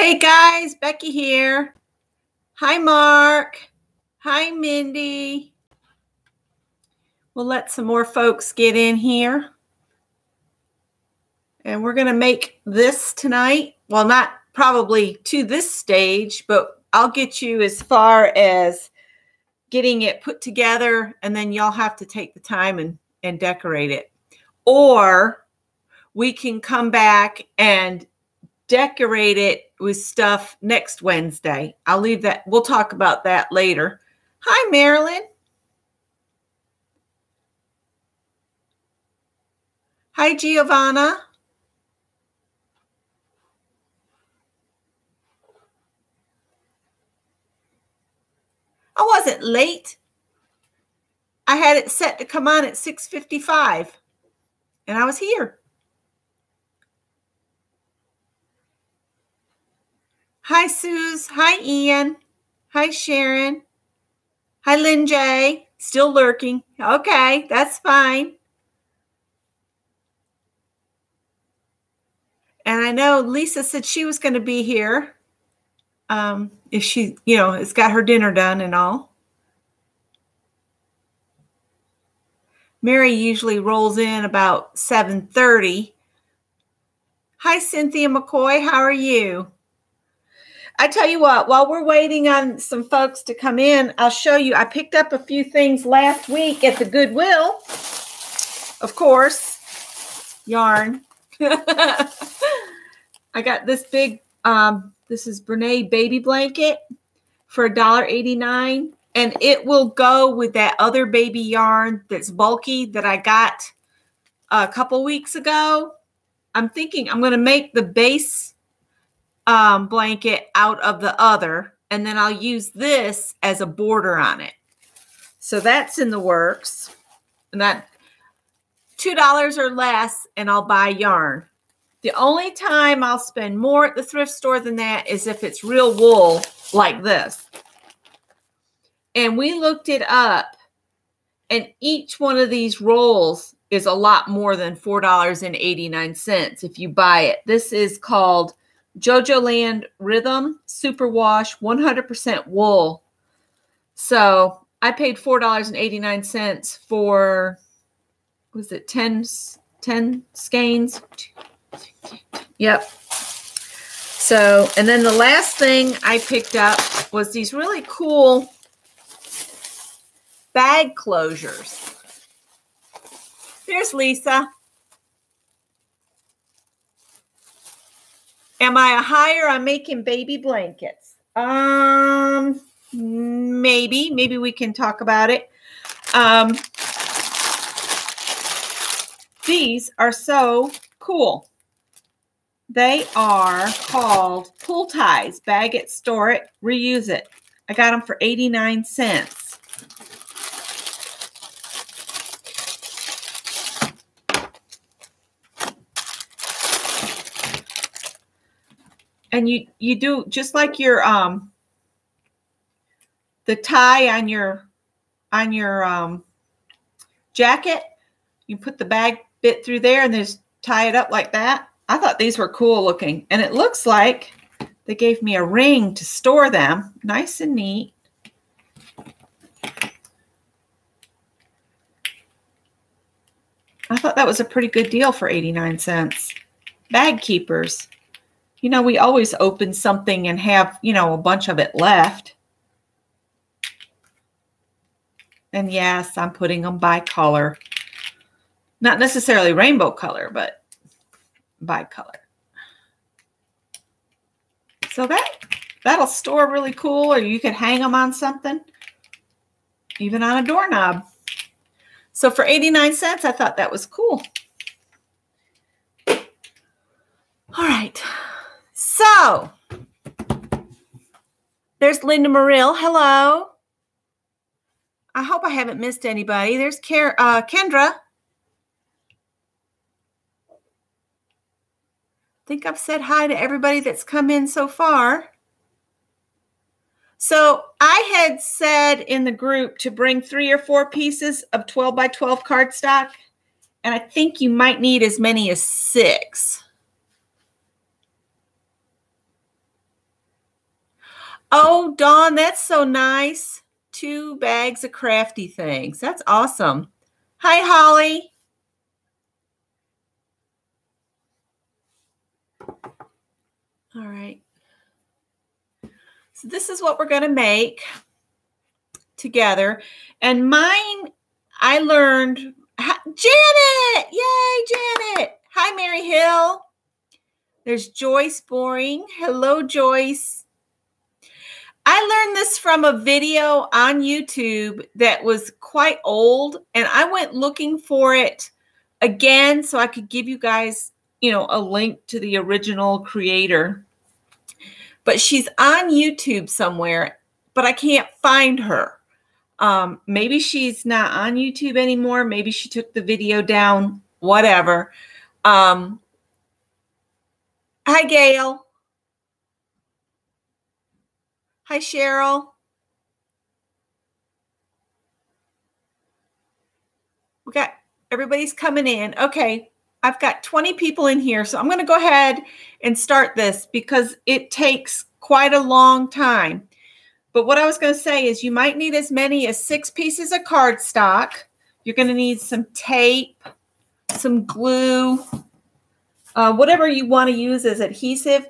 Hey guys, Becky here. Hi Mark. Hi Mindy. We'll let some more folks get in here. And we're going to make this tonight. Well, not probably to this stage, but I'll get you as far as getting it put together, and then y'all have to take the time and decorate it. Or we can come back and decorate it with stuff next Wednesday. I'll leave that. We'll talk about that later. Hi, Marilyn. Hi, Giovanna. I wasn't late. I had it set to come on at 6:55, and I was here. Hi, Suze. Hi, Ian. Hi, Sharon. Hi, Lynn J. Still lurking. Okay, that's fine. And I know Lisa said she was going to be here if she, has got her dinner done and all. Mary usually rolls in about 7:30. Hi, Cynthia McCoy. How are you? I tell you what, while we're waiting on some folks to come in, I'll show you. I picked up a few things last week at the Goodwill. Of course, yarn. I got this big, this is Brene baby blanket for $1.89. And it will go with that other baby yarn that's bulky that I got a couple weeks ago. I'm thinking I'm going to make the base blanket out of the other, and then I'll use this as a border on it. So that's in the works. And that $2 or less, and I'll buy yarn. The only time I'll spend more at the thrift store than that is if it's real wool like this. And we looked it up, and each one of these rolls is a lot more than $4.89 if you buy it. This is called Jojo Land Rhythm Superwash 100% wool. So I paid $4.89 for, was it 10 skeins? Yep. So, and then the last thing I picked up was these really cool bag closures. There's Lisa. Am I a hire on making baby blankets? Maybe we can talk about it. These are so cool. They are called Pull Ties. Bag it, store it, reuse it. I got them for 89 cents. And you do just like your the tie on your jacket. You put the bag bit through there and just tie it up like that. I thought these were cool looking, and it looks like they gave me a ring to store them. Nice and neat. I thought that was a pretty good deal for 89 cents. Bag keepers. You know, we always open something and have, a bunch of it left. And yes, I'm putting them by color. Not necessarily rainbow color, but by color. So that'll store really cool, or you could hang them on something, even on a doorknob. So for 89 cents, I thought that was cool. All right. So, there's Linda Marill. Hello. I hope I haven't missed anybody. There's Kendra. I think I've said hi to everybody that's come in so far. So, I had said in the group to bring 3 or 4 pieces of 12 by 12 cardstock, and I think you might need as many as 6. Oh, Dawn, that's so nice. 2 bags of crafty things. That's awesome. Hi, Holly. All right. So this is what we're going to make together. And mine, I learned, Janet! Yay, Janet! Hi, Mary Hill. There's Joyce Boring. Hello, Joyce. I learned this from a video on YouTube that was quite old, and I went looking for it again so I could give you guys, you know, a link to the original creator. But she's on YouTube somewhere, but I can't find her. Maybe she's not on YouTube anymore. Maybe she took the video down, whatever. Hi, Gail. Hi, Cheryl. We got everybody's coming in. Okay, I've got 20 people in here, so I'm going to go ahead and start this because it takes quite a long time. But what I was going to say is you might need as many as 6 pieces of cardstock. You're going to need some tape, some glue, whatever you want to use as adhesive.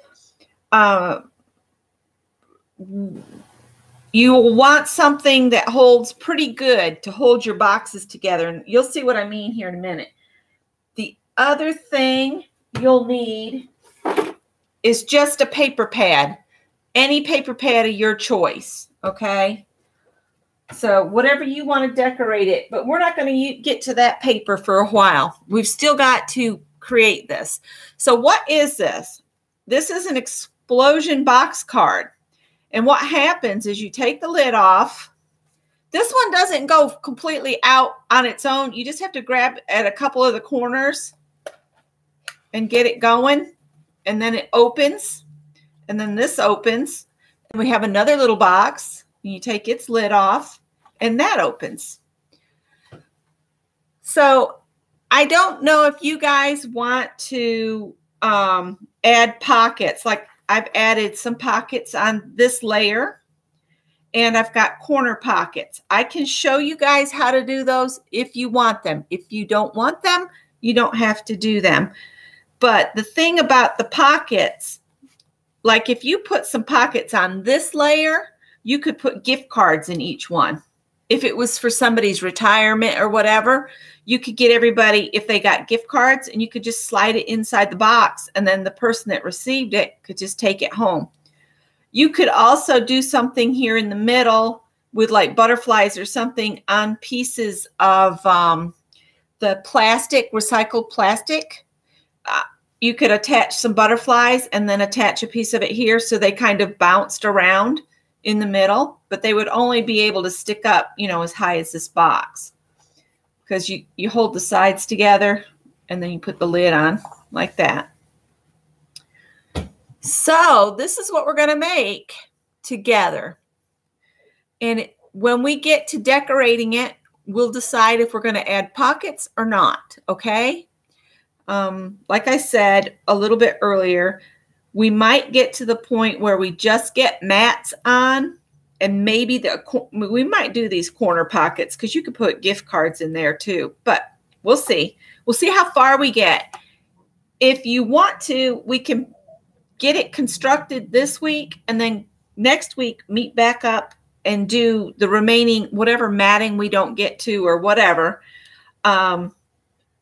You will want something that holds pretty good to hold your boxes together. And you'll see what I mean here in a minute. The other thing you'll need is just a paper pad. Any paper pad of your choice, okay? So whatever you want to decorate it, but we're not going to get to that paper for a while. We've still got to create this. So what is this? This is an explosion box card. And what happens is you take the lid off. This one doesn't go completely out on its own. You just have to grab at a couple of the corners and get it going. And then it opens. And then this opens. And we have another little box. And you take its lid off. And that opens. So I don't know if you guys want to add pockets. Like I've added some pockets on this layer. And I've got corner pockets. I can show you guys how to do those if you want them. If you don't want them, you don't have to do them. But the thing about the pockets, like if you put some pockets on this layer, you could put gift cards in each one. If it was for somebody's retirement or whatever, you could get everybody, if they got gift cards, and you could just slide it inside the box, and then the person that received it could just take it home. You could also do something here in the middle with like butterflies or something on pieces of the plastic, recycled plastic. You could attach some butterflies and then attach a piece of it here so they kind of bounced around in the middle, but they would only be able to stick up, you know, as high as this box because you hold the sides together and then you put the lid on like that. So this is what we're going to make together. And when we get to decorating it, we'll decide if we're going to add pockets or not, okay? Like I said a little bit earlier, we might get to the point where we just get mats on, and maybe we might do these corner pockets because you could put gift cards in there too, but we'll see. We'll see how far we get. If you want to, we can get it constructed this week, and then next week meet back up and do the remaining whatever matting we don't get to or whatever.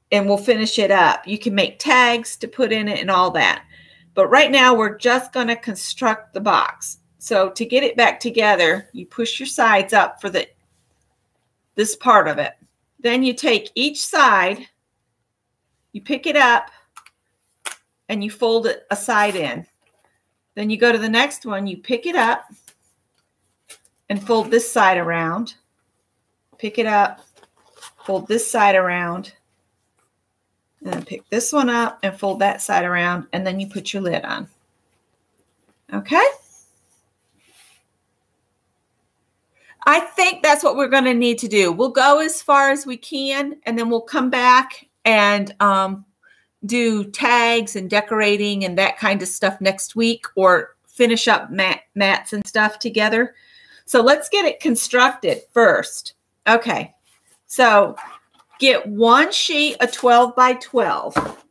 And we'll finish it up. You can make tags to put in it and all that. But right now, we're just going to construct the box. So to get it back together, you push your sides up for this part of it. Then you take each side, you pick it up, and you fold it a side in. Then you go to the next one, you pick it up and fold this side around. Pick it up, fold this side around. And then pick this one up and fold that side around, and then you put your lid on. Okay? I think that's what we're going to need to do. We'll go as far as we can, and then we'll come back and do tags and decorating and that kind of stuff next week or finish up mats and stuff together. So let's get it constructed first. Okay, so get one sheet of 12 by 12.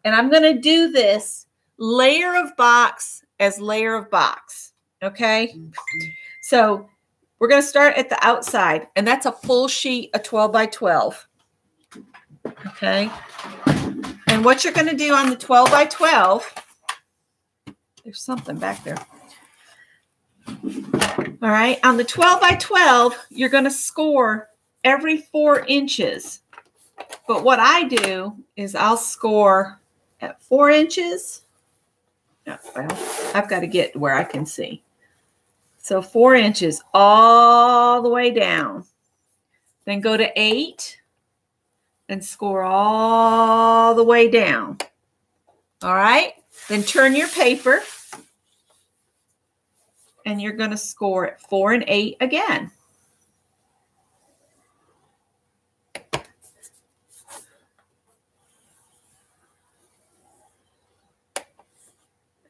And I'm going to do this layer of box as layer of box. Okay, so we're going to start at the outside, and that's a full sheet of 12 by 12. Okay, and what you're going to do on the 12 by 12, there's something back there. All right, on the 12 by 12, you're going to score every 4 inches. But what I do is I'll score at 4 inches. Oh, well, I've got to get where I can see. So 4 inches all the way down. Then go to 8 and score all the way down. All right, then turn your paper. And you're going to score at 4 and 8 again.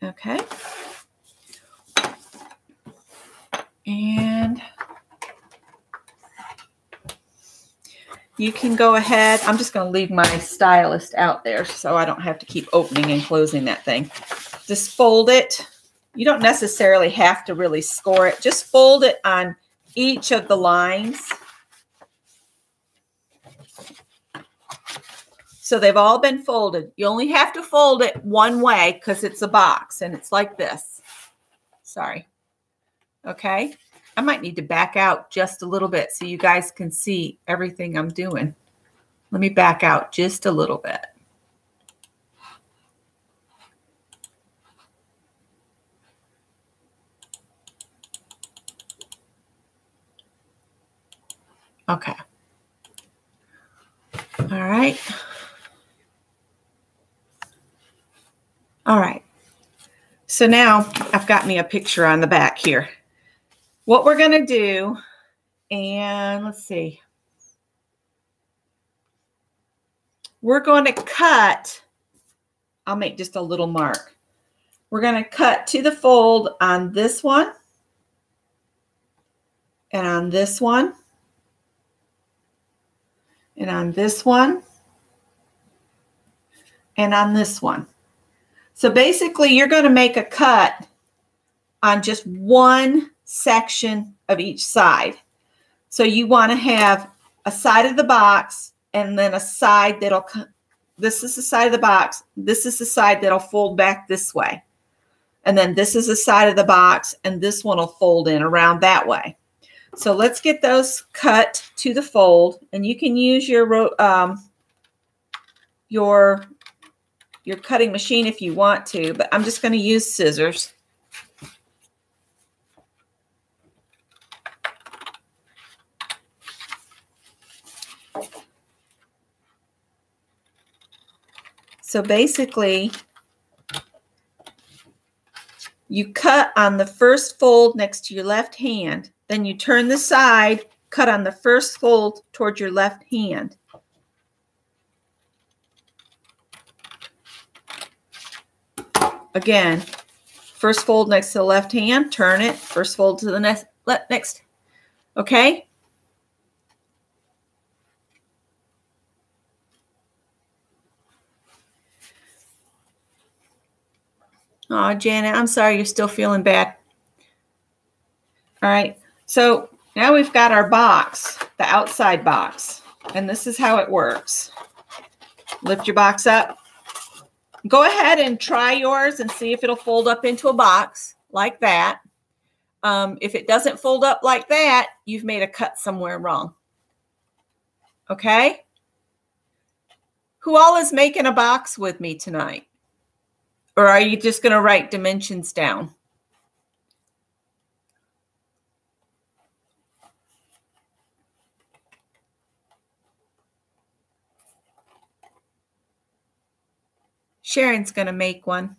Okay. And you can go ahead. I'm just going to leave my stylus out there so I don't have to keep opening and closing that thing. Just fold it. You don't necessarily have to really score it. Just fold it on each of the lines. So they've all been folded. You only have to fold it one way because it's a box and it's like this. Sorry. Okay. I might need to back out just a little bit so you guys can see everything I'm doing. Let me back out just a little bit. Okay. All right. All right. So now I've got me a picture on the back here. What we're going to do, and let's see. We're going to cut. I'll make just a little mark. We're going to cut to the fold on this one and on this one. And on this one, and on this one. So basically, you're going to make a cut on just one section of each side. So you want to have a side of the box and then a side that'll, this is the side of the box, this is the side that'll fold back this way. And then this is the side of the box, and this one will fold in around that way. So let's get those cut to the fold, and you can use your cutting machine if you want to, but I'm just going to use scissors. So basically, you cut on the first fold next to your left hand. Then you turn the side, cut on the first fold towards your left hand. Again, first fold next to the left hand, turn it, first fold to the next. Okay? Oh, Janet, I'm sorry you're still feeling bad. All right. So now we've got our box, the outside box, and this is how it works. Lift your box up. Go ahead and try yours and see if it'll fold up into a box like that. If it doesn't fold up like that, you've made a cut somewhere wrong. Okay? Who all is making a box with me tonight? Or are you just going to write dimensions down? Sharon's going to make one.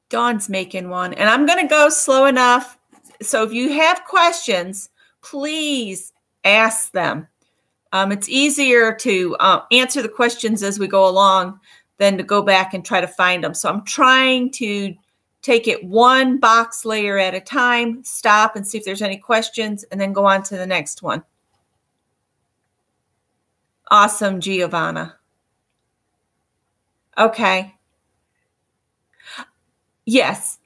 Dawn's making one. And I'm going to go slow enough. So if you have questions, please ask them. It's easier to answer the questions as we go along than to go back and try to find them. So I'm trying to take it one box layer at a time, stop and see if there's any questions, and then go on to the next one. Awesome, Giovanna. Okay. Yes.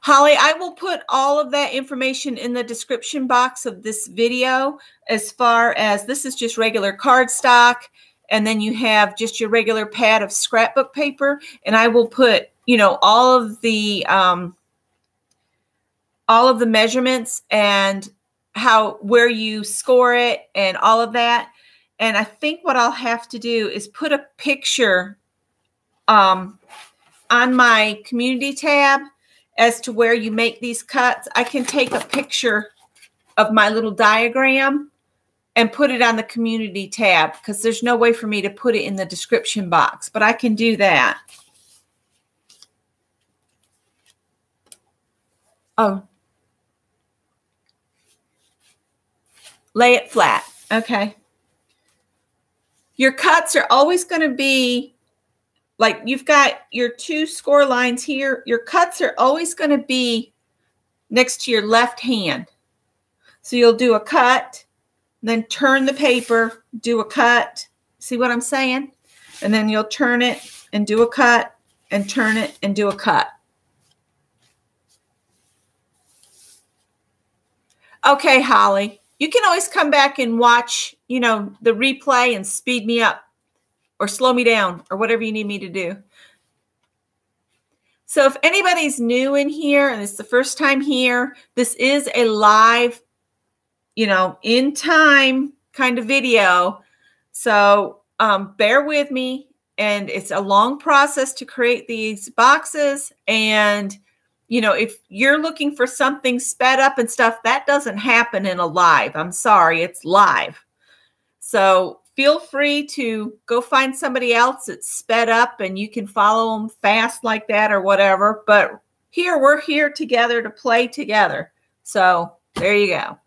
Holly, I will put all of that information in the description box of this video, as far as this is just regular cardstock, and then you have just your regular pad of scrapbook paper, and I will put, you know, all of the measurements and where you score it and all of that. And I think what I'll have to do is put a picture on my community tab as to where you make these cuts. I can take a picture of my little diagram and put it on the community tab, because there's no way for me to put it in the description box, but I can do that. Oh. Lay it flat. Okay. Your cuts are always going to be, like, you've got your two score lines here. Your cuts are always going to be next to your left hand. So you'll do a cut, then turn the paper, do a cut. See what I'm saying? And then you'll turn it and do a cut, and turn it and do a cut. Okay, Holly. You can always come back and watch, you know, the replay and speed me up or slow me down or whatever you need me to do. So if anybody's new in here and it's the first time here, this is a live, you know, in time kind of video. So bear with me. And it's a long process to create these boxes. And you know, if you're looking for something sped up and stuff, that doesn't happen in a live. I'm sorry, it's live. So feel free to go find somebody else that's sped up and you can follow them fast like that or whatever. But here, we're here together to play together. So there you go.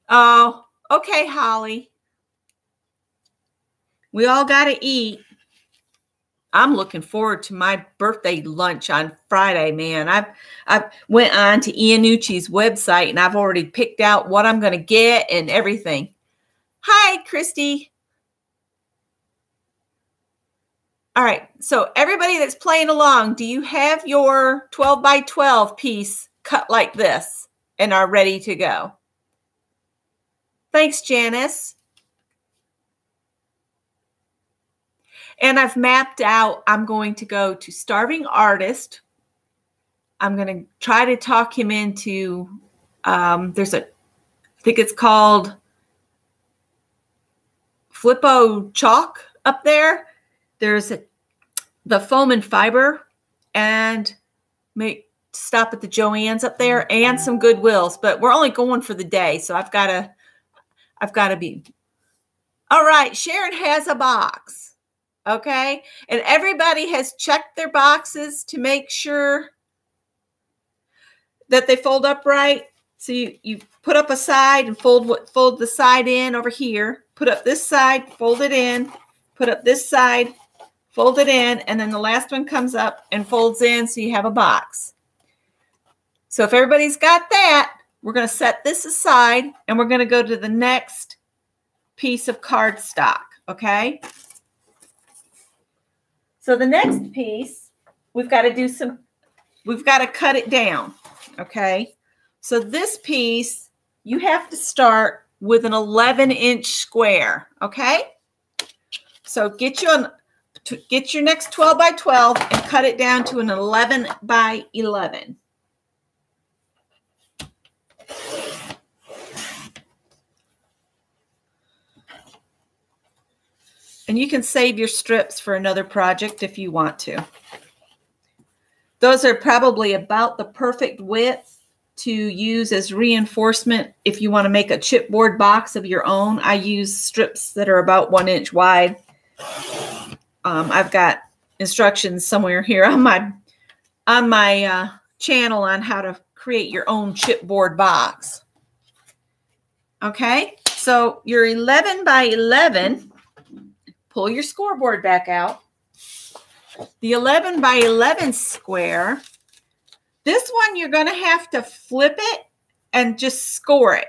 Oh, okay, Holly. We all got to eat. I'm looking forward to my birthday lunch on Friday, man. I've went on to Iannucci's website and I've already picked out what I'm going to get and everything. Hi, Christy. All right. So everybody that's playing along, do you have your 12 by 12 piece cut like this and are ready to go? Thanks, Janice. And I've mapped out, I'm going to go to Starving Artist. I'm going to try to talk him into, there's a, I think it's called Flippo Chalk up there. There's the foam and fiber, and stop at the Joann's up there and some Goodwills, but we're only going for the day. So I've got to be, all right. Sharon has a box. Okay. And everybody has checked their boxes to make sure that they fold up right. So you put up a side and fold the side in over here, put up this side, fold it in, put up this side, fold it in, and then the last one comes up and folds in, so you have a box. So if everybody's got that, we're going to set this aside and we're going to go to the next piece of cardstock. Okay. So the next piece, we've got to cut it down. Okay. So this piece, you have to start with an 11-inch square. Okay. So get your next 12 by 12 and cut it down to an 11 by 11. And you can save your strips for another project if you want to. Those are probably about the perfect width to use as reinforcement if you want to make a chipboard box of your own. I use strips that are about 1 inch wide. I've got instructions somewhere here on my channel on how to create your own chipboard box. Okay, so your 11 by 11. Pull your scoreboard back out. The 11 by 11 square, this one you're going to have to flip it and just score it.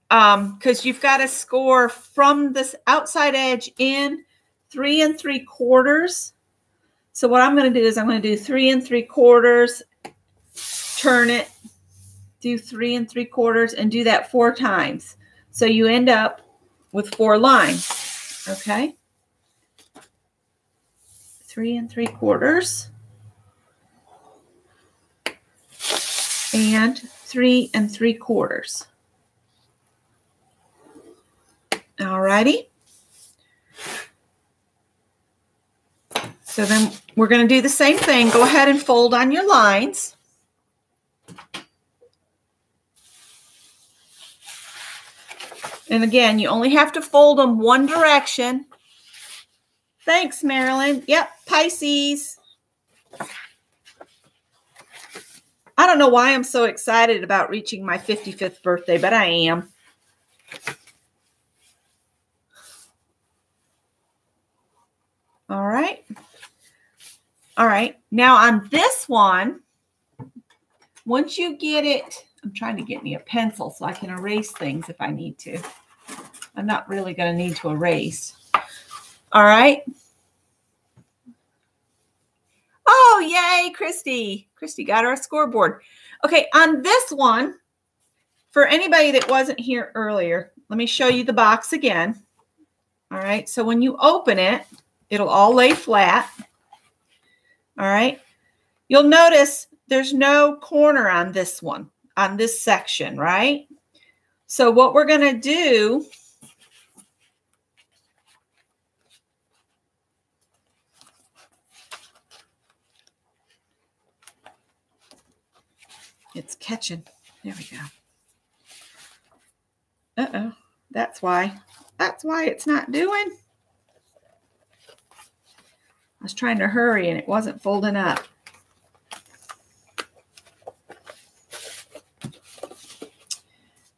Because you've got to score from this outside edge in 3 3/4. So what I'm going to do is I'm going to do 3 3/4, turn it, do 3 3/4, and do that 4 times. So you end up with 4 lines. Okay. 3 3/4 and 3 3/4. All righty. So then we're going to do the same thing. Go ahead and fold on your lines. And again, you only have to fold them one direction. Thanks, Marilyn. Yep, Pisces. I don't know why I'm so excited about reaching my 55th birthday, but I am. All right. All right. Now on this one, once you get it, I'm trying to get me a pencil so I can erase things if I need to. I'm not really going to need to erase. All right. Oh, yay, Christy. Christy got her a scoreboard. Okay, on this one, for anybody that wasn't here earlier, let me show you the box again. All right, so when you open it, it'll all lay flat. All right. You'll notice there's no corner on this one, on this section, right? So what we're going to do, it's catching. There we go. Uh-oh. That's why. That's why it's not doing. I was trying to hurry and it wasn't folding up.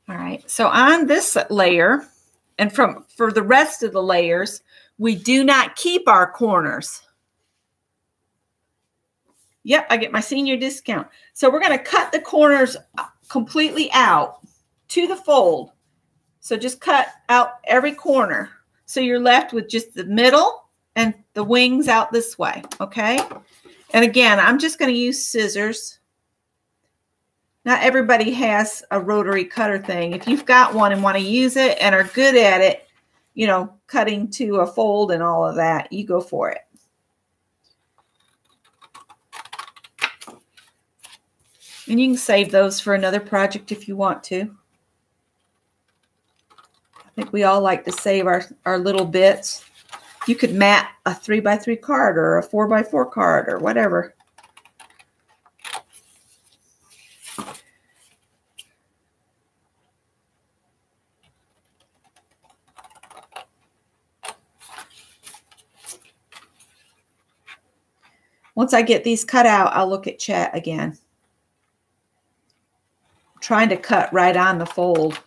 All right. So on this layer, and for the rest of the layers, we do not keep our corners. Yep, I get my senior discount. So we're going to cut the corners completely out to the fold. So just cut out every corner. So you're left with just the middle and the wings out this way, okay? And again, I'm just going to use scissors. Not everybody has a rotary cutter thing. If you've got one and want to use it and are good at it, you know, cutting to a fold and all of that, you go for it. And you can save those for another project if you want to. I think we all like to save our little bits. You could mat a 3x3 card or a 4x4 card or whatever. Once I get these cut out, I'll look at chat again. I'm trying to cut right on the fold.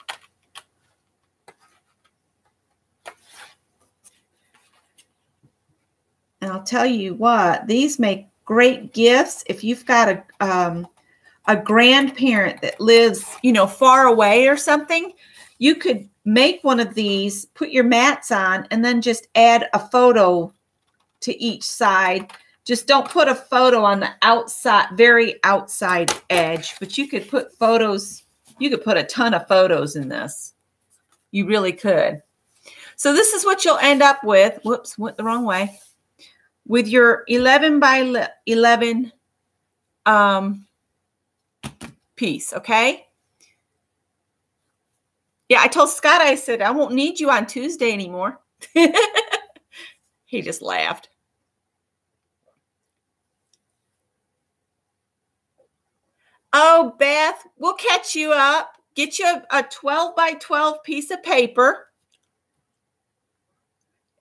And I'll tell you what, these make great gifts if you've got a grandparent that lives, you know, far away or something. You could make one of these, put your mats on, and then just add a photo to each side. Just don't put a photo on the outside, very outside edge, but you could put photos. You could put a ton of photos in this. You really could. So this is what you'll end up with. Whoops, went the wrong way. With your 11 by 11 piece, okay? Yeah, I told Scott, I said, I won't need you on Tuesday anymore. He just laughed. Oh, Beth, we'll catch you up. Get you a 12 by 12 piece of paper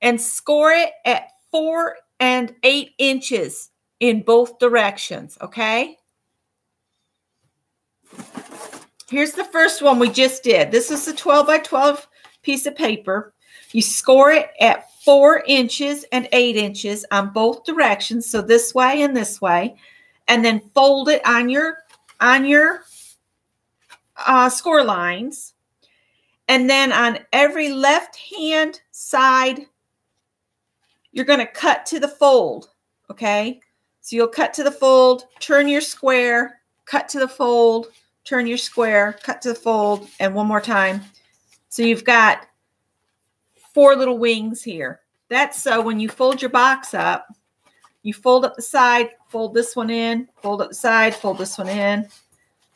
and score it at 4 and 8 inches in both directions, okay? Here's the first one we just did. This is the 12 by 12 piece of paper. You score it at 4 inches and 8 inches on both directions. So this way and this way. And then fold it on your score lines. And then on every left hand side, you're going to cut to the fold. Okay. So you'll cut to the fold, turn your square, cut to the fold, turn your square, cut to the fold, and one more time. So you've got 4 little wings here. That's so when you fold your box up, you fold up the side, fold this one in, fold up the side, fold this one in,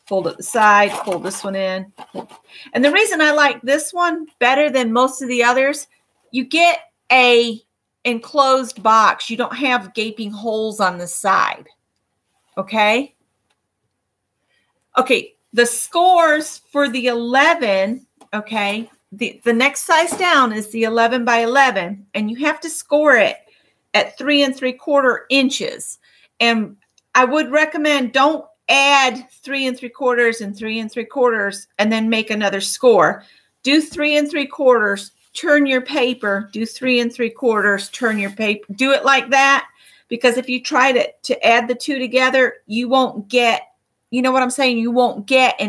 fold up the side, fold this one in. And the reason I like this one better than most of the others, you get a enclosed box. You don't have gaping holes on the side. Okay? Okay, the scores for the 11, okay, the next size down is the 11 by 11, and you have to score it at 3 3/4 inches. And I would recommend don't add 3 3/4 and 3 3/4 and then make another score. Do 3 3/4, turn your paper, do 3 3/4, turn your paper. Do it like that, because if you try to add the two together, you won't get, you know what I'm saying? You won't get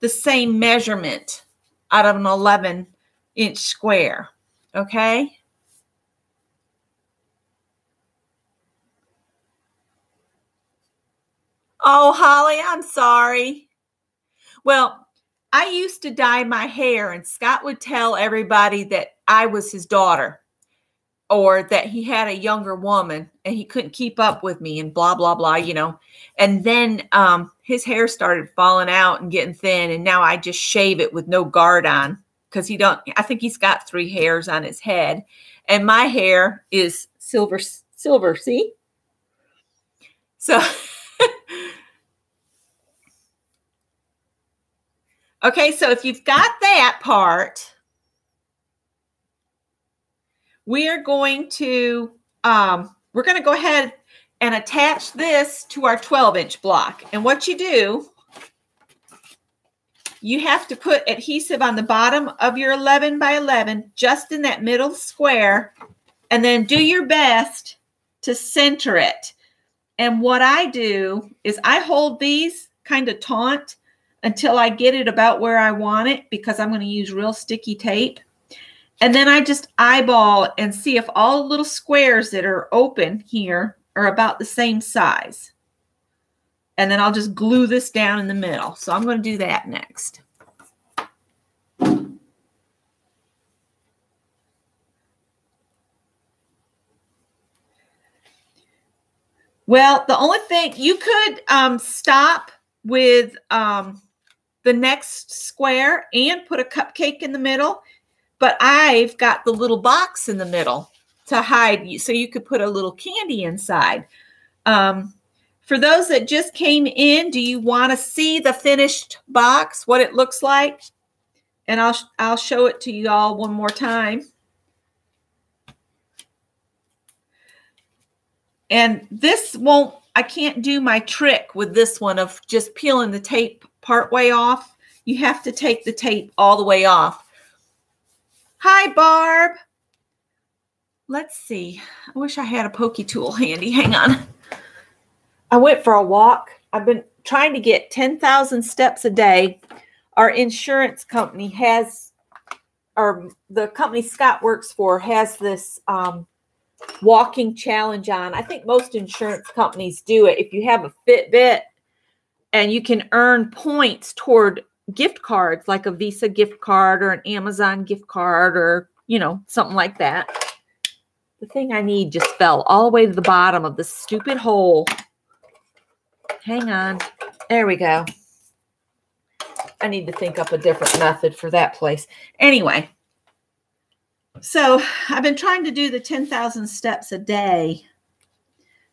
the same measurement out of an 11-inch square. Okay? Oh, Holly, I'm sorry. Well, I used to dye my hair, and Scott would tell everybody that I was his daughter, or that he had a younger woman and he couldn't keep up with me and blah, blah, blah, you know. And then his hair started falling out and getting thin, and now I just shave it with no guard on, because I think he's got 3 hairs on his head, and my hair is silver, see? So, okay, so if you've got that part, we are going to go ahead and attach this to our 12-inch block. And what you do, you have to put adhesive on the bottom of your 11 by 11, just in that middle square, and then do your best to center it. And what I do is I hold these kind of taut until I get it about where I want it, because I'm going to use real sticky tape. And then I just eyeball and see if all the little squares that are open here are about the same size. And then I'll just glue this down in the middle. So I'm going to do that next. Well, the only thing, you could stop with the next square and put a cupcake in the middle, but I've got the little box in the middle to hide you, so you could put a little candy inside. For those that just came in, do you want to see the finished box, what it looks like? And I'll show it to you all one more time. And this won't, I can't do my trick with this one of just peeling the tape part way off. You have to take the tape all the way off. Hi, Barb. Let's see. I wish I had a pokey tool handy. Hang on. I went for a walk. I've been trying to get 10,000 steps a day. Our insurance company has, or the company Scott works for has this walking challenge on. I think most insurance companies do it. If you have a Fitbit, and you can earn points toward gift cards, like a Visa gift card or an Amazon gift card, or, you know, something like that. The thing I need just fell all the way to the bottom of the stupid hole. Hang on. There we go. I need to think up a different method for that place. Anyway, so I've been trying to do the 10,000 steps a day,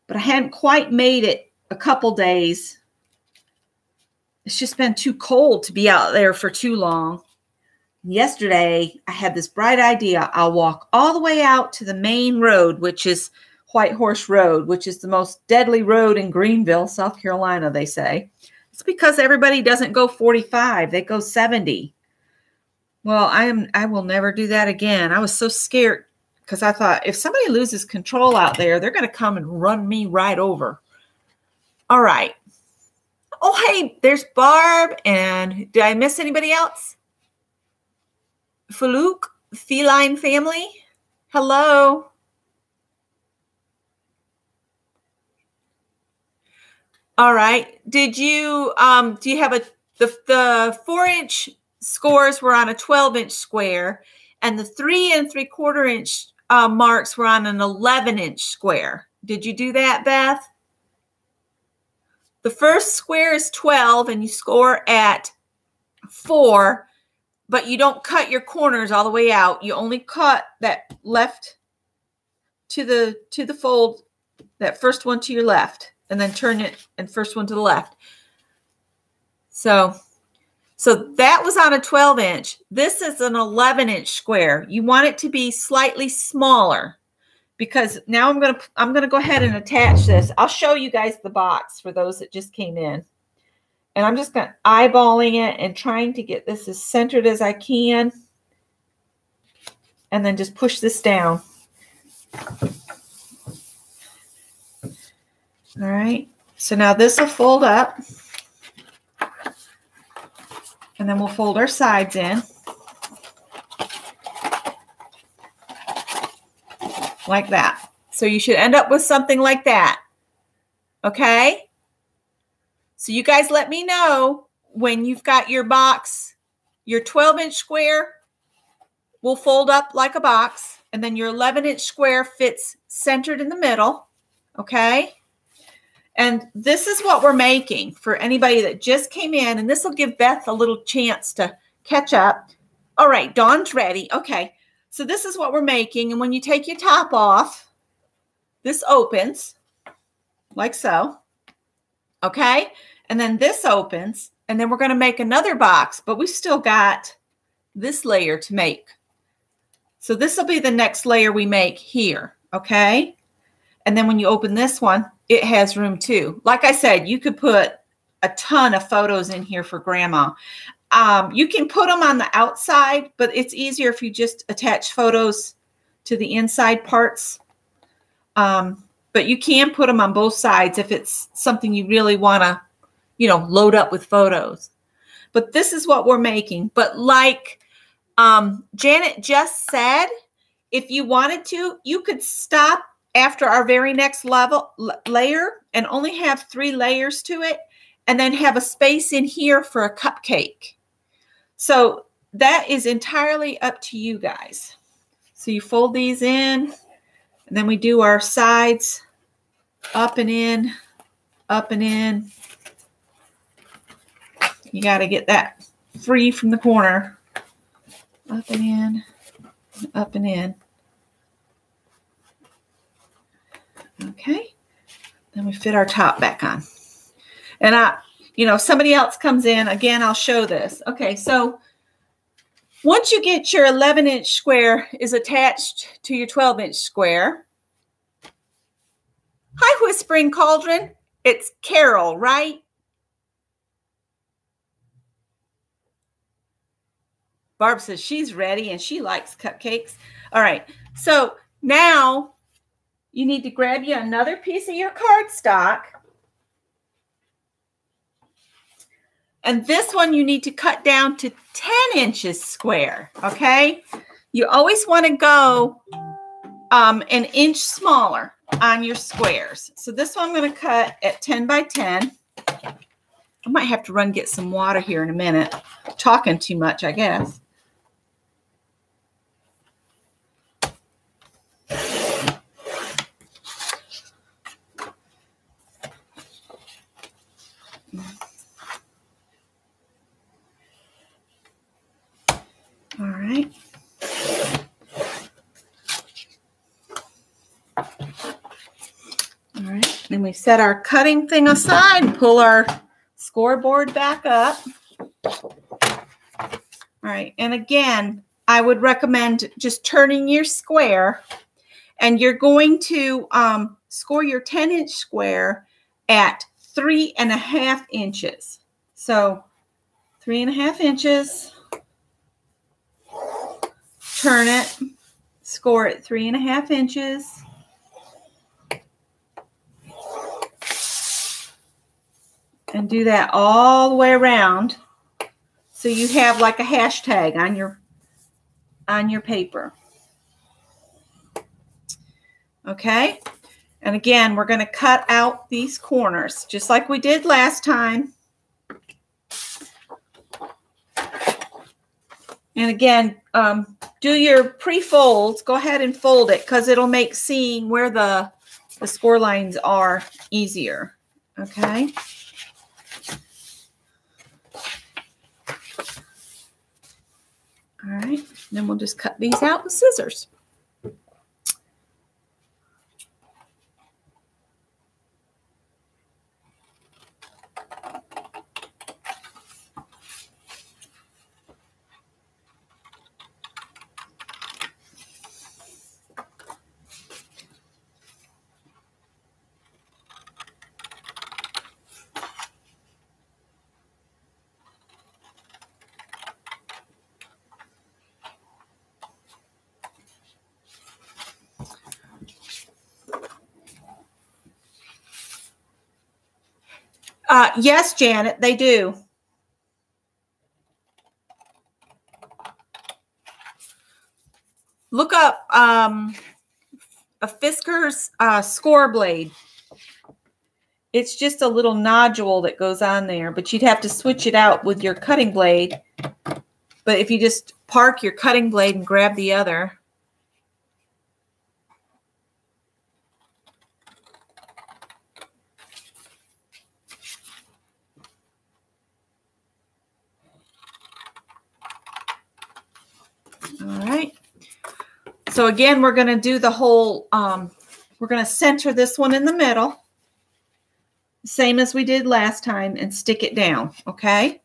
but I hadn't quite made it a couple days. It's just been too cold to be out there for too long. Yesterday, I had this bright idea. I'll walk all the way out to the main road, which is White Horse Road, which is the most deadly road in Greenville, South Carolina, they say. It's because everybody doesn't go 45. They go 70. Well, I will never do that again. I was so scared because I thought if somebody loses control out there, they're going to come and run me right over. All right. Oh, hey, there's Barb. And did I miss anybody else? Faluk, Feline Family. Hello. All right. Did you, do you have the 4-inch scores were on a 12-inch square, and the 3 3/4 inch marks were on an 11-inch square. Did you do that, Beth? The first square is 12 and you score at 4, but you don't cut your corners all the way out. You only cut that left to the fold, that first one to your left, and then turn it and first one to the left. So that was on a 12-inch. This is an 11-inch square. You want it to be slightly smaller, because now I'm gonna go ahead and attach this. I'll show you guys the box for those that just came in. And I'm just eyeballing it and trying to get this as centered as I can. And then just push this down. All right. So now this will fold up. And then we'll fold our sides in. Like that. So you should end up with something like that. Okay? So you guys let me know when you've got your box. Your 12-inch square will fold up like a box, and then your 11-inch square fits centered in the middle. Okay? And this is what we're making for anybody that just came in, and this will give Beth a little chance to catch up. All right, Dawn's ready. Okay. So this is what we're making, and when you take your top off, this opens like so. Okay? And then this opens, and then we're going to make another box, but we still got this layer to make. So this will be the next layer we make here. Okay? And then when you open this one, it has room too. Like I said, you could put a ton of photos in here for grandma. You can put them on the outside, but it's easier if you just attach photos to the inside parts. But you can put them on both sides if it's something you really want to, load up with photos. But this is what we're making. But like Janet just said, if you wanted to, you could stop after our very next layer and only have 3 layers to it, and then have a space in here for a cupcake. So that is entirely up to you guys. So you fold these in, and then we do our sides up and in, up and in. You got to get that free from the corner. Up and in, up and in. Okay. Then we fit our top back on. And if somebody else comes in, again, I'll show this. Okay, so once you get your 11-inch square is attached to your 12-inch square. Hi, Whispering Cauldron. It's Carol, right? Barb says she's ready and she likes cupcakes. All right, so now you need to grab you another piece of your cardstock. And this one you need to cut down to 10 inches square, okay? You always want to go an inch smaller on your squares. So this one I'm going to cut at 10 by 10. I might have to run get some water here in a minute. I'm talking too much, I guess. All right. All right. Then we set our cutting thing aside and pull our scoreboard back up. All right. And again, I would recommend just turning your square, and you're going to score your 10-inch square at 3.5 inches. So 3.5 inches. Turn it Score it 3.5 inches. And do that all the way around. So you have like a hashtag on your paper. Okay? And again, we're going to cut out these corners just like we did last time. And again, do your pre-folds. Go ahead and fold it because it'll make seeing where the score lines are easier. Okay? All right, then we'll just cut these out with scissors. Yes, Janet, they do. Look up a Fisker's score blade. It's just a little nodule that goes on there, but you'd have to switch it out with your cutting blade. But if you just park your cutting blade and grab the other. All right. So again, we're going to do the whole, we're going to center this one in the middle, same as we did last time, and stick it down, okay?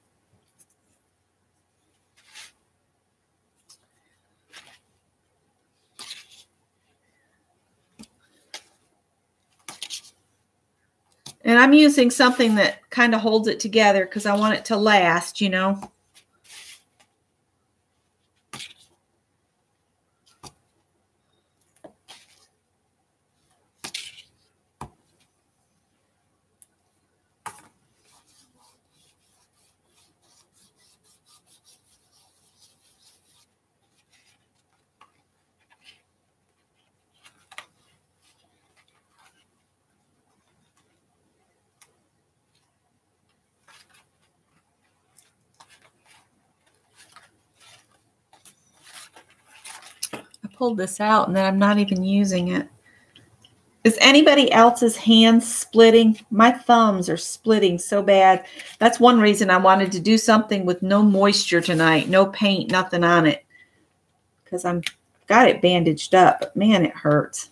And I'm using something that kind of holds it together because I want it to last, you know. Pulled this out and then I'm not even using it. Is anybody else's hands splitting? My thumbs are splitting so bad. That's one reason I wanted to do something with no moisture tonight. No paint, nothing on it. Because I'm got it bandaged up, but man, it hurts.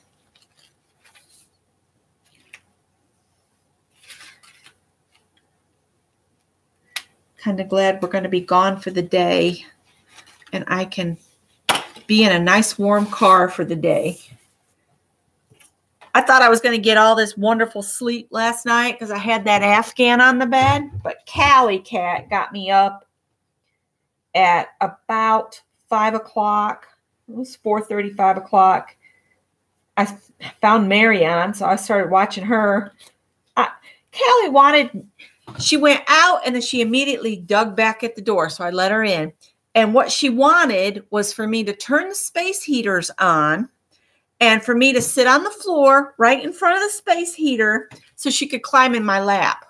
Kind of glad we're going to be gone for the day and I can be in a nice warm car for the day. I thought I was going to get all this wonderful sleep last night because I had that Afghan on the bed, but Callie Cat got me up at about 5 o'clock. It was 4:30, 5 o'clock. I found Mary on, so I started watching her. Callie she went out and then she immediately dug back at the door, so I let her in. And what she wanted was for me to turn the space heaters on and for me to sit on the floor right in front of the space heater so she could climb in my lap.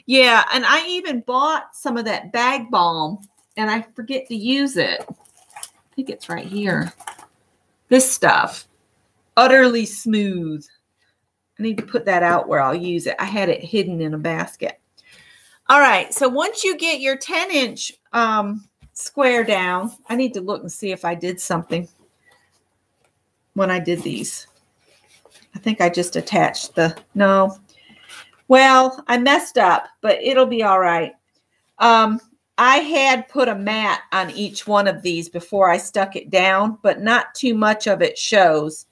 Yeah, and I even bought some of that bag balm and I forget to use it. I think it's right here. This stuff, utterly smooth. I need to put that out where I'll use it. I had it hidden in a basket. All right, so once you get your 10-inch square down, I need to look and see if I did something when I did these. I think I just attached no. Well, I messed up, but it'll be all right. I had put a mat on each one of these before I stuck it down, but not too much of it shows.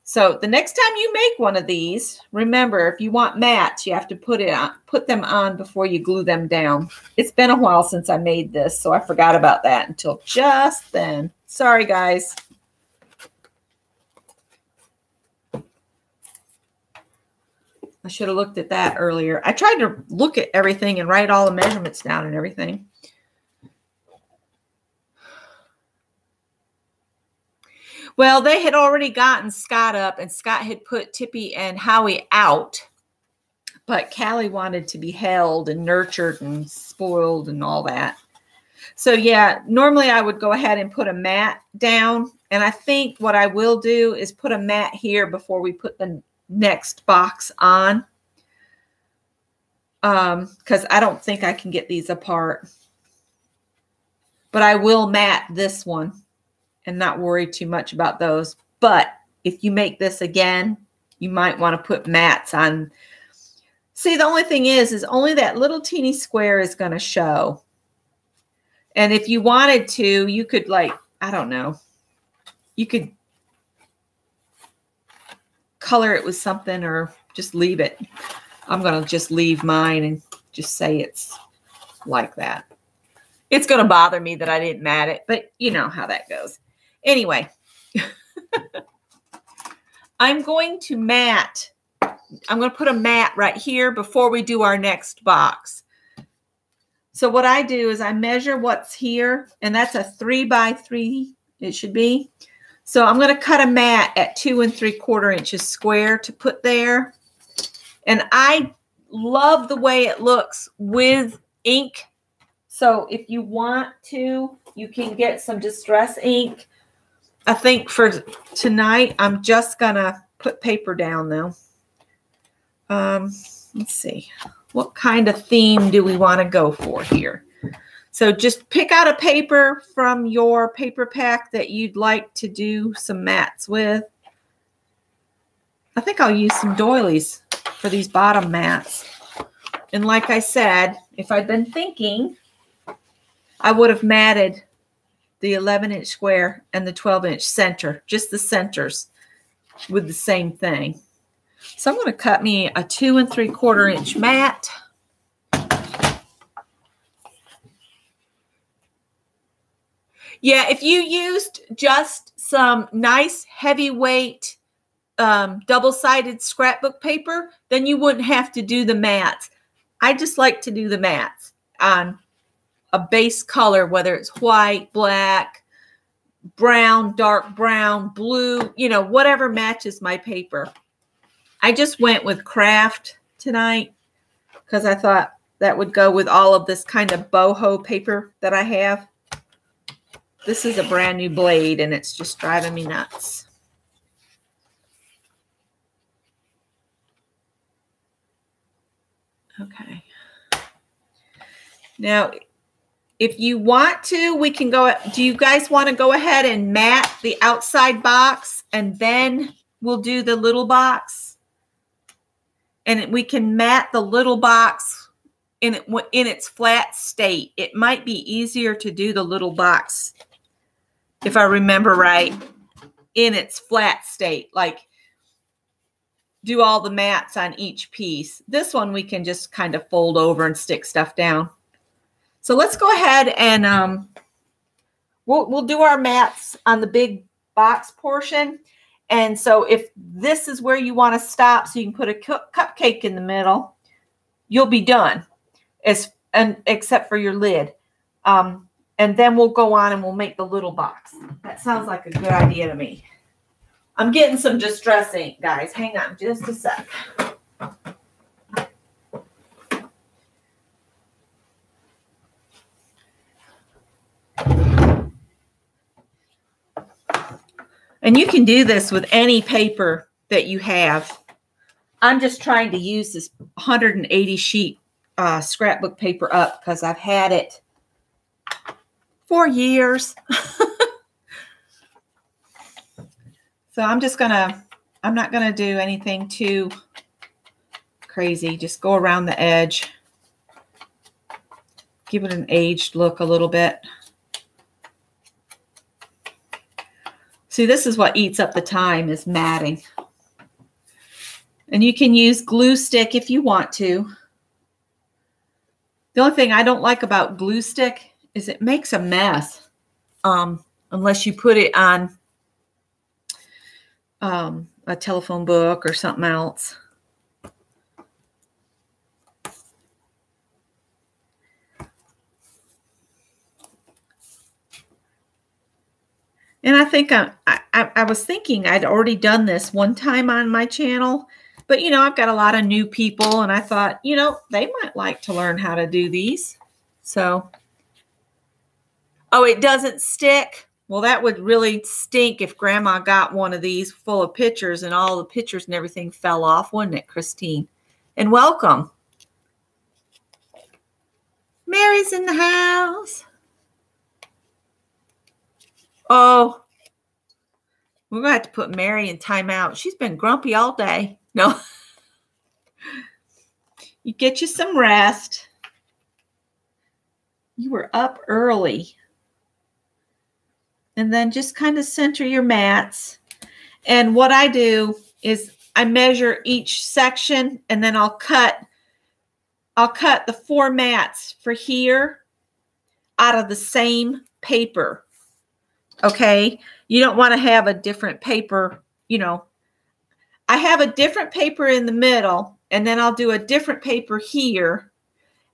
So the next time you make one of these, remember, if you want mats, you have to put them on before you glue them down. It's been a while since I made this, so I forgot about that until just then. Sorry, guys. I should have looked at that earlier. I tried to look at everything and write all the measurements down and everything. Well, they had already gotten Scott up, and Scott had put Tippy and Howie out. But Callie wanted to be held and nurtured and spoiled and all that. So, yeah, normally I would go ahead and put a mat down. And I think what I will do is put a mat here before we put the next box on. Because I don't think I can get these apart. But I will mat this one and not worry too much about those. But if you make this again, you might want to put mats on. See, the only thing is only that little teeny square is going to show. And if you wanted to, you could, like, I don't know, you could color it with something or just leave it. I'm going to just leave mine and just say it's like that. It's going to bother me that I didn't mat it, but you know how that goes. Anyway, I'm going to put a mat right here before we do our next box. So what I do is I measure what's here, and that's a 3 by 3, it should be. So I'm going to cut a mat at 2 3/4 inches square to put there. And I love the way it looks with ink. So if you want to, you can get some distress ink. I think for tonight, I'm just going to put paper down, though. Let's see. What kind of theme do we want to go for here? So just pick out a paper from your paper pack that you'd like to do some mats with. I think I'll use some doilies for these bottom mats. And like I said, if I'd been thinking, I would have matted the 11-inch square and the 12-inch center, just the centers with the same thing. So I'm going to cut me a 2 3/4 inch mat. Yeah, if you used just some nice heavyweight double-sided scrapbook paper, then you wouldn't have to do the mats. I just like to do the mats on a base color, whether it's white, black, brown, dark brown, blue, you know, whatever matches my paper. I just went with craft tonight because I thought that would go with all of this kind of boho paper that I have. This is a brand new blade and it's just driving me nuts. Okay. Now, if you want to, we can go. Do you guys want to go ahead and mat the outside box and then we'll do the little box? And we can mat the little box in its flat state. It might be easier to do the little box, if I remember right, in its flat state. Like, do all the mats on each piece. This one we can just kind of fold over and stick stuff down. So let's go ahead and we'll do our mats on the big box portion. And so if this is where you want to stop, so you can put a cupcake in the middle, you'll be done, except for your lid. And then we'll go on and we'll make the little box. That sounds like a good idea to me. I'm getting some distress ink, guys. Hang on just a sec. And you can do this with any paper that you have. I'm just trying to use this 180 sheet scrapbook paper up because I've had it for years. So I'm not going to do anything too crazy. Just go around the edge. Give it an aged look a little bit. See, this is what eats up the time is matting. And you can use glue stick if you want to. The only thing I don't like about glue stick is it makes a mess. Unless you put it on a telephone book or something else. And I think I was thinking I'd already done this one time on my channel, but you know, I've got a lot of new people and I thought, you know, they might like to learn how to do these. So, oh, it doesn't stick. Well, that would really stink if Grandma got one of these full of pictures and all the pictures and everything fell off, wouldn't it, Christine? And welcome. Mary's in the house. Oh, we're going to have to put Mary in timeout. She's been grumpy all day. No. You get you some rest. You were up early. And then just kind of center your mats. And what I do is I measure each section and then I'll cut the 4 mats for here out of the same paper. Okay? You don't want to have a different paper, you know. I have a different paper in the middle and then I'll do a different paper here.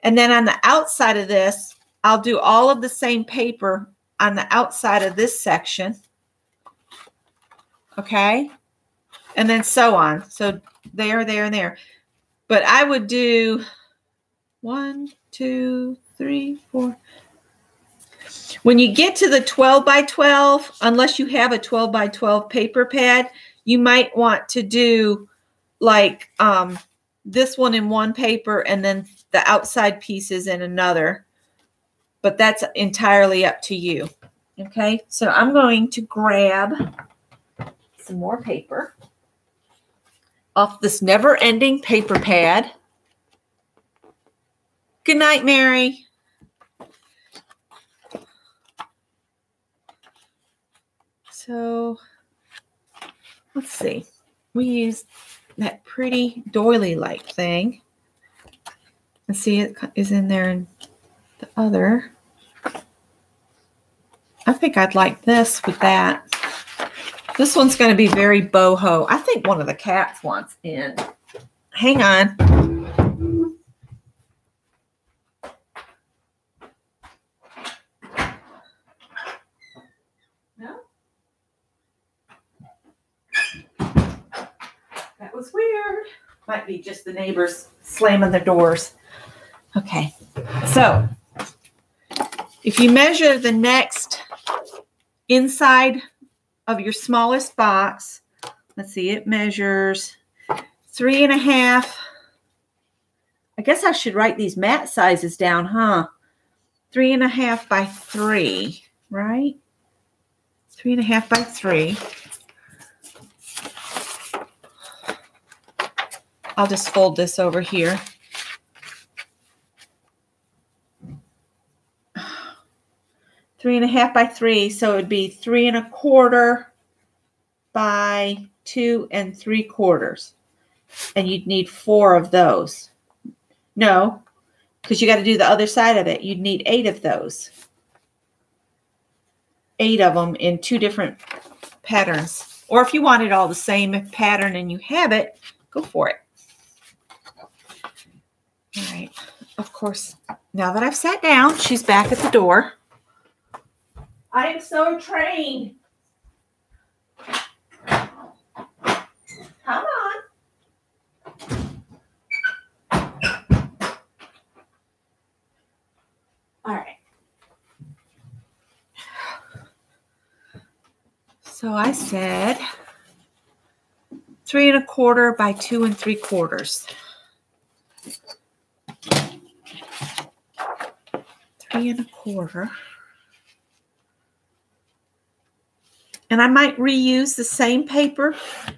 And then on the outside of this, I'll do all of the same paper on the outside of this section. Okay? And then so on. So there, there, and there. But I would do 1, 2, 3, 4. When you get to the 12 by 12, unless you have a 12 by 12 paper pad, you might want to do like this one in one paper and then the outside pieces in another. But that's entirely up to you. Okay, so I'm going to grab some more paper off this never-ending paper pad. Good night, Mary. So let's see. We used that pretty doily-like thing. And see, it is in there in the other. I think I'd like this with that. This one's going to be very boho. I think one of the cats wants in. Hang on. No? That was weird. Might be just the neighbors slamming their doors. Okay. So, if you measure the next inside of your smallest box, let's see, it measures 3.5. I guess I should write these mat sizes down, huh? 3.5 by 3, right? 3.5 by 3. I'll just fold this over here. 3.5 by 3, so it would be 3.25 by 2 3/4. And you'd need 4 of those. No, because you got to do the other side of it. You'd need 8 of those. 8 of them in 2 different patterns. Or if you wanted all the same pattern and you have it, go for it. All right. Of course, now that I've sat down, she's back at the door. I am so trained. Come on. All right. So I said 3.25 by 2 3/4. 3.25. And I might reuse the same paper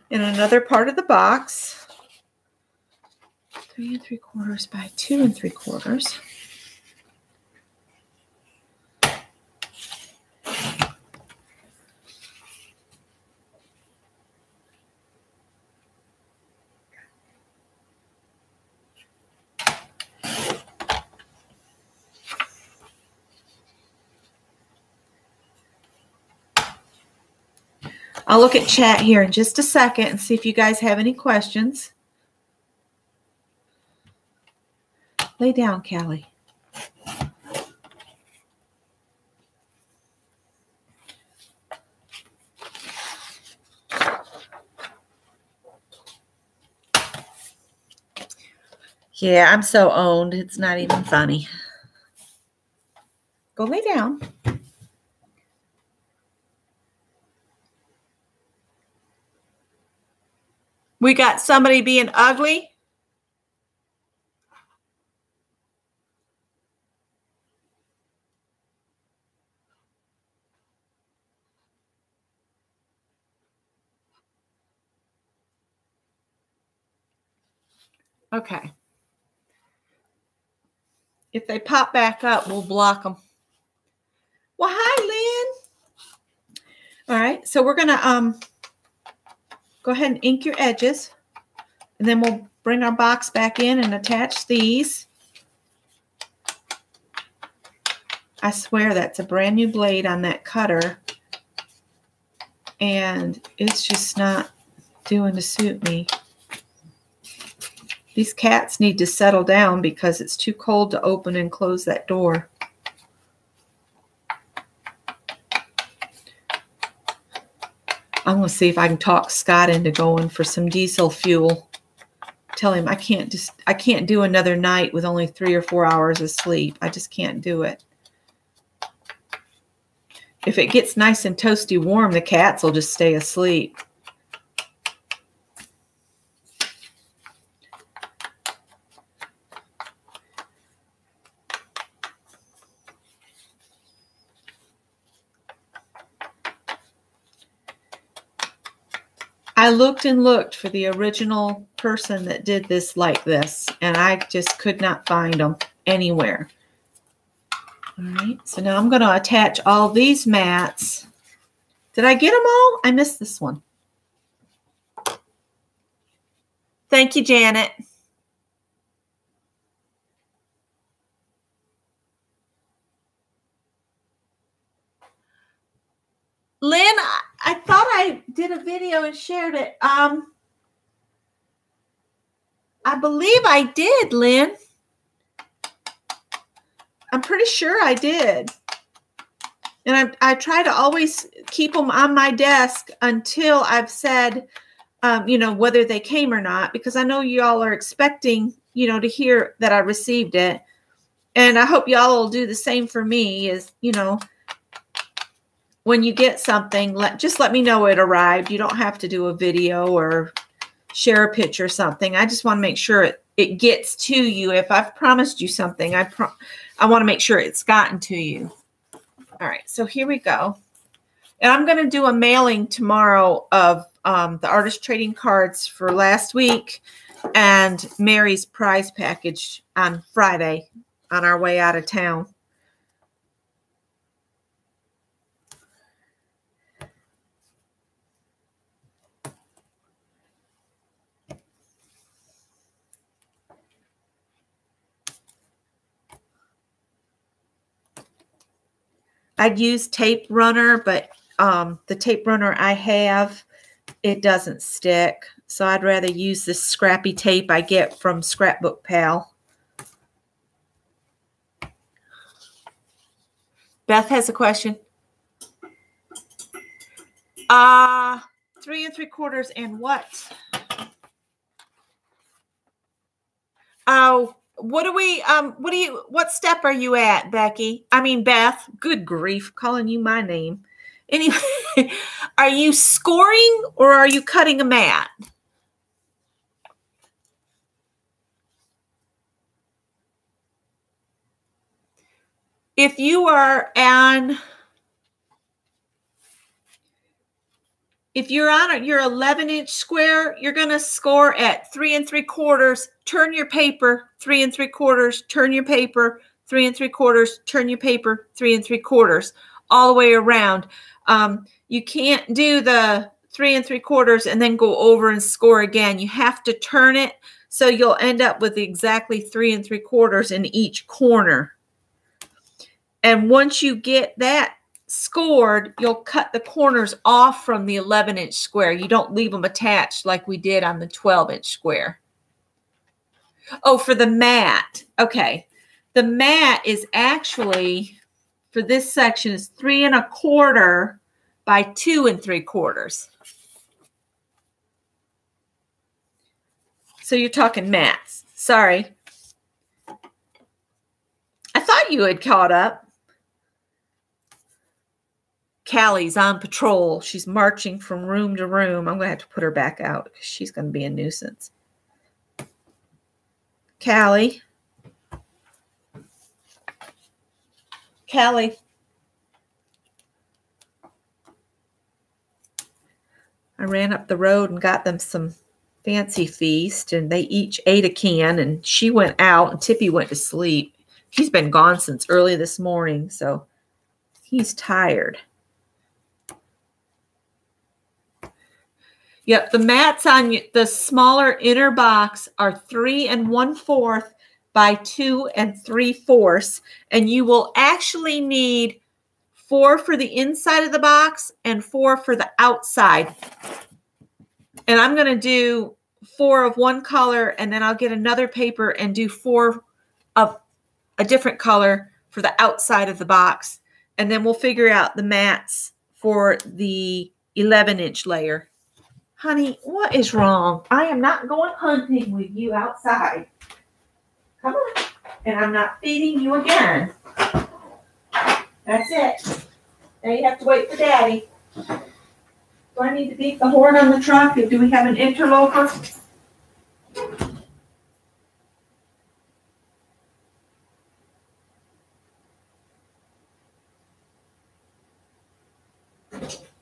in another part of the box. 3 3/4 by 2 3/4. I'll look at chat here in just a second and see if you guys have any questions. Lay down, Callie. Yeah, I'm so owned. It's not even funny. Go lay down. We got somebody being ugly. Okay. If they pop back up, we'll block them. Well, hi, Lynn. All right, so we're going to go ahead and ink your edges. And then we'll bring our box back in and attach these. I swear that's a brand new blade on that cutter. And it's just not doing to suit me. These cats need to settle down because it's too cold to open and close that door. I'm going to see if I can talk Scott into going for some diesel fuel. Tell him I can't do another night with only 3 or 4 hours of sleep. I just can't do it. If it gets nice and toasty warm, the cats will just stay asleep. I looked and looked for the original person that did this like this, and I just could not find them anywhere. All right, so now I'm going to attach all these mats. Did I get them all? I missed this one. Thank you, Janet. Lynn, I thought I did a video and shared it. I believe I did, Lynn. I'm pretty sure I did. And I try to always keep them on my desk until I've said, you know, whether they came or not, because I know y'all are expecting, you know, to hear that I received it. And I hope y'all will do the same for me is, you know, when you get something, just let me know it arrived. You don't have to do a video or share a picture or something. I just want to make sure it gets to you. If I've promised you something, I want to make sure it's gotten to you. All right, so here we go. And I'm going to do a mailing tomorrow of the artist trading cards for last week and Mary's prize package on Friday on our way out of town. I'd use tape runner, but the tape runner I have, it doesn't stick. So I'd rather use this scrappy tape I get from Scrapbook Pal. Beth has a question. 3 3/4 and what? Oh, what step are you at, Becky? I mean, Beth, good grief, calling you my name. Anyway, are you scoring or are you cutting a mat? If you are on, if you're on your 11-inch square, you're going to score at 3 3/4, turn your paper, 3 3/4, turn your paper, 3 3/4, turn your paper, 3 3/4, all the way around. You can't do the 3 3/4 and then go over and score again. You have to turn it so you'll end up with exactly 3 3/4 in each corner. And once you get that scored, you'll cut the corners off from the 11-inch square. You don't leave them attached like we did on the 12-inch square. Oh, for the mat. Okay. The mat is actually, for this section, is 3 1/4 by 2 3/4. So you're talking mats. Sorry. I thought you had caught up. Callie's on patrol. She's marching from room to room. I'm going to have to put her back out because she's going to be a nuisance. Callie. Callie. I ran up the road and got them some fancy feast, and they each ate a can, and she went out, and Tippy went to sleep. He's been gone since early this morning, so he's tired. Yep, the mats on the smaller inner box are 3 1/4 by 2 3/4, and you will actually need 4 for the inside of the box and 4 for the outside. And I'm going to do 4 of one color, and then I'll get another paper and do 4 of a different color for the outside of the box. And then we'll figure out the mats for the 11-inch layer. Honey, what is wrong? I am not going hunting with you outside. Come on. And I'm not feeding you again. That's it. Now you have to wait for Daddy. Do I need to beat the horn on the truck? Do we have an interloper?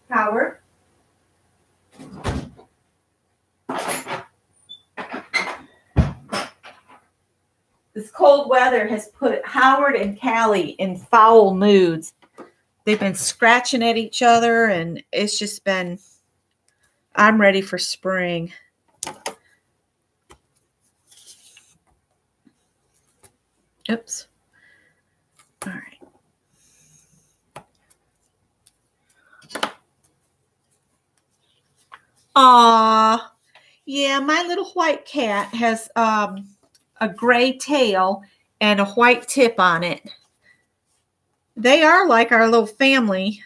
Howard? This cold weather has put Howard and Callie in foul moods. They've been scratching at each other, and it's just been, I'm ready for spring. Oops. All right. Aw. Yeah, my little white cat has a gray tail and a white tip on it. They are like our little family.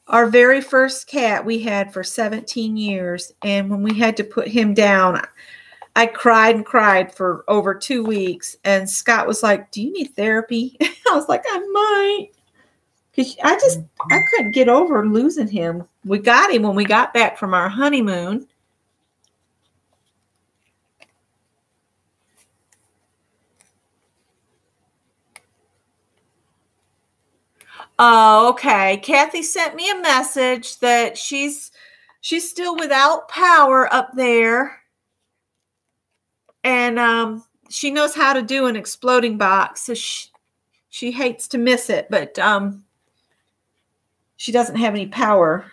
Our very first cat we had for 17 years. And when we had to put him down, I cried and cried for over 2 weeks. And Scott was like, do you need therapy? I was like, I might. Because I couldn't get over losing him. We got him when we got back from our honeymoon. Oh, okay. Kathy sent me a message that she's still without power up there. And she knows how to do an exploding box. So she hates to miss it, but she doesn't have any power.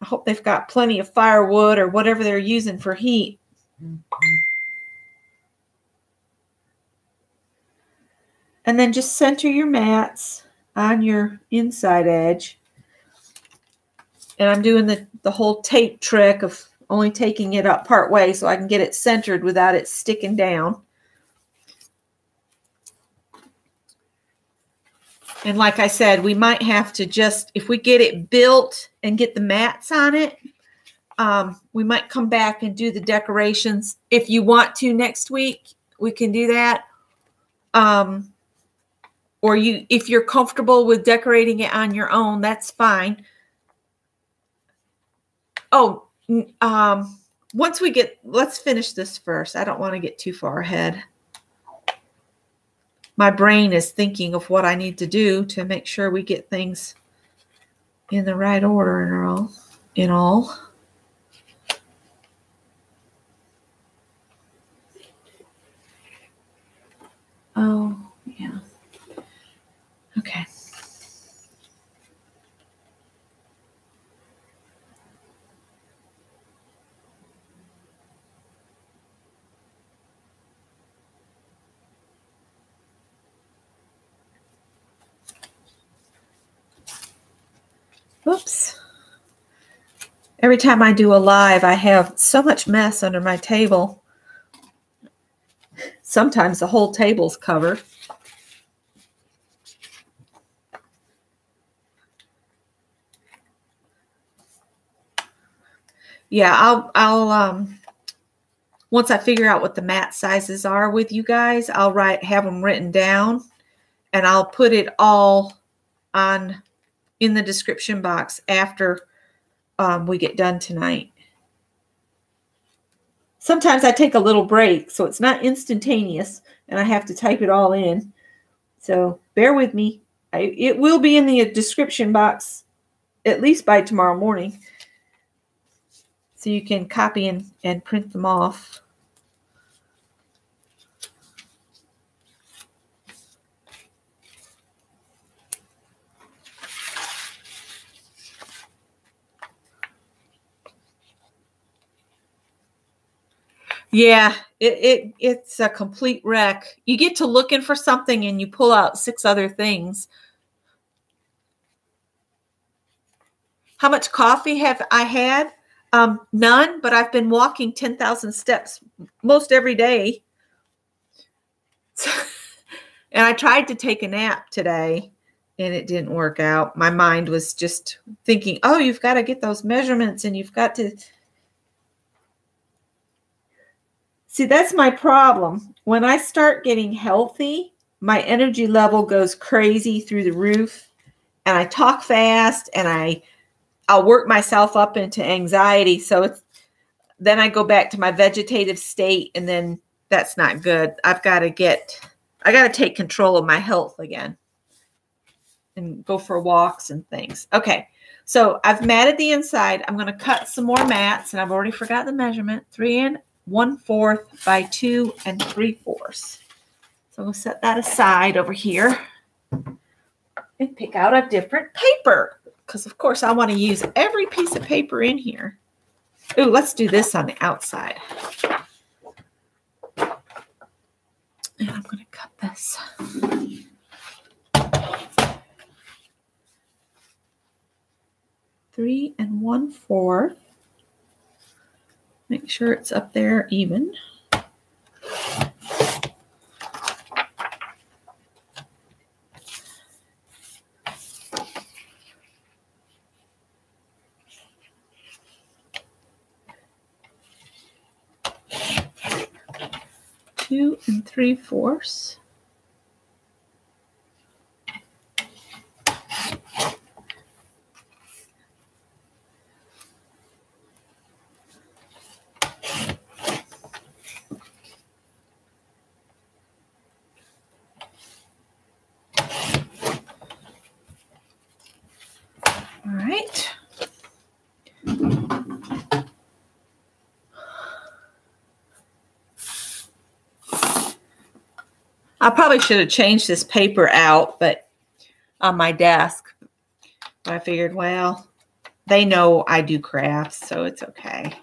I hope they've got plenty of firewood or whatever they're using for heat. And then just center your mats on your inside edge. And I'm doing the whole tape trick of only taking it up part way so I can get it centered without it sticking down. And like I said, we might have to just, if we get it built and get the mats on it, we might come back and do the decorations. If you want to next week, we can do that. Or if you're comfortable with decorating it on your own, that's fine. Oh, once we let's finish this first. I don't want to get too far ahead. My brain is thinking of what I need to do to make sure we get things in the right order in all. Oh, yeah. Okay. Oops. Every time I do a live, I have so much mess under my table. Sometimes the whole table's covered. Yeah, I'll once I figure out what the mat sizes are with you guys, I'll have them written down, and I'll put it all on in the description box after we get done tonight. Sometimes I take a little break, so it's not instantaneous, and I have to type it all in. So bear with me. It will be in the description box at least by tomorrow morning, so you can copy and print them off. Yeah, it's a complete wreck. You get to looking for something and you pull out 6 other things. How much coffee have I had? None, but I've been walking 10,000 steps most every day. And I tried to take a nap today, and it didn't work out. My mind was just thinking, oh, you've got to get those measurements, and you've got to... See, that's my problem. When I start getting healthy, my energy level goes crazy through the roof, and I talk fast, and I'll work myself up into anxiety. So then I go back to my vegetative state, and then that's not good. I got to take control of my health again and go for walks and things. Okay. So I've matted the inside. I'm going to cut some more mats, and I've already forgot the measurement, 3 1/4 by 2 3/4. So we'll set that aside over here and pick out a different paper, because of course I want to use every piece of paper in here. Ooh, let's do this on the outside. And I'm going to cut this. Three 1/4. Make sure it's up there even. Two 3/4. All right. I probably should have changed this paper out, but on my desk. But I figured, well, they know I do crafts, so it's okay.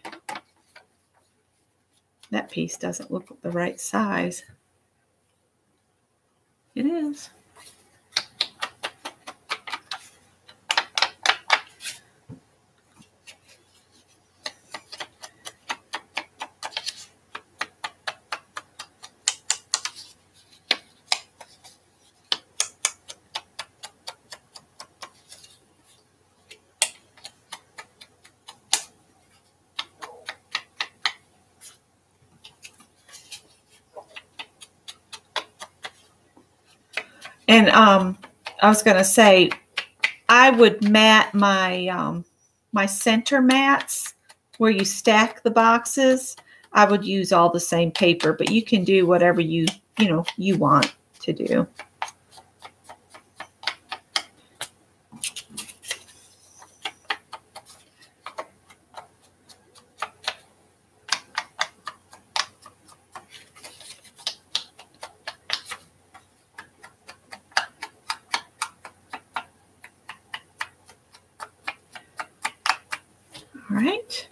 That piece doesn't look the right size. It is. And I was going to say, I would mat my my center mats where you stack the boxes. I would use all the same paper, but you can do whatever you want to do. All right.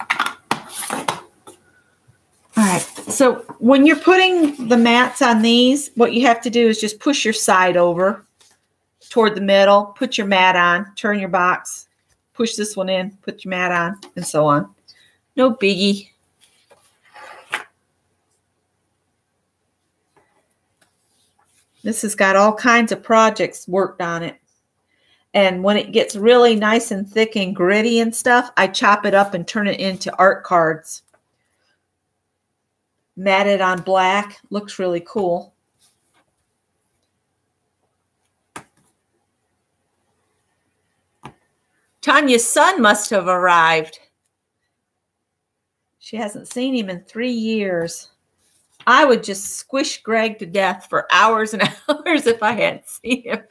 So when you're putting the mats on these, what you have to do is just push your side over toward the middle, put your mat on, turn your box, push this one in, put your mat on, and so on. No biggie. This has got all kinds of projects worked on it. And when it gets really nice and thick and gritty and stuff, I chop it up and turn it into art cards. Matted on black. Looks really cool. Tanya's son must have arrived. She hasn't seen him in 3 years. I would just squish Greg to death for hours and hours if I hadn't seen him.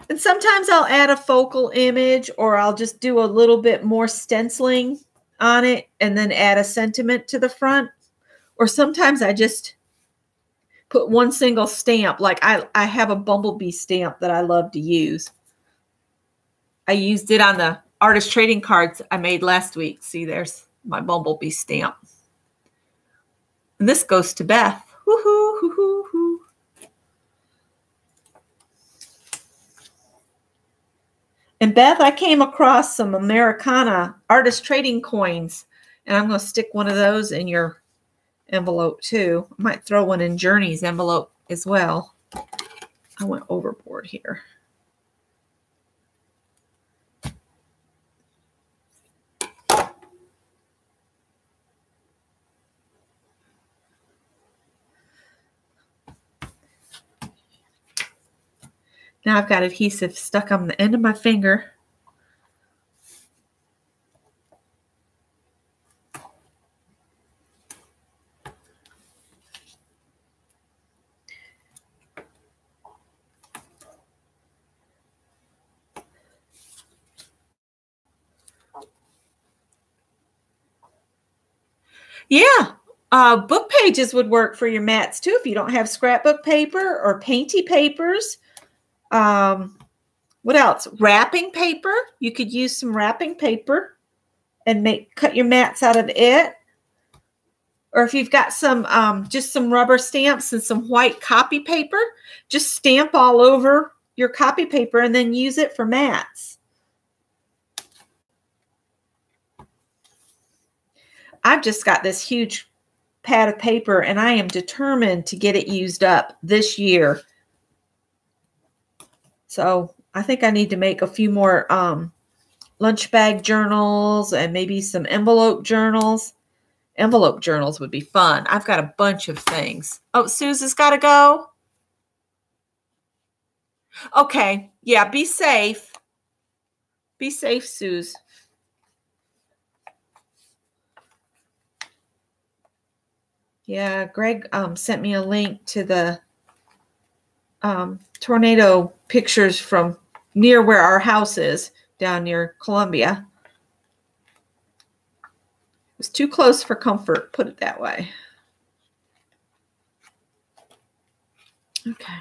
And sometimes I'll add a focal image, or I'll just do a little bit more stenciling on it and then add a sentiment to the front. Or sometimes I just put one single stamp. Like I have a bumblebee stamp that I love to use. I used it on the artist trading cards I made last week. See, there's my bumblebee stamp. And this goes to Beth. Woohoo, hoo, hoo, hoo. And Beth, I came across some Americana artist trading coins, and I'm going to stick one of those in your envelope too. I might throw one in Journey's envelope as well. I went overboard here. Now I've got adhesive stuck on the end of my finger. Yeah, book pages would work for your mats too if you don't have scrapbook paper or painty papers. What else? Wrapping paper. You could use some wrapping paper and cut your mats out of it. Or if you've got some just some rubber stamps and some white copy paper, just stamp all over your copy paper and then use it for mats. I've just got this huge pad of paper and I am determined to get it used up this year. So I think I need to make a few more lunch bag journals and maybe some envelope journals. Envelope journals would be fun. I've got a bunch of things. Oh, Susan's got to go. Okay. Yeah, be safe. Be safe, Suze. Yeah, Greg sent me a link to the tornado pictures from near where our house is, down near Columbia. It was too close for comfort, put it that way. Okay.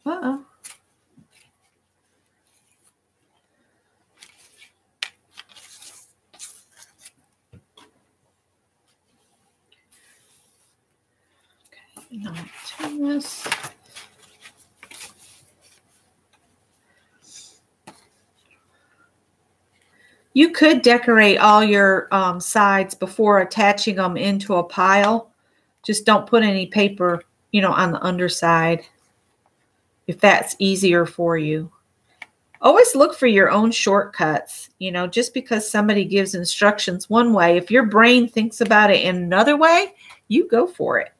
Uh-oh. Okay, now turn this. You could decorate all your sides before attaching them into a pile. Just don't put any paper, on the underside, if that's easier for you. Always look for your own shortcuts. Just because somebody gives instructions one way, if your brain thinks about it in another way, you go for it.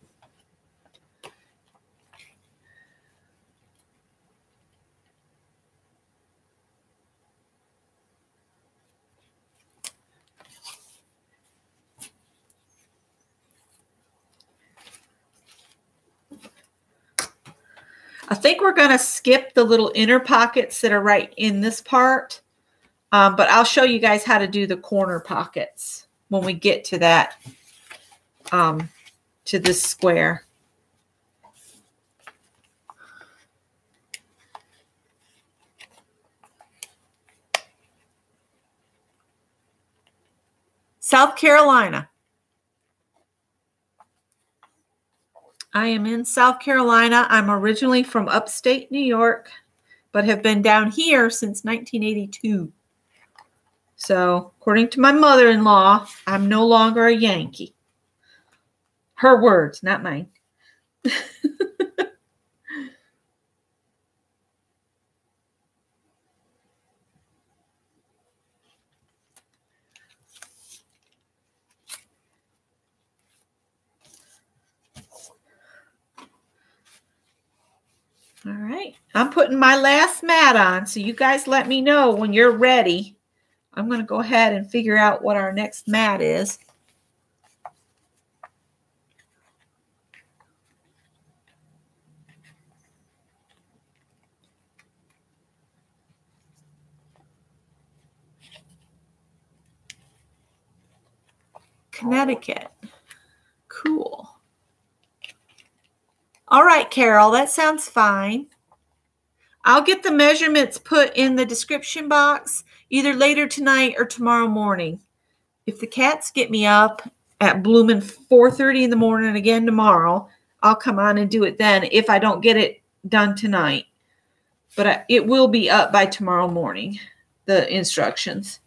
I think we're going to skip the little inner pockets that are right in this part, but I'll show you guys how to do the corner pockets when we get to that to this square. South Carolina. I am in South Carolina. I'm originally from upstate New York, but have been down here since 1982. So, according to my mother-in-law, I'm no longer a Yankee. Her words, not mine. All right, I'm putting my last mat on, so you guys let me know when you're ready. I'm going to go ahead and figure out what our next mat is. Connecticut. Cool. All right, Carol, that sounds fine. I'll get the measurements put in the description box either later tonight or tomorrow morning. If the cats get me up at bloomin' 4:30 in the morning again tomorrow, I'll come on and do it then if I don't get it done tonight. But it will be up by tomorrow morning, the instructions.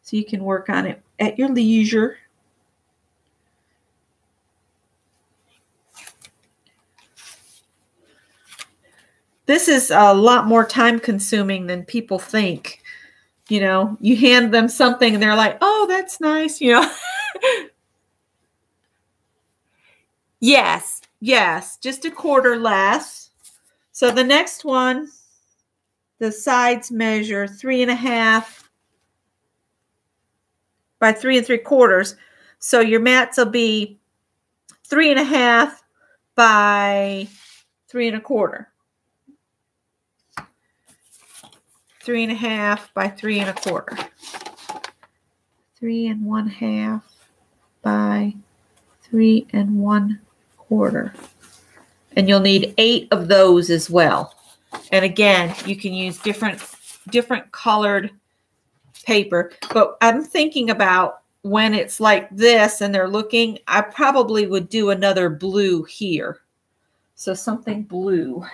So you can work on it at your leisure. This is a lot more time consuming than people think. You know, you hand them something and they're like, oh, that's nice, you know. Yes, just a quarter less. So the next one, the sides measure 3.5 by 3 3/4. So your mats will be 3.5 by 3 1/4. 3.5 by 3 1/4. 3 1/2 by 3 1/4. And you'll need 8 of those as well. And again, you can use different colored paper. But I'm thinking about when it's like this and they're looking, I probably would do another blue here. So something blue.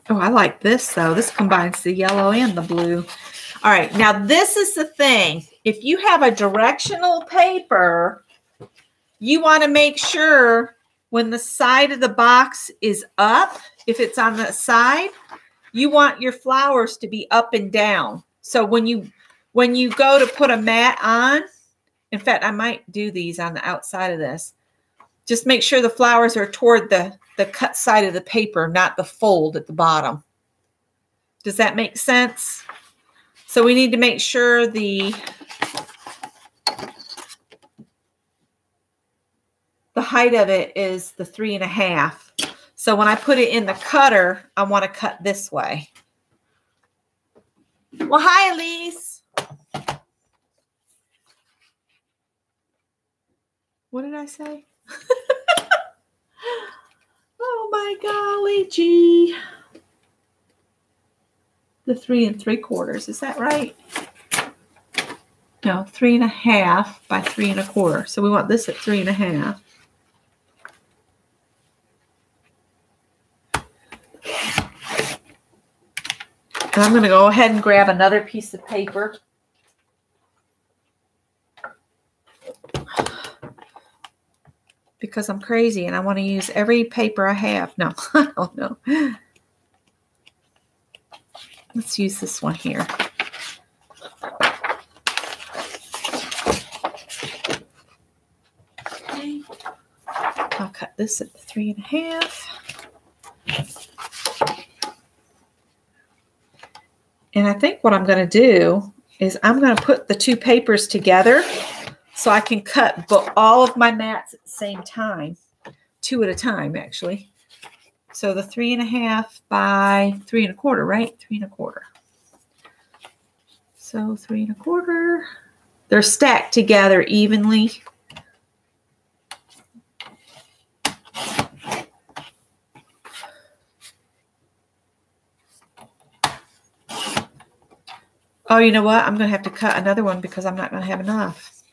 Oh, I like this, though. This combines the yellow and the blue. All right, now this is the thing. If you have a directional paper, you want to make sure when the side of the box is up, if it's on the side, you want your flowers to be up and down. So when you go to put a mat on, in fact, I might do these on the outside of this. Just make sure the flowers are toward the cut side of the paper, not the fold at the bottom. Does that make sense? So we need to make sure the height of it is the 3.5. So when I put it in the cutter, I want to cut this way. Well, hi, Elise. What did I say? Oh my golly gee. The 3 3/4. Is that right? No, 3.5 by 3 1/4. So we want this at 3.5. And I'm going to go ahead and grab another piece of paper. Because I'm crazy and I want to use every paper I have. No, I don't know. Let's use this one here. Okay. I'll cut this at 3.5. And I think what I'm going to do is I'm going to put the two papers together so I can cut all of my mats at the same time. 2 at a time, actually. So the 3.5 by 3.25, right? 3.25. So 3.25. They're stacked together evenly. Oh, you know what? I'm going to have to cut another one because I'm not going to have enough.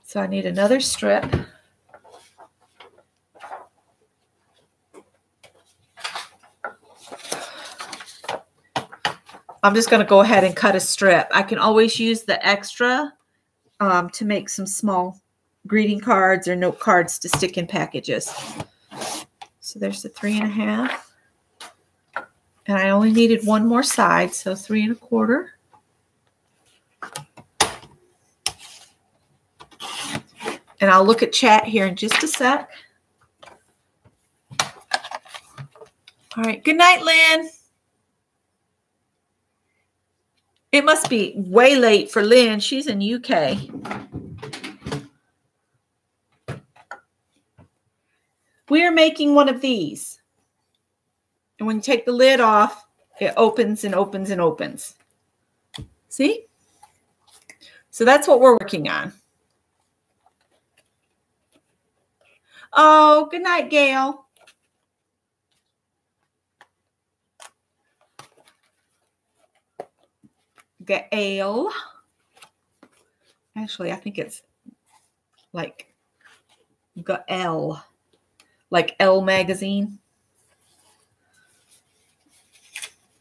So I need another strip. I'm just going to go ahead and cut a strip. I can always use the extra to make some small greeting cards or note cards to stick in packages. So there's the 3.5. And I only needed one more side, so 3.25. And I'll look at chat here in just a sec. All right. Good night, Lynn. It must be way late for Lynn. She's in UK. We are making one of these. And when you take the lid off, it opens and opens and opens. See? So that's what we're working on. Oh, good night, Gail. Gail. Actually, I think it's like Gael, like Elle magazine.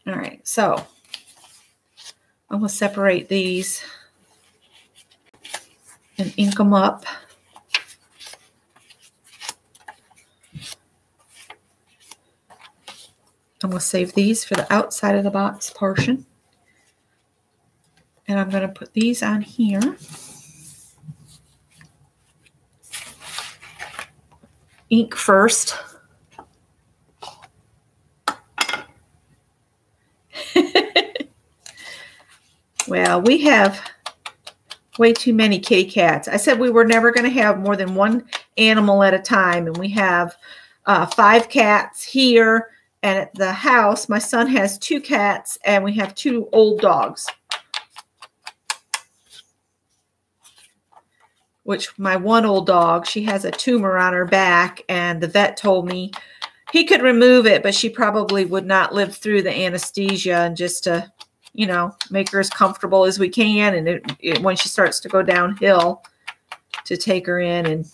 All right, so I'm going to separate these and ink them up. I'm going to save these for the outside of the box portion. And I'm going to put these on here. Ink first. Well, we have way too many kitty cats. I said we were never going to have more than one animal at a time. And we have 5 cats here. And at the house, my son has 2 cats. And we have 2 old dogs. Which my one old dog, she has a tumor on her back, and the vet told me he could remove it, but she probably would not live through the anesthesia, and just to, you know, make her as comfortable as we can. And when she starts to go downhill, to take her in and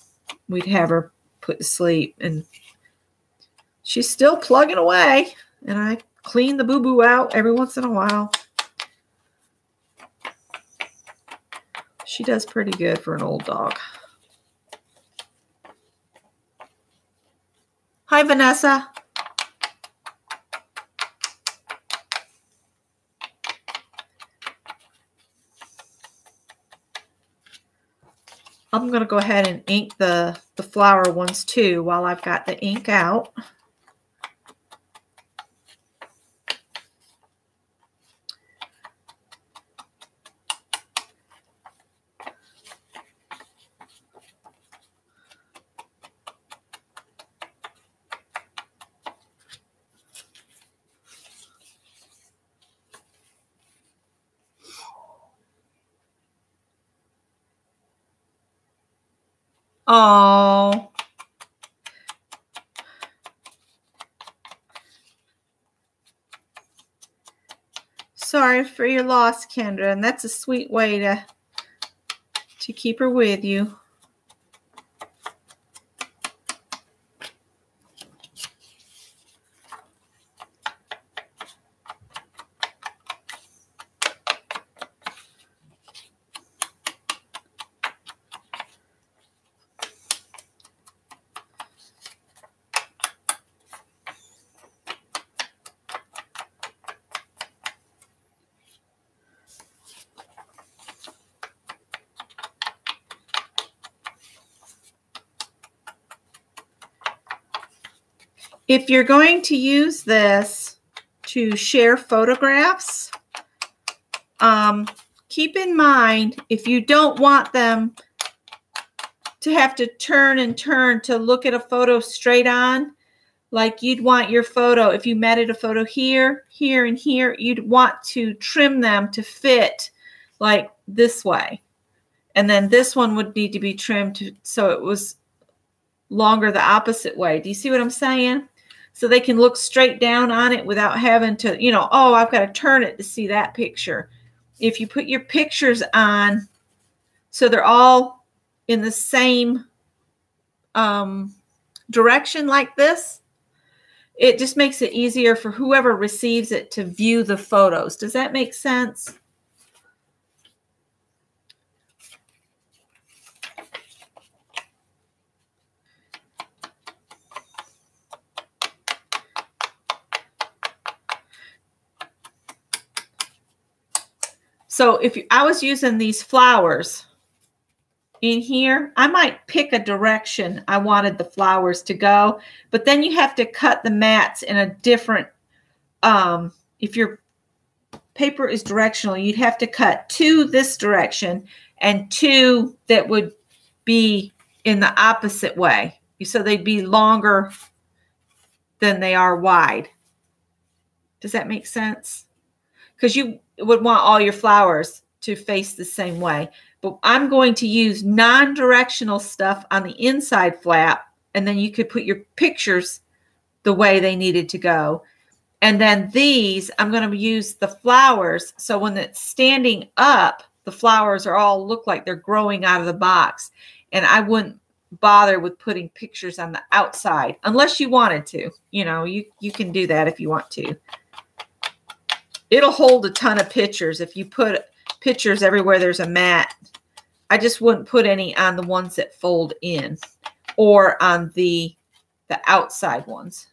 we'd have her put to sleep. And she's still plugging away, and I clean the boo-boo out every once in a while. She does pretty good for an old dog. Hi, Vanessa. I'm going to go ahead and ink the flower ones too while I've got the ink out. Oh, sorry for your loss, Kendra. And that's a sweet way to keep her with you. If you're going to use this to share photographs, keep in mind, if you don't want them to have to turn and turn to look at a photo straight on. Like you'd want your photo, if you matted a photo here, here, and here, you'd want to trim them to fit like this way. And then this one would need to be trimmed so it was longer the opposite way. Do you see what I'm saying? So they can look straight down on it without having to, you know, oh, I've got to turn it to see that picture. If you put your pictures on so they're all in the same direction like this, it just makes it easier for whoever receives it to view the photos. Does that make sense? So if I was using these flowers in here, I might pick a direction I wanted the flowers to go, but then you have to cut the mats in a different, if your paper is directional, you'd have to cut 2 this direction and 2 that would be in the opposite way. So they'd be longer than they are wide. Does that make sense? Because you would want all your flowers to face the same way. But I'm going to use non-directional stuff on the inside flap, and then you could put your pictures the way they needed to go. And then these, I'm going to use the flowers, so when it's standing up, the flowers are all look like they're growing out of the box. And I wouldn't bother with putting pictures on the outside unless you wanted to. You know, you can do that if you want to. It'll hold a ton of pictures if you put pictures everywhere there's a mat. I just wouldn't put any on the ones that fold in or on the outside ones.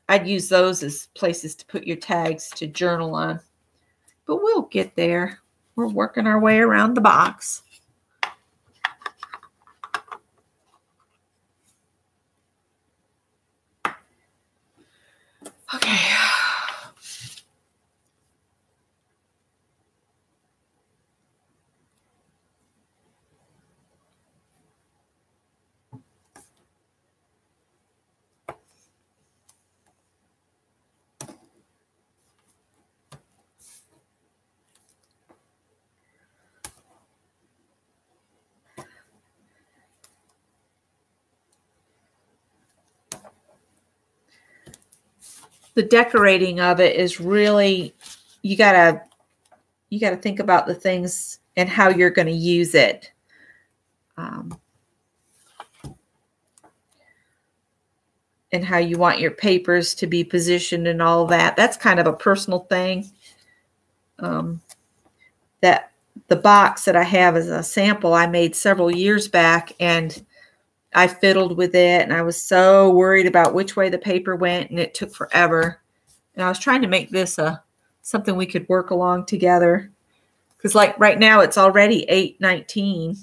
I'd use those as places to put your tags to journal on. But we'll get there. We're working our way around the box. Okay. The decorating of it is really, you gotta think about the things and how you're going to use it. And how you want your papers to be positioned and all that. That's kind of a personal thing. That the box that I have as a sample I made several years back, and I fiddled with it, and I was so worried about which way the paper went, and it took forever. And I was trying to make this something we could work along together. Because like right now, it's already 8:19.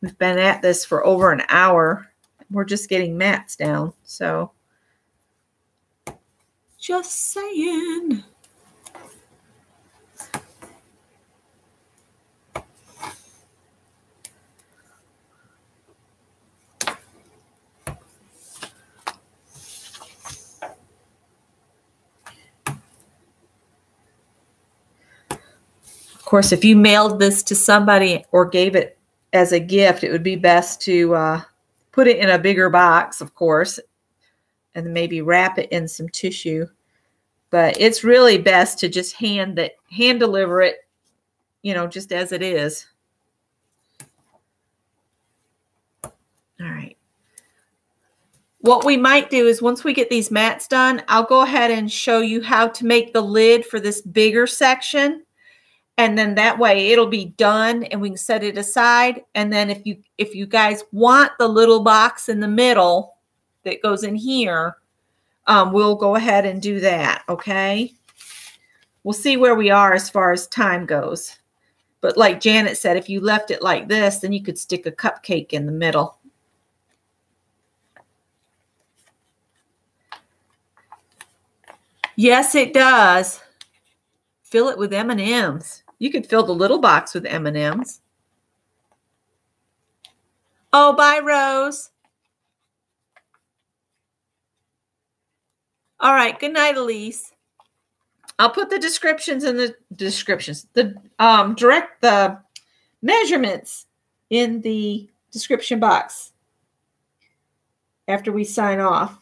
We've been at this for over an hour. We're just getting mats down. So just saying. Of course, if you mailed this to somebody or gave it as a gift, it would be best to put it in a bigger box, of course, and maybe wrap it in some tissue. But it's really best to just hand deliver it, you know, just as it is. All right. What we might do is once we get these mats done, I'll go ahead and show you how to make the lid for this bigger section. And then that way it'll be done and we can set it aside. And then if you guys want the little box in the middle that goes in here, we'll go ahead and do that, okay? We'll see where we are as far as time goes. But like Janet said, if you left it like this, then you could stick a cupcake in the middle. Yes, it does. Fill it with M&Ms. You could fill the little box with M&Ms. Oh, bye, Rose. All right. Good night, Elise. I'll put the descriptions in the descriptions. The measurements in the description box after we sign off.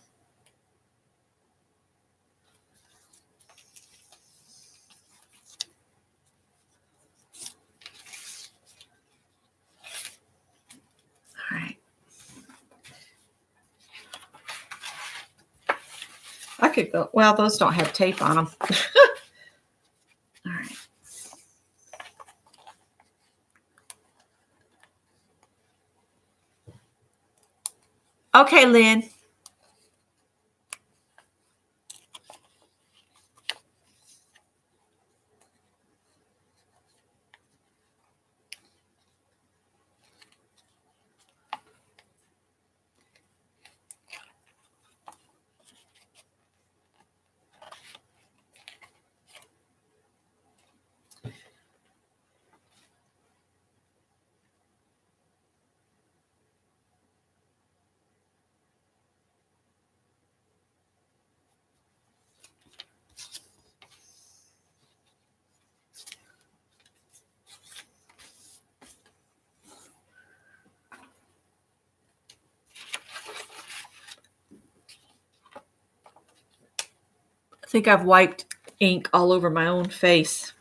All right. I could go, well, those don't have tape on them. All right. Okay, Lynn. I think I've wiped ink all over my own face.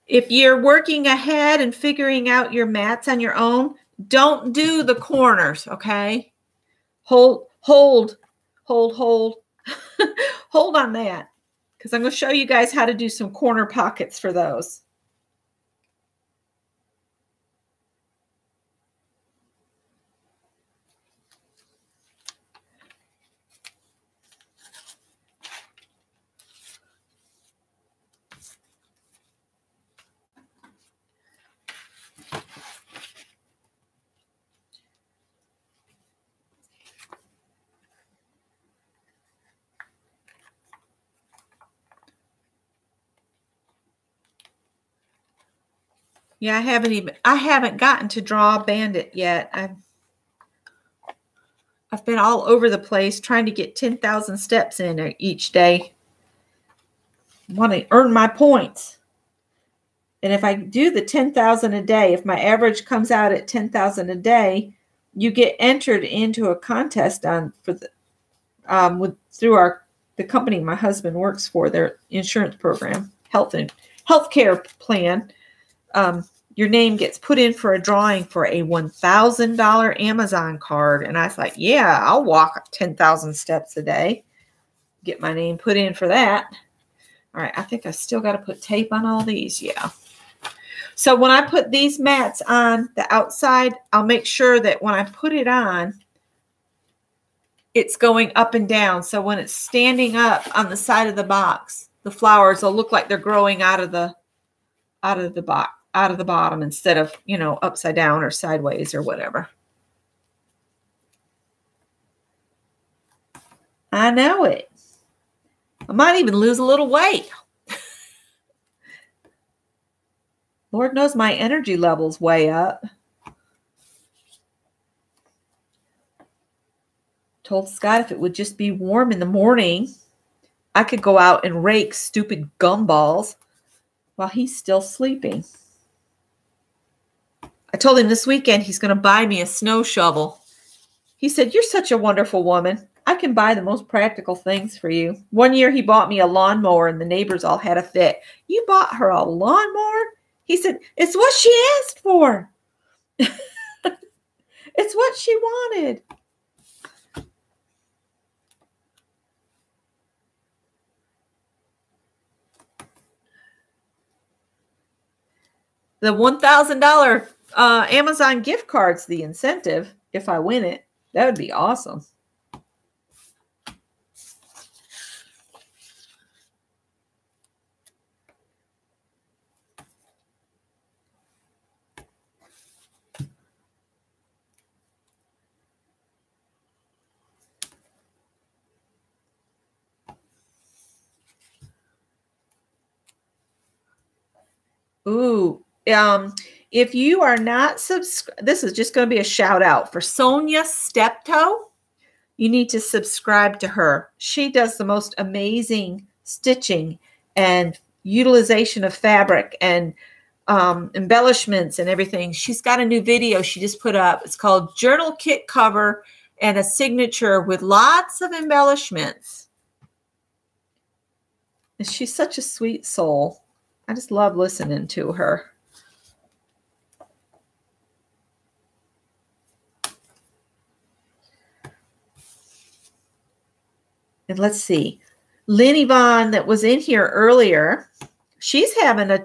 If you're working ahead and figuring out your mats on your own, don't do the corners, okay? Hold hold on that, because I'm going to show you guys how to do some corner pockets for those. Yeah, I haven't gotten to draw Bandit yet. I've been all over the place trying to get 10,000 steps in each day. I want to earn my points. And if I do the 10,000 a day, if my average comes out at 10,000 a day, you get entered into a contest through the company my husband works for, their insurance program, healthcare plan. Your name gets put in for a drawing for a $1,000 Amazon card. And I was like, yeah, I'll walk 10,000 steps a day. Get my name put in for that. All right, I think I still got to put tape on all these. Yeah. So when I put these mats on the outside, I'll make sure that when I put it on, it's going up and down. So when it's standing up on the side of the box, the flowers will look like they're growing out of the bottom instead of, upside down or sideways or whatever. I know it. I might even lose a little weight. Lord knows my energy level's way up. Told Scott if it would just be warm in the morning, I could go out and rake stupid gumballs while he's still sleeping. I told him this weekend he's going to buy me a snow shovel. He said, "You're such a wonderful woman. I can buy the most practical things for you." One year he bought me a lawnmower and the neighbors all had a fit. "You bought her a lawnmower?" He said, "It's what she asked for." It's what she wanted. The $1,000 Amazon gift card's the incentive if I win it. That would be awesome. Ooh, if you are not subscribed, this is just going to be a shout out for Sonia Steptoe. You need to subscribe to her. She does the most amazing stitching and utilization of fabric and embellishments and everything. She's got a new video she just put up. It's called Journal Kit Cover and a Signature with lots of embellishments. And she's such a sweet soul. I just love listening to her. And let's see, Lynn Yvonne that was in here earlier, she's having a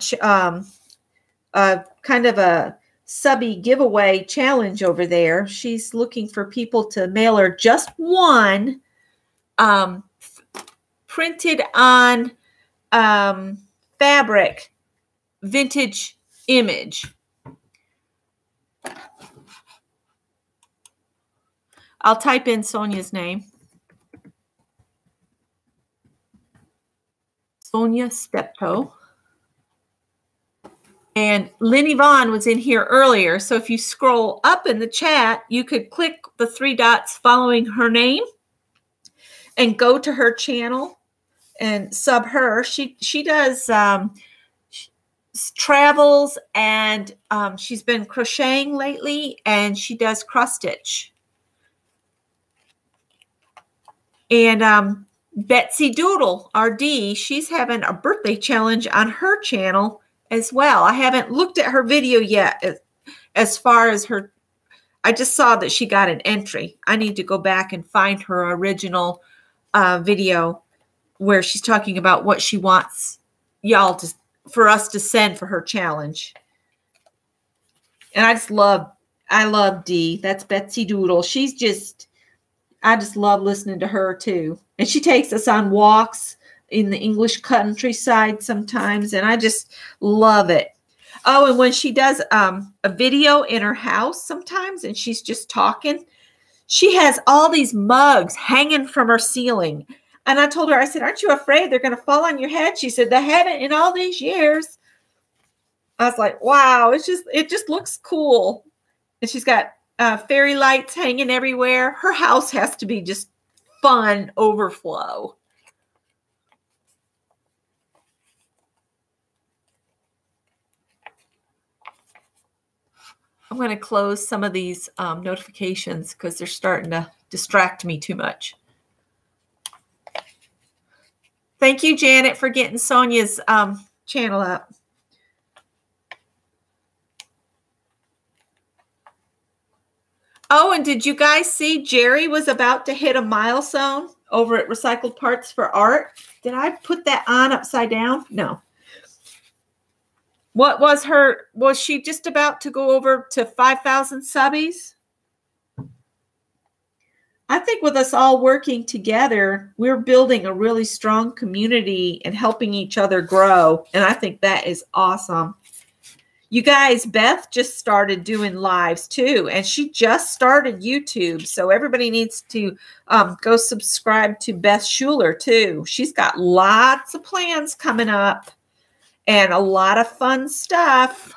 kind of a subby giveaway challenge over there. She's looking for people to mail her just one printed on fabric vintage image. I'll type in Sonia's name. Sonia Steptoe. And Lynn Yvonne was in here earlier. So if you scroll up in the chat, you could click the 3 dots following her name and go to her channel and sub her. She does travels, and she's been crocheting lately, and she does cross stitch. And Betsy Doodle, RD, she's having a birthday challenge on her channel as well. I haven't looked at her video yet as far as her. I just saw that she got an entry. I need to go back and find her original video where she's talking about what she wants y'all for us to send for her challenge. And I love Dee. That's Betsy Doodle. I just love listening to her too. And she takes us on walks in the English countryside sometimes, and I just love it. Oh, and when she does a video in her house sometimes, and she's just talking, she has all these mugs hanging from her ceiling. And I told her, I said, aren't you afraid they're going to fall on your head? She said, they haven't in all these years. I was like, wow, it just looks cool. And she's got fairy lights hanging everywhere. Her house has to be just fun overflow. I'm going to close some of these notifications because they're starting to distract me too much. Thank you, Janet, for getting Sonia's channel up. Oh, and did you guys see Jerry was about to hit a milestone over at Recycled Parts for Art? Did I put that on upside down? No. What was she just about to go over to 5,000 subbies? I think with us all working together, we're building a really strong community and helping each other grow. And I think that is awesome. You guys, Beth just started doing lives too, and she just started YouTube. So everybody needs to go subscribe to Beth Schuler too. She's got lots of plans coming up and a lot of fun stuff.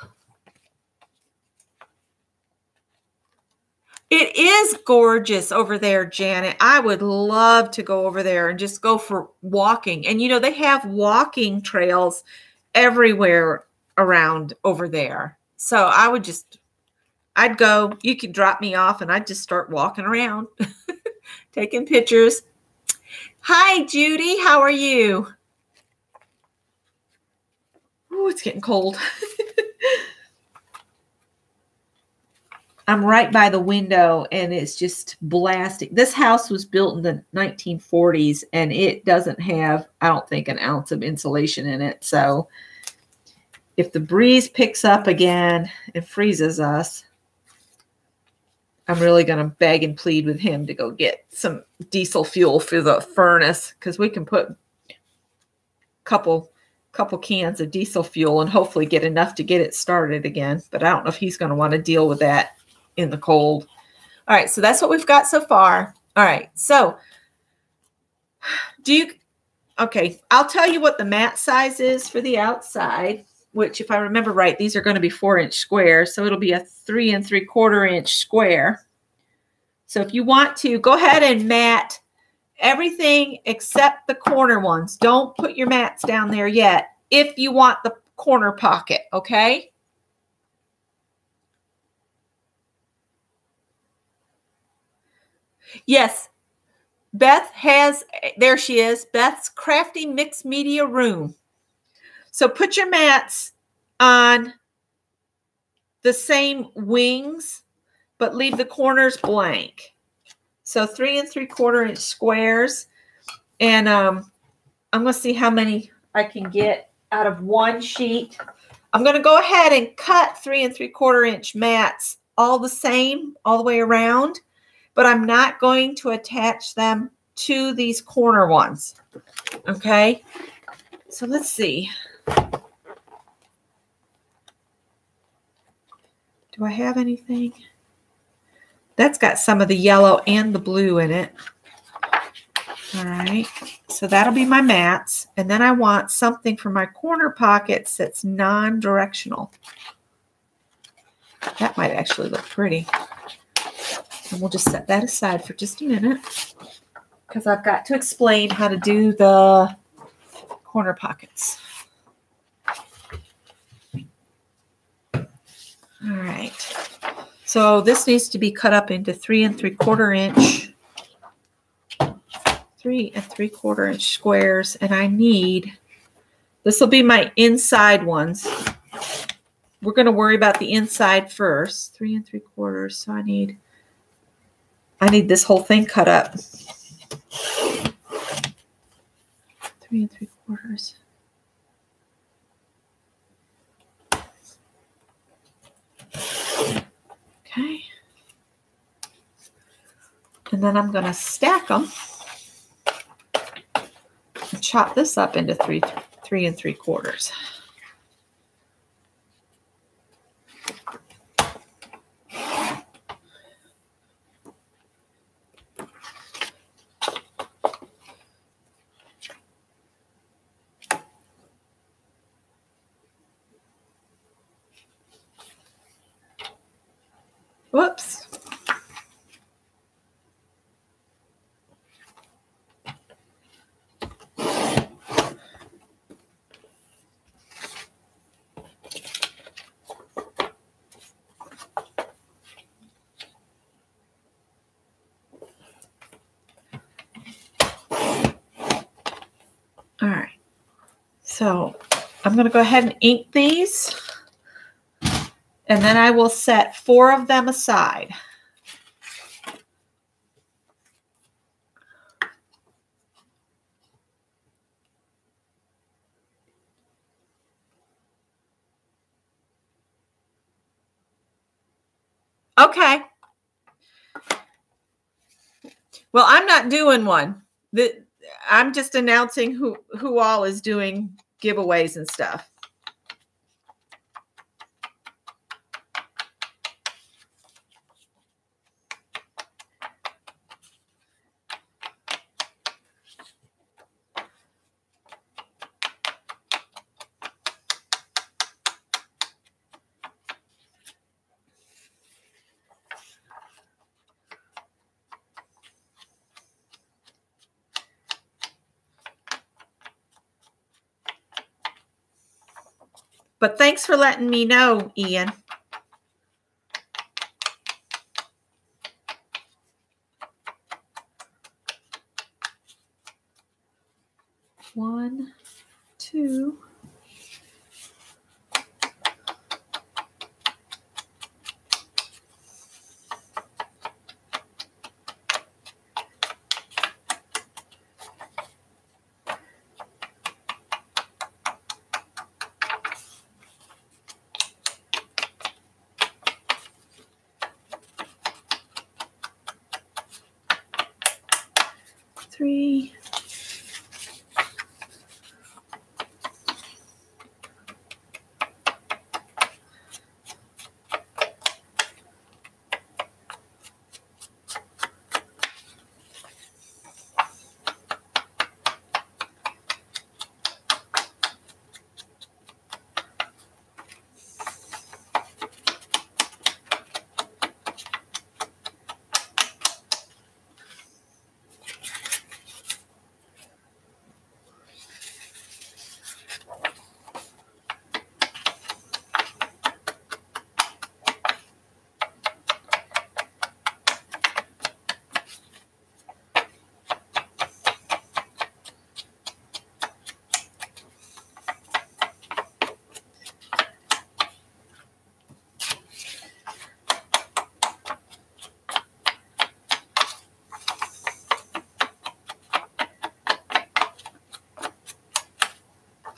It is gorgeous over there, Janet. I would love to go over there and just go for walking. And, you know, they have walking trails everywhere around over there. So I'd go, you could drop me off and I'd just start walking around, taking pictures. Hi, Judy. How are you? Oh, it's getting cold. I'm right by the window and it's just blasting. This house was built in the 1940s and it doesn't have, I don't think, an ounce of insulation in it. So if the breeze picks up again and freezes us, I'm really going to beg and plead with him to go get some diesel fuel for the furnace, because we can put a couple cans of diesel fuel and hopefully get enough to get it started again. But I don't know if he's going to want to deal with that in the cold. All right, so that's what we've got so far. All right, so okay, I'll tell you what the mat size is for the outside. which if I remember right, these are going to be 4-inch squares. So it'll be a 3 3/4 inch square. So if you want to, go ahead and mat everything except the corner ones. Don't put your mats down there yet if you want the corner pocket, okay? Yes, Beth has, there she is, Beth's Crafty Mixed Media Room. So put your mats on the same wings, but leave the corners blank. So 3 3/4 inch squares. And I'm going to see how many I can get out of one sheet. I'm going to go ahead and cut 3 3/4 inch mats all the same, all the way around, but I'm not going to attach them to these corner ones. Okay. So let's see. Do I have anything? That's got some of the yellow and the blue in it. All right. So that'll be my mats. And then I want something for my corner pockets that's non-directional. That might actually look pretty. And we'll just set that aside for just a minute because I've got to explain how to do the corner pockets. All right. So this needs to be cut up into 3 3/4 inch, 3 3/4 inch squares. And I need, this will be my inside ones. We're going to worry about the inside first. 3 3/4. So I need this whole thing cut up. 3 3/4. Okay. And then I'm going to stack them and chop this up into 3 3/4. Whoops. All right. So I'm going to go ahead and ink these. And then I will set 4 of them aside. Okay. Well, I'm not doing one. I'm just announcing who all is doing giveaways and stuff. But thanks for letting me know, Ian. One, two. Three.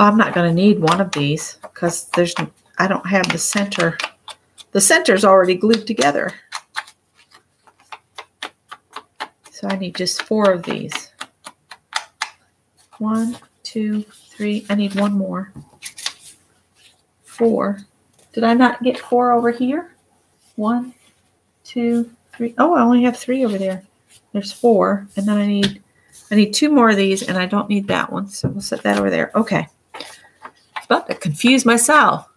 I'm not going to need one of these because I don't have the center. The center's already glued together. So I need just 4 of these. 1, 2, 3. I need one more. 4. Did I not get 4 over here? 1, 2, 3. Oh, I only have 3 over there. There's 4. And then I need 2 more of these, and I don't need that one. So we'll set that over there. Okay. It's about to confuse myself.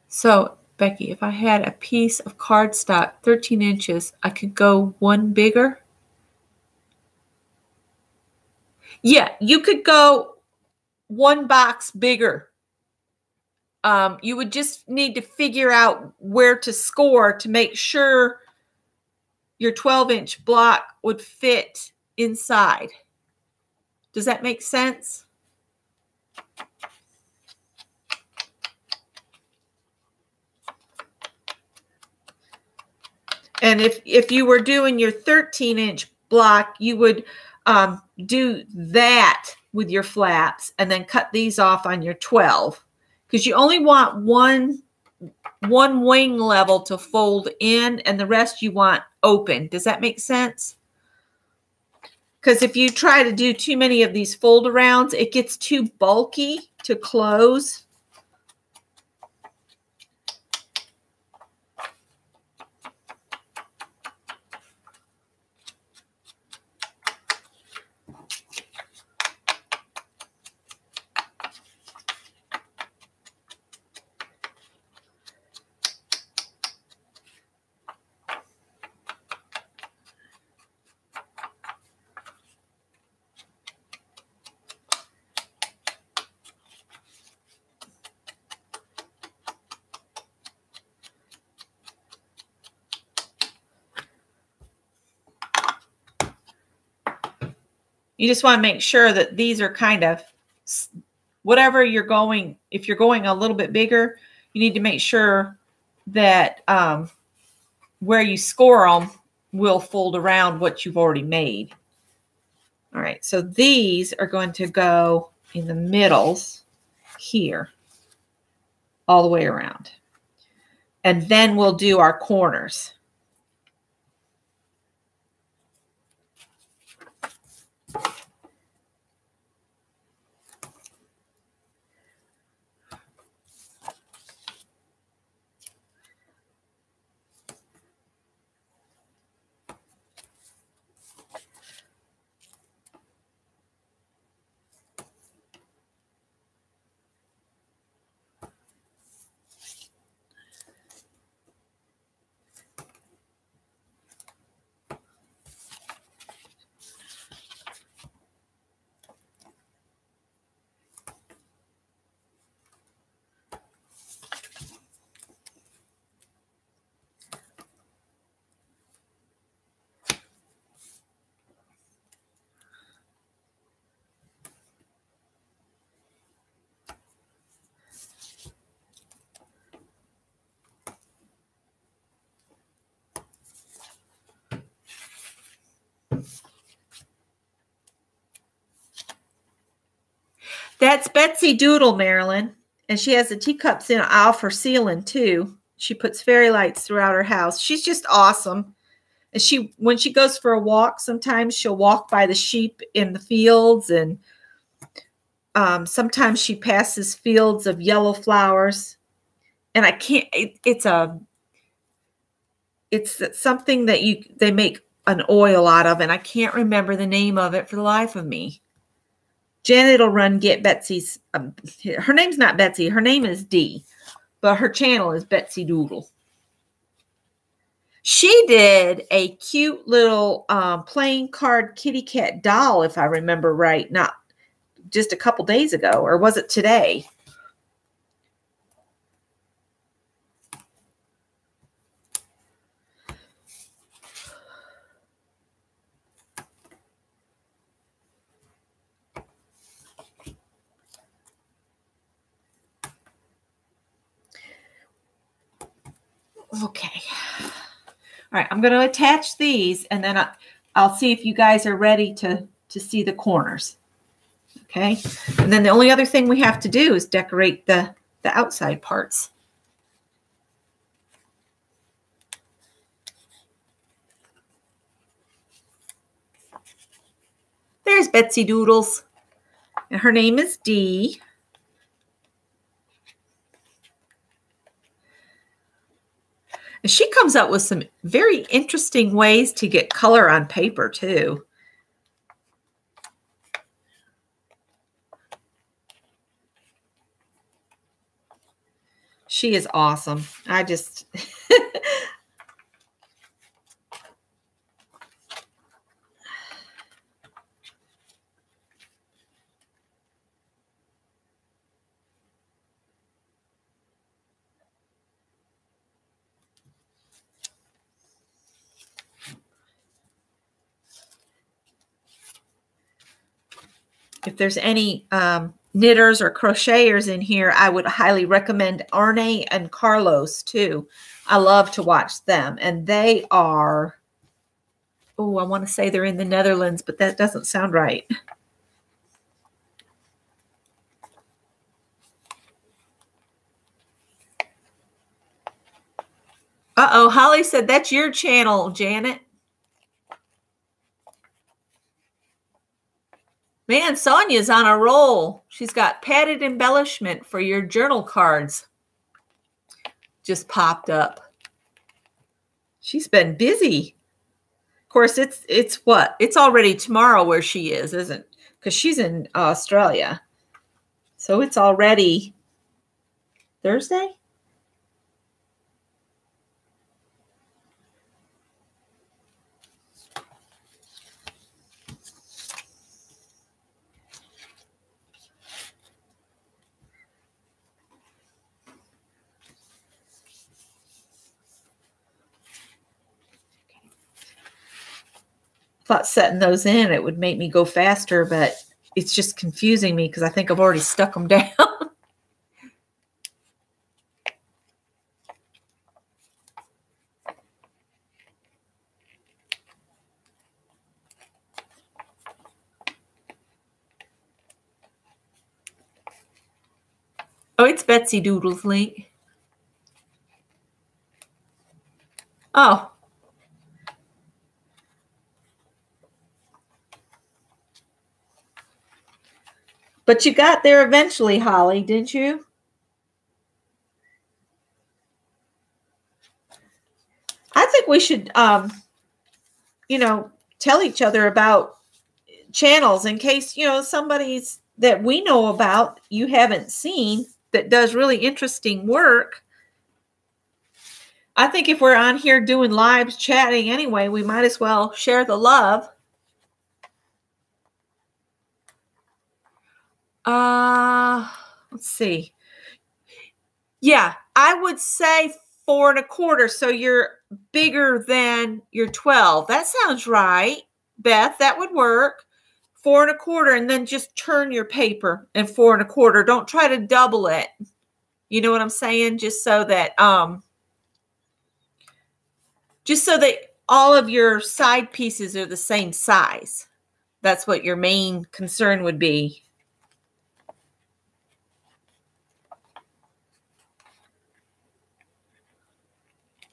So, Becky, if I had a piece of cardstock 13 inches, I could go one bigger? Yeah, you could go one box bigger. You would just need to figure out where to score to make sure your 12-inch block would fit inside. Does that make sense? And if you were doing your 13-inch block, you would do that with your flaps and then cut these off on your 12, because you only want one wing level to fold in and the rest you want open. Does that make sense? Because if you try to do too many of these fold arounds, it gets too bulky to close. You just want to make sure that these are kind of whatever you're going. If you're going a little bit bigger, you need to make sure that where you score them will fold around what you've already made. All right, so these are going to go in the middles here all the way around. And then we'll do our corners. That's Betsy Doodle, Marilyn. And she has the teacups in aisle for ceiling, too. She puts fairy lights throughout her house. She's just awesome. And when she goes for a walk, sometimes she'll walk by the sheep in the fields. And sometimes she passes fields of yellow flowers. And I can't, it's something that they make an oil out of. And I can't remember the name of it for the life of me. Janet will run get Betsy's. Her name's not Betsy. Her name is Dee, but her channel is Betsy Doodle. She did a cute little playing card kitty cat doll, if I remember right, not just a couple days ago, or was it today? Okay. All right, I'm going to attach these, and then I'll see if you guys are ready to see the corners. Okay. And then the only other thing we have to do is decorate the outside parts. There's Betsy Doodles. And her name is Dee. And she comes up with some very interesting ways to get color on paper, too. She is awesome. I just... If there's any knitters or crocheters in here, I would highly recommend Arne and Carlos too. I love to watch them. And they are, oh, I want to say they're in the Netherlands, but that doesn't sound right. Uh-oh, Holly said that's your channel, Janet. Man, Sonia's on a roll. She's got padded embellishment for your journal cards. Just popped up. She's been busy. Of course, it's what? It's already tomorrow where she is, isn't it? Because she's in Australia. So it's already Thursday? Thought setting those in, it would make me go faster, but it's just confusing me because I think I've already stuck them down. Oh, it's Betsy Doodles link. Oh. But you got there eventually, Holly, didn't you? I think we should, you know, tell each other about channels in case, you know, somebody's that we know about you haven't seen that does really interesting work. I think if we're on here doing lives chatting anyway, we might as well share the love. Let's see. Yeah, I would say 4 1/4. So you're bigger than your 12. That sounds right, Beth. That would work. 4 1/4, and then just turn your paper and 4 1/4. Don't try to double it. You know what I'm saying? Just so that all of your side pieces are the same size. That's what your main concern would be.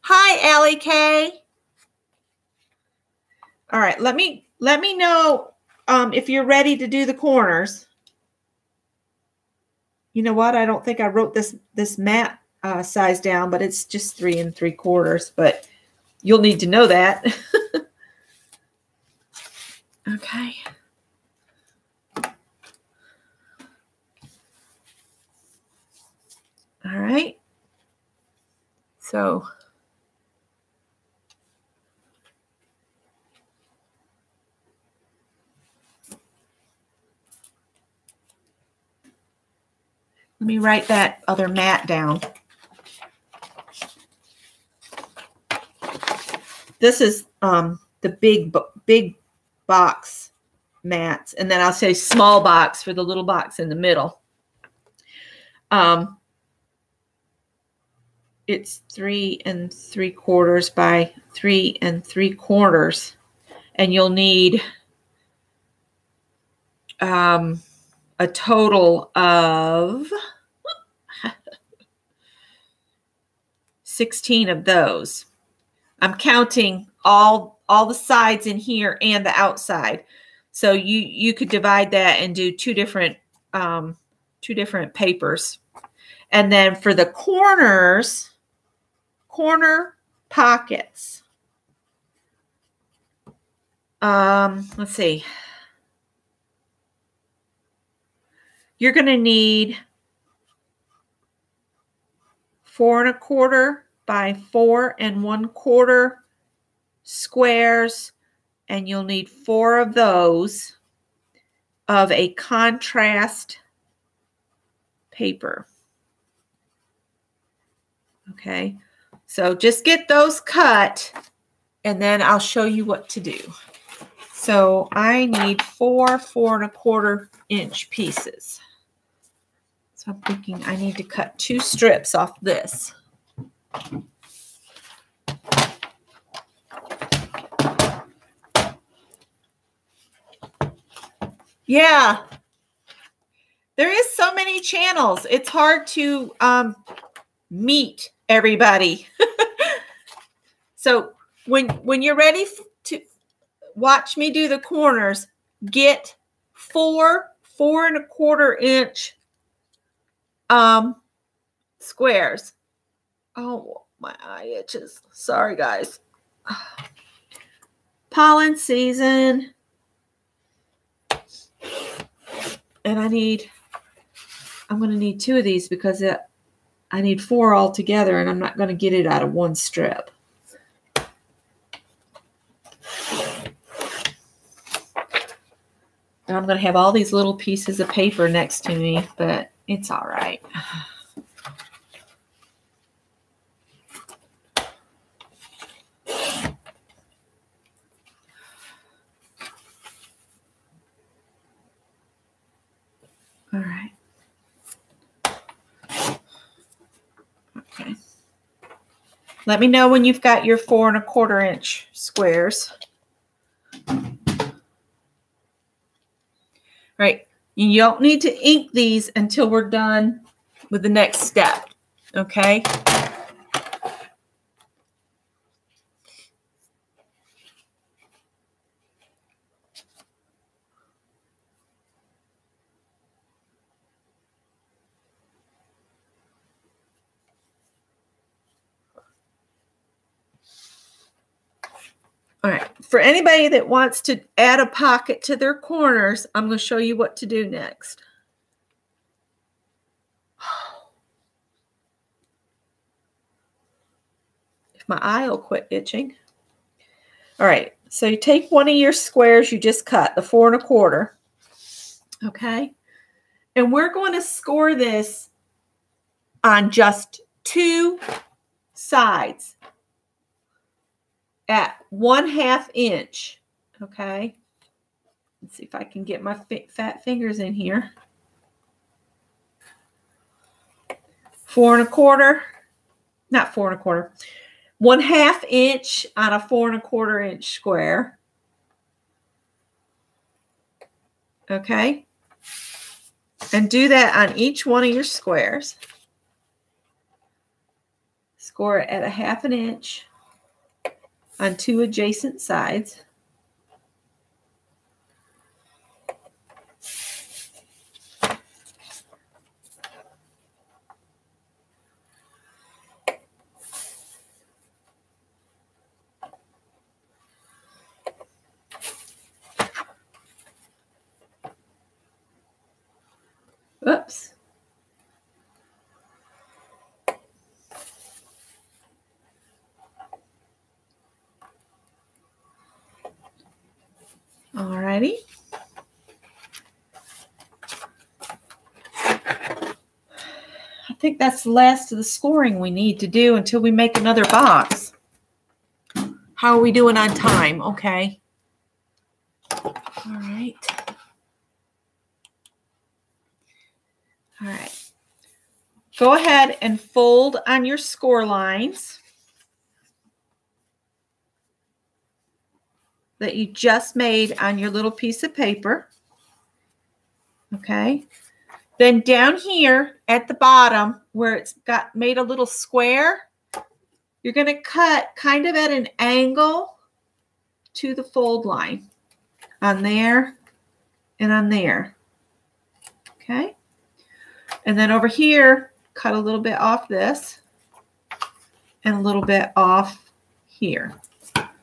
Hi, Allie K. All right, let me know if you're ready to do the corners. You know what? I don't think I wrote this mat size down, but it's just 3 3/4. But you'll need to know that. Okay. All right. So let me write that other mat down. This is the big box mats, and then I'll say small box for the little box in the middle. It's 3 3/4 by 3 3/4, And you'll need a total of 16 of those. I'm counting all the sides in here and the outside. So you could divide that and do two different papers. And then for the corner pockets, let's see. You're going to need 4 1/4 by 4 1/4 squares, and you'll need 4 of those of a contrast paper. Okay, so just get those cut, and then I'll show you what to do. So I need 4 4 1/4 inch pieces. So I'm thinking I need to cut 2 strips off this. Yeah, there is so many channels. It's hard to meet everybody. So when you're ready to watch me do the corners, get 4 4 1/4 inch squares. Oh, my eye itches. Sorry, guys. Pollen season. And I'm going to need 2 of these because I need 4 all together, and I'm not going to get it out of one strip. And I'm going to have all these little pieces of paper next to me, but it's all right. All right. Okay. Let me know when you've got your 4 1/4 inch squares. Right. You don't need to ink these until we're done with the next step. Okay. All right, for anybody that wants to add a pocket to their corners, I'm going to show you what to do next. If my eye will quit itching. All right, so you take one of your squares you just cut, the 4 1/4, okay? And we're going to score this on just 2 sides at 1/2 inch, okay? Let's see if I can get my fat fingers in here. 4 1/4, not 4 1/4, 1/2 inch on a 4 1/4 inch square. Okay? And do that on each one of your squares. Score it at 1/2 inch on 2 adjacent sides. Oops. Alrighty. I think that's the last of the scoring we need to do until we make another box. How are we doing on time? Okay. All right. All right. Go ahead and fold on your score lines. that you just made on your little piece of paper. Okay. Then down here at the bottom where it's got made a little square, you're going to cut kind of at an angle to the fold line on there and on there. Okay. And then over here, cut a little bit off this and a little bit off here.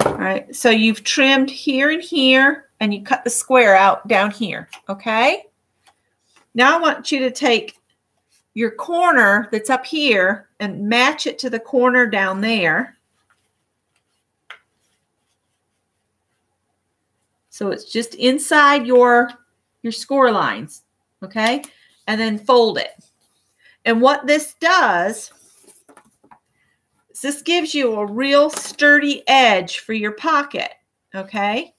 All right. So you've trimmed here and here, and you cut the square out down here. Okay. Now I want you to take your corner that's up here and match it to the corner down there. So it's just inside your score lines, okay? And then fold it. And what this does is this gives you a real sturdy edge for your pocket, okay?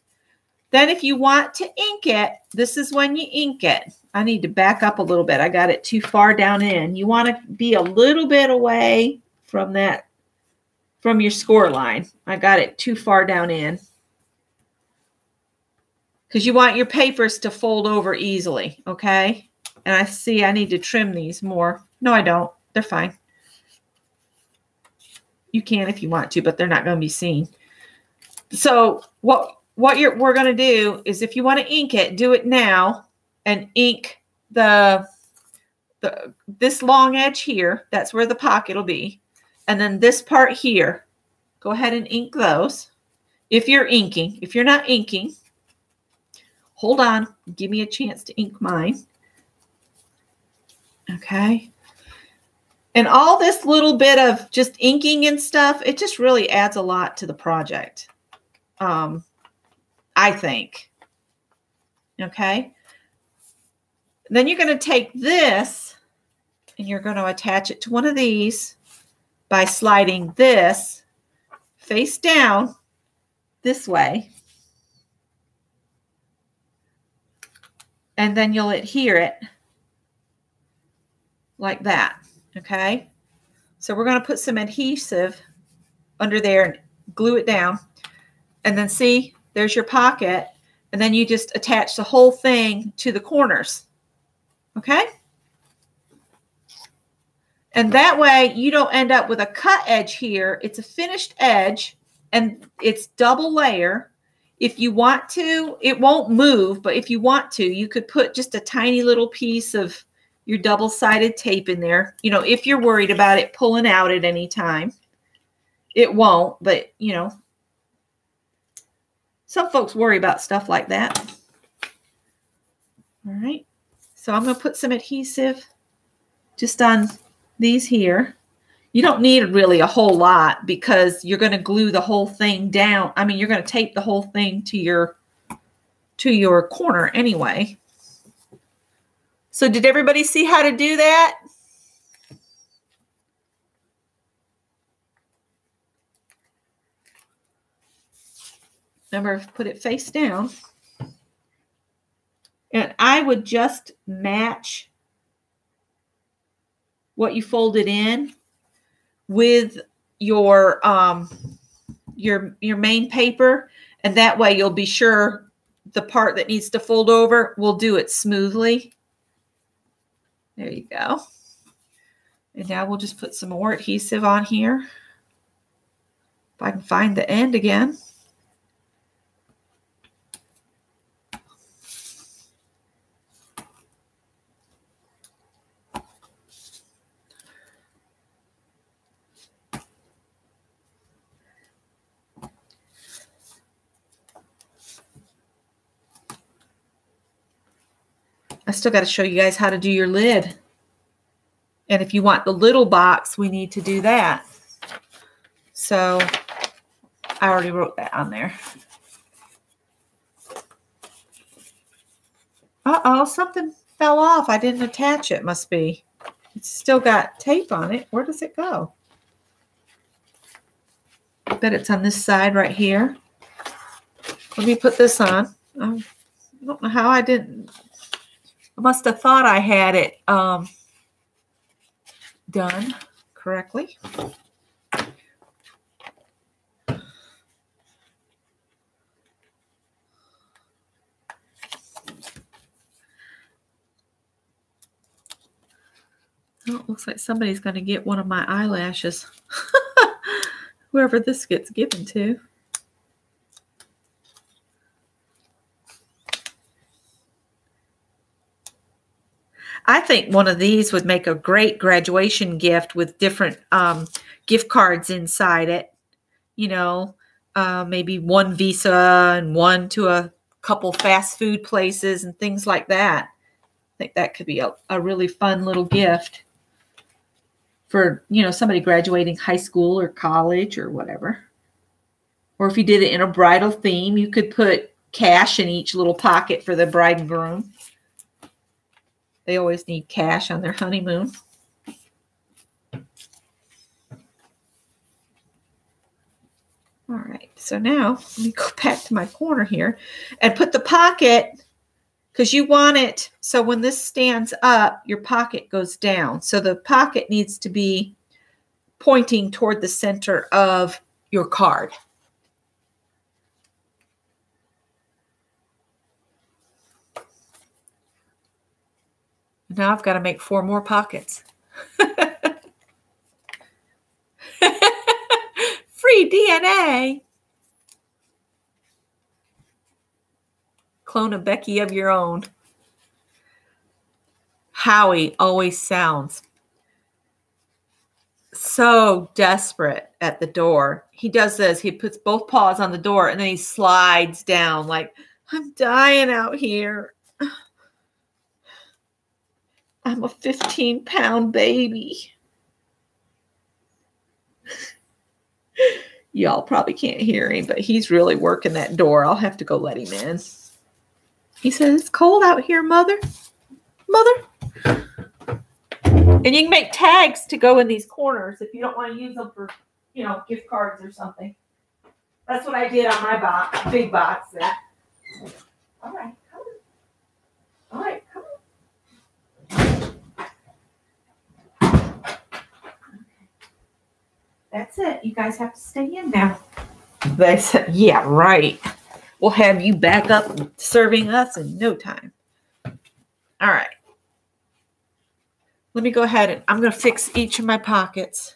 Then if you want to ink it, this is when you ink it. I need to back up a little bit. I got it too far down in. You want to be a little bit away from that, from your score line. I got it too far down in. Because you want your papers to fold over easily, okay? And I see I need to trim these more. No, I don't. They're fine. You can if you want to, but they're not going to be seen. So what we're going to do is, if you want to ink it, do it now and ink this long edge here. That's where the pocket will be. And then this part here, go ahead and ink those. If you're inking, if you're not inking, hold on, give me a chance to ink mine. Okay. And all this little bit of just inking and stuff, it just really adds a lot to the project. I think. Okay. Then you're going to take this and you're going to attach it to one of these by sliding this face down this way. And then you'll adhere it like that. Okay. So we're going to put some adhesive under there and glue it down. And then see, there's your pocket. And then you just attach the whole thing to the corners. Okay. And that way you don't end up with a cut edge here. It's a finished edge and it's double layer. If you want to, it won't move, but if you want to, you could put just a tiny little piece of your double-sided tape in there. You know, if you're worried about it pulling out at any time. It won't, but you know, some folks worry about stuff like that. All right. So I'm going to put some adhesive just on these here. You don't need really a whole lot because you're going to glue the whole thing down. I mean, you're going to tape the whole thing to your corner anyway. So did everybody see how to do that? Remember, put it face down. And I would just match what you folded in with your main paper, and that way you'll be sure the part that needs to fold over will do it smoothly. There you go. And now we'll just put some more adhesive on here. If I can find the end again. I still got to show you guys how to do your lid. And if you want the little box, we need to do that. So I already wrote that on there. Uh-oh, something fell off. I didn't attach it, must be. It's still got tape on it. Where does it go? I bet it's on this side right here. Let me put this on. I don't know how I didn't. I must have thought I had it done correctly. Oh, it looks like somebody's going to get one of my eyelashes. Whoever this gets given to. I think one of these would make a great graduation gift with different gift cards inside it. You know, maybe one Visa and one to a couple fast food places and things like that. I think that could be a really fun little gift for, you know, somebody graduating high school or college or whatever. Or if you did it in a bridal theme, you could put cash in each little pocket for the bride and groom. They always need cash on their honeymoon. All right, so now let me go back to my corner here and put the pocket, because you want it so when this stands up, your pocket goes down. So the pocket needs to be pointing toward the center of your card. Now I've got to make 4 more pockets. Free DNA. Clone a Becky of your own. Howie always sounds so desperate at the door. He does this. He puts both paws on the door and then he slides down like, I'm dying out here. I'm a 15-pound baby. Y'all probably can't hear him, but he's really working that door. I'll have to go let him in. He says, it's cold out here, Mother. Mother. And you can make tags to go in these corners if you don't want to use them for, you know, gift cards or something. That's what I did on my box, big box. That. All right, come on. All right, come on. That's it. You guys have to stay in now. They said, yeah, right. We'll have you back up serving us in no time. All right. Let me go ahead and I'm going to fix each of my pockets.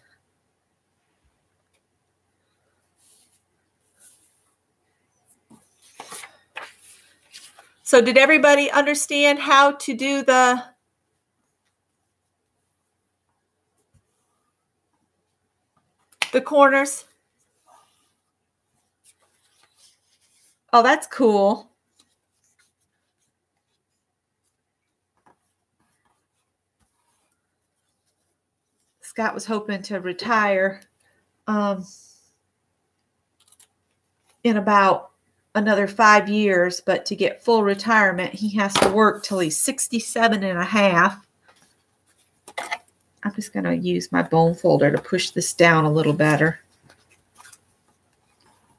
So did everybody understand how to do the corners? Oh, that's cool. Scott was hoping to retire in about another 5 years, but to get full retirement, he has to work till he's 67 and a half. I'm just going to use my bone folder to push this down a little better.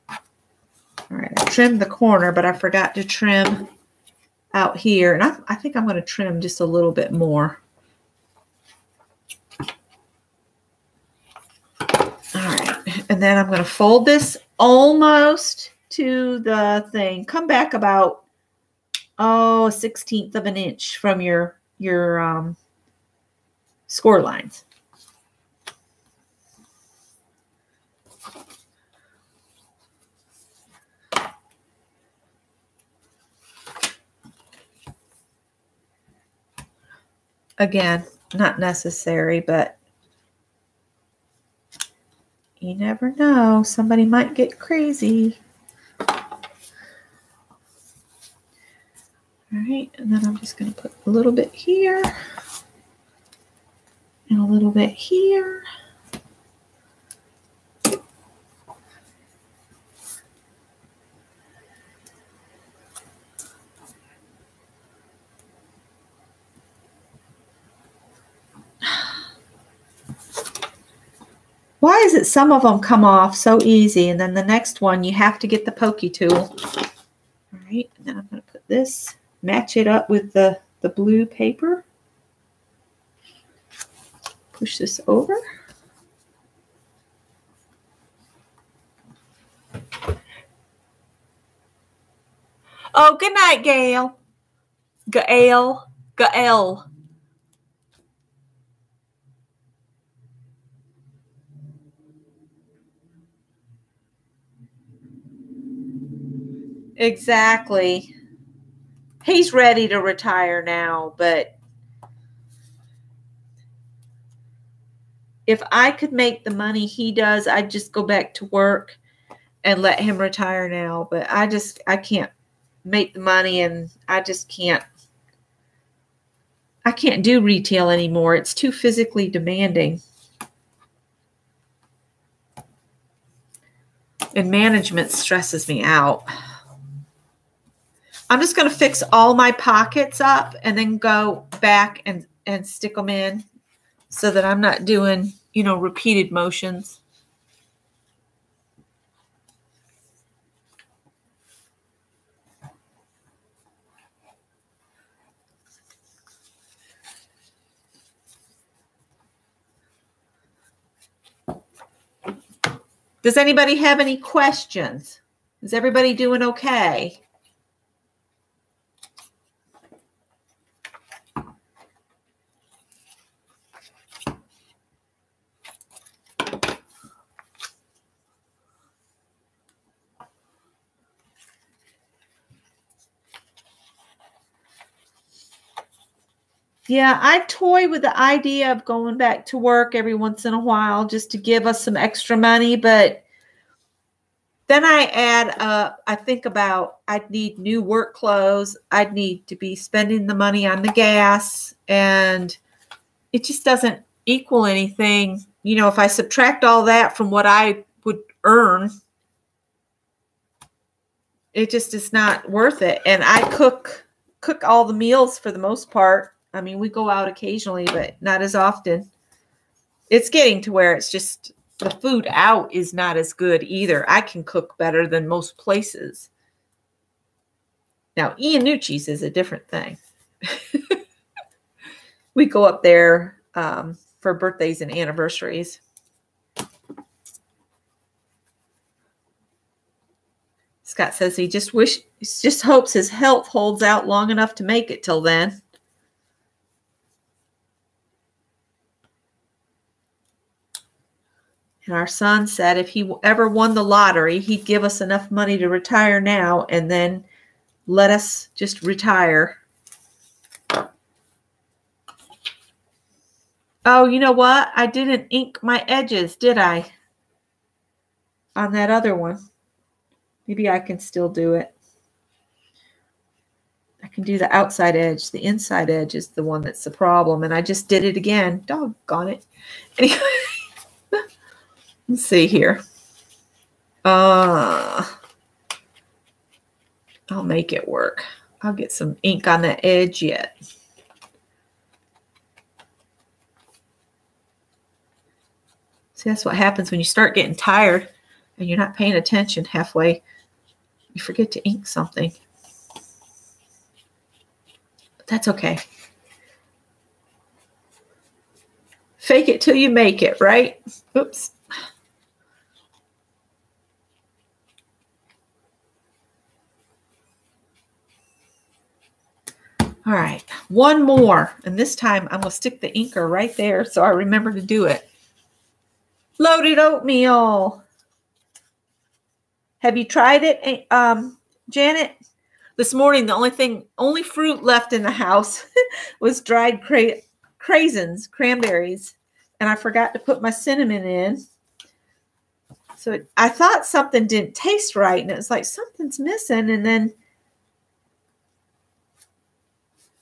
All right, I trimmed the corner, but I forgot to trim out here. And I think I'm going to trim just a little bit more. All right, and then I'm going to fold this almost to the thing. Come back about, a 1/16 of an inch from your score lines. Again, not necessary, but you never know. Somebody might get crazy. All right, and then I'm just going to put a little bit here and a little bit here. Why is it some of them come off so easy, and then the next one you have to get the pokey tool? All right, and then I'm going to put this, match it up with the blue paper. Push this over. Oh, good night, Gail. Gail. Gael. Exactly. He's ready to retire now, but if I could make the money he does, I'd just go back to work and let him retire now. But I can't make the money, and I can't do retail anymore. It's too physically demanding. And management stresses me out. I'm just going to fix all my pockets up and then go back and stick them in so that I'm not doing, repeated motions. Does anybody have any questions? Is everybody doing okay? Yeah, I toy with the idea of going back to work every once in a while just to give us some extra money, but then I add up, I think about I'd need new work clothes, I'd need to be spending the money on the gas, and it just doesn't equal anything. If I subtract all that from what I would earn, it just is not worth it. And I cook all the meals for the most part. I mean, we go out occasionally, but not as often. It's getting to where it's just the food out is not as good either. I can cook better than most places. Now, Iannucci's is a different thing. We go up there for birthdays and anniversaries. Scott says he just hopes his health holds out long enough to make it till then. And our son said if he ever won the lottery, he'd give us enough money to retire now and then let us just retire. Oh, you know what? I didn't ink my edges, did I? On that other one. Maybe I can still do it. I can do the outside edge. The inside edge is the one that's the problem. And I just did it again. Doggone it. Anyway. Let's see here. I'll make it work. I'll get some ink on the edge yet. See, that's what happens when you start getting tired and you're not paying attention halfway. You forget to ink something. But that's okay. Fake it till you make it, right? Oops. All right, one more. And this time I'm going to stick the inker right there so I remember to do it. Loaded oatmeal. Have you tried it, Janet? This morning, the only fruit left in the house was dried cranberries. And I forgot to put my cinnamon in. So I thought something didn't taste right. And it was like, something's missing. And then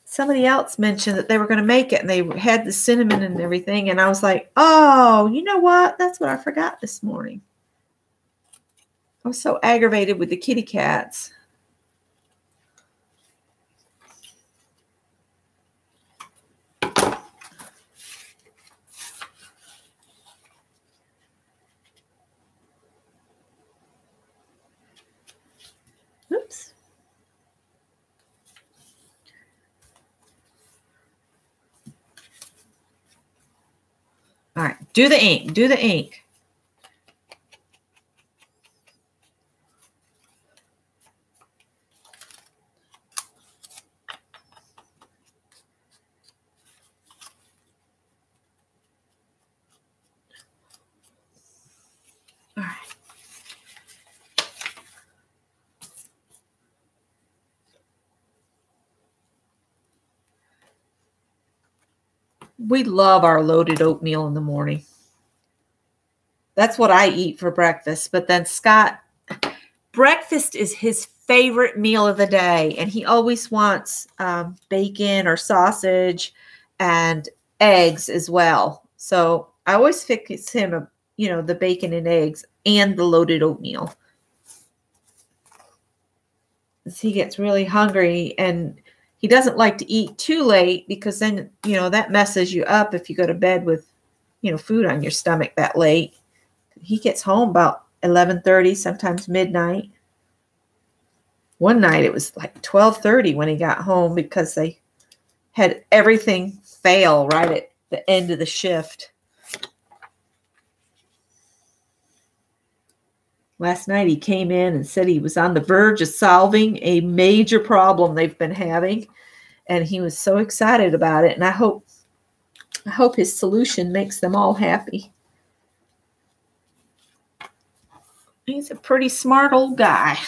somebody else mentioned that they were going to make it. And they had the cinnamon and everything. And I was like, oh, you know what? That's what I forgot this morning. I was so aggravated with the kitty cats. Oops. All right, do the ink, do the ink. All right. We love our loaded oatmeal in the morning. That's what I eat for breakfast. But then Scott, breakfast is his favorite meal of the day. And he always wants bacon or sausage and eggs as well. So I always fix him, the bacon and eggs and the loaded oatmeal. As he gets really hungry, and he doesn't like to eat too late because then, that messes you up if you go to bed with, food on your stomach that late. He gets home about 11:30, sometimes midnight. One night it was like 12:30 when he got home because they had everything fail right at the end of the shift. Last night he came in and said he was on the verge of solving a major problem they've been having, and he was so excited about it. And I hope his solution makes them all happy. He's a pretty smart old guy.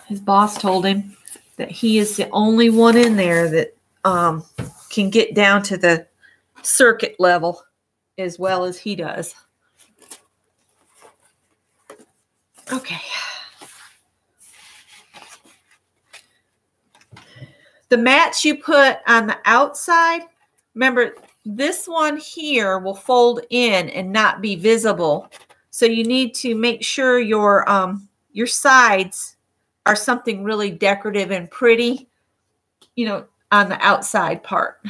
His boss told him that he is the only one in there that can get down to the circuit level as well as he does. Okay. The mats you put on the outside, remember this one here will fold in and not be visible. So you need to make sure your sides are something really decorative and pretty, on the outside part.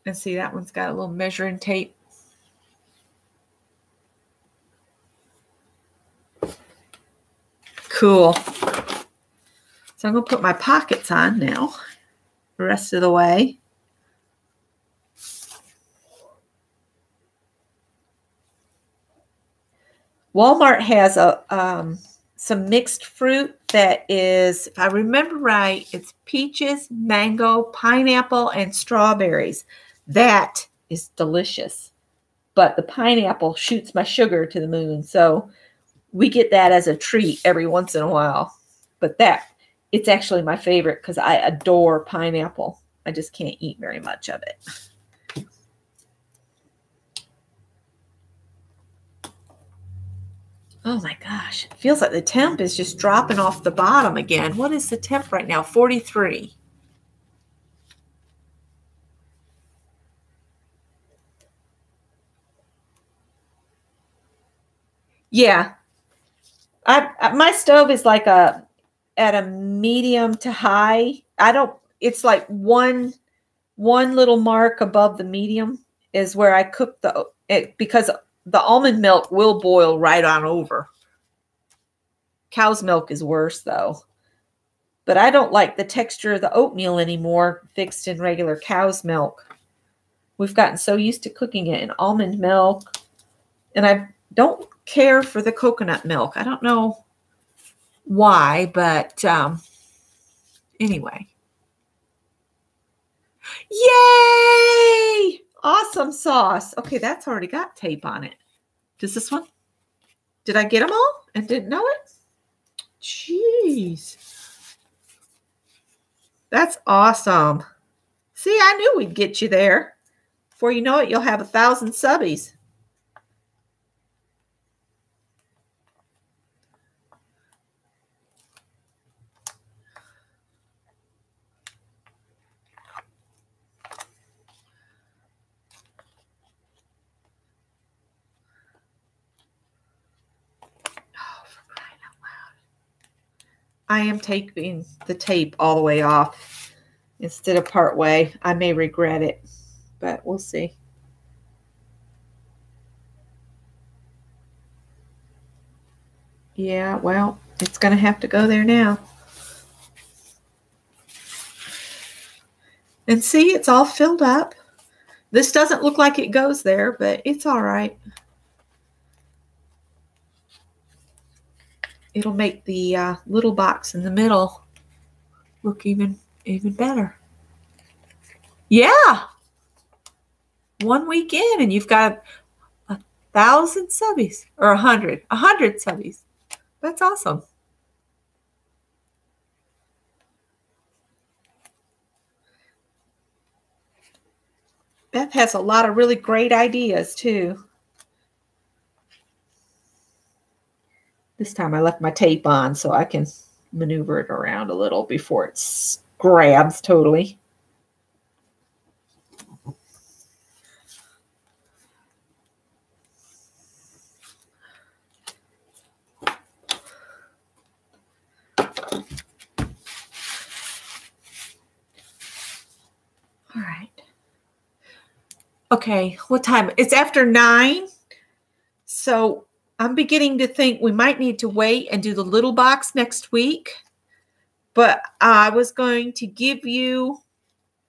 And see, that one's got a little measuring tape. Cool. So I'm going to put my pockets on now the rest of the way. Walmart has some mixed fruit that is, if I remember right, it's peaches, mango, pineapple, and strawberries. That is delicious. But the pineapple shoots my sugar to the moon. So we get that as a treat every once in a while. But it's actually my favorite because I adore pineapple. I just can't eat very much of it. Oh my gosh. It feels like the temp is just dropping off the bottom again. What is the temp right now? 43. Yeah. My stove is like at a medium to high. It's like one little mark above the medium is where I cook because the almond milk will boil right on over. Cow's milk is worse though. But I don't like the texture of the oatmeal anymore fixed in regular cow's milk. We've gotten so used to cooking it in almond milk. And I don't care for the coconut milk. I don't know why, but anyway. Yay! Awesome sauce. Okay, that's already got tape on it. Does this one? Did I get them all and didn't know it? Jeez. That's awesome. See, I knew we'd get you there. Before you know it, you'll have 1,000 subbies. I am taping the tape all the way off instead of part way. I may regret it, but we'll see. Yeah, well, it's going to have to go there now. And see, it's all filled up. This doesn't look like it goes there, but it's all right. It'll make the little box in the middle look even better. Yeah. 1 week in and you've got 1,000 subbies or 100 subbies. That's awesome. Beth has a lot of really great ideas too. This time I left my tape on so I can maneuver it around a little before it grabs totally. All right. Okay, what time? It's after 9. So I'm beginning to think we might need to wait and do the little box next week. But I was going to give you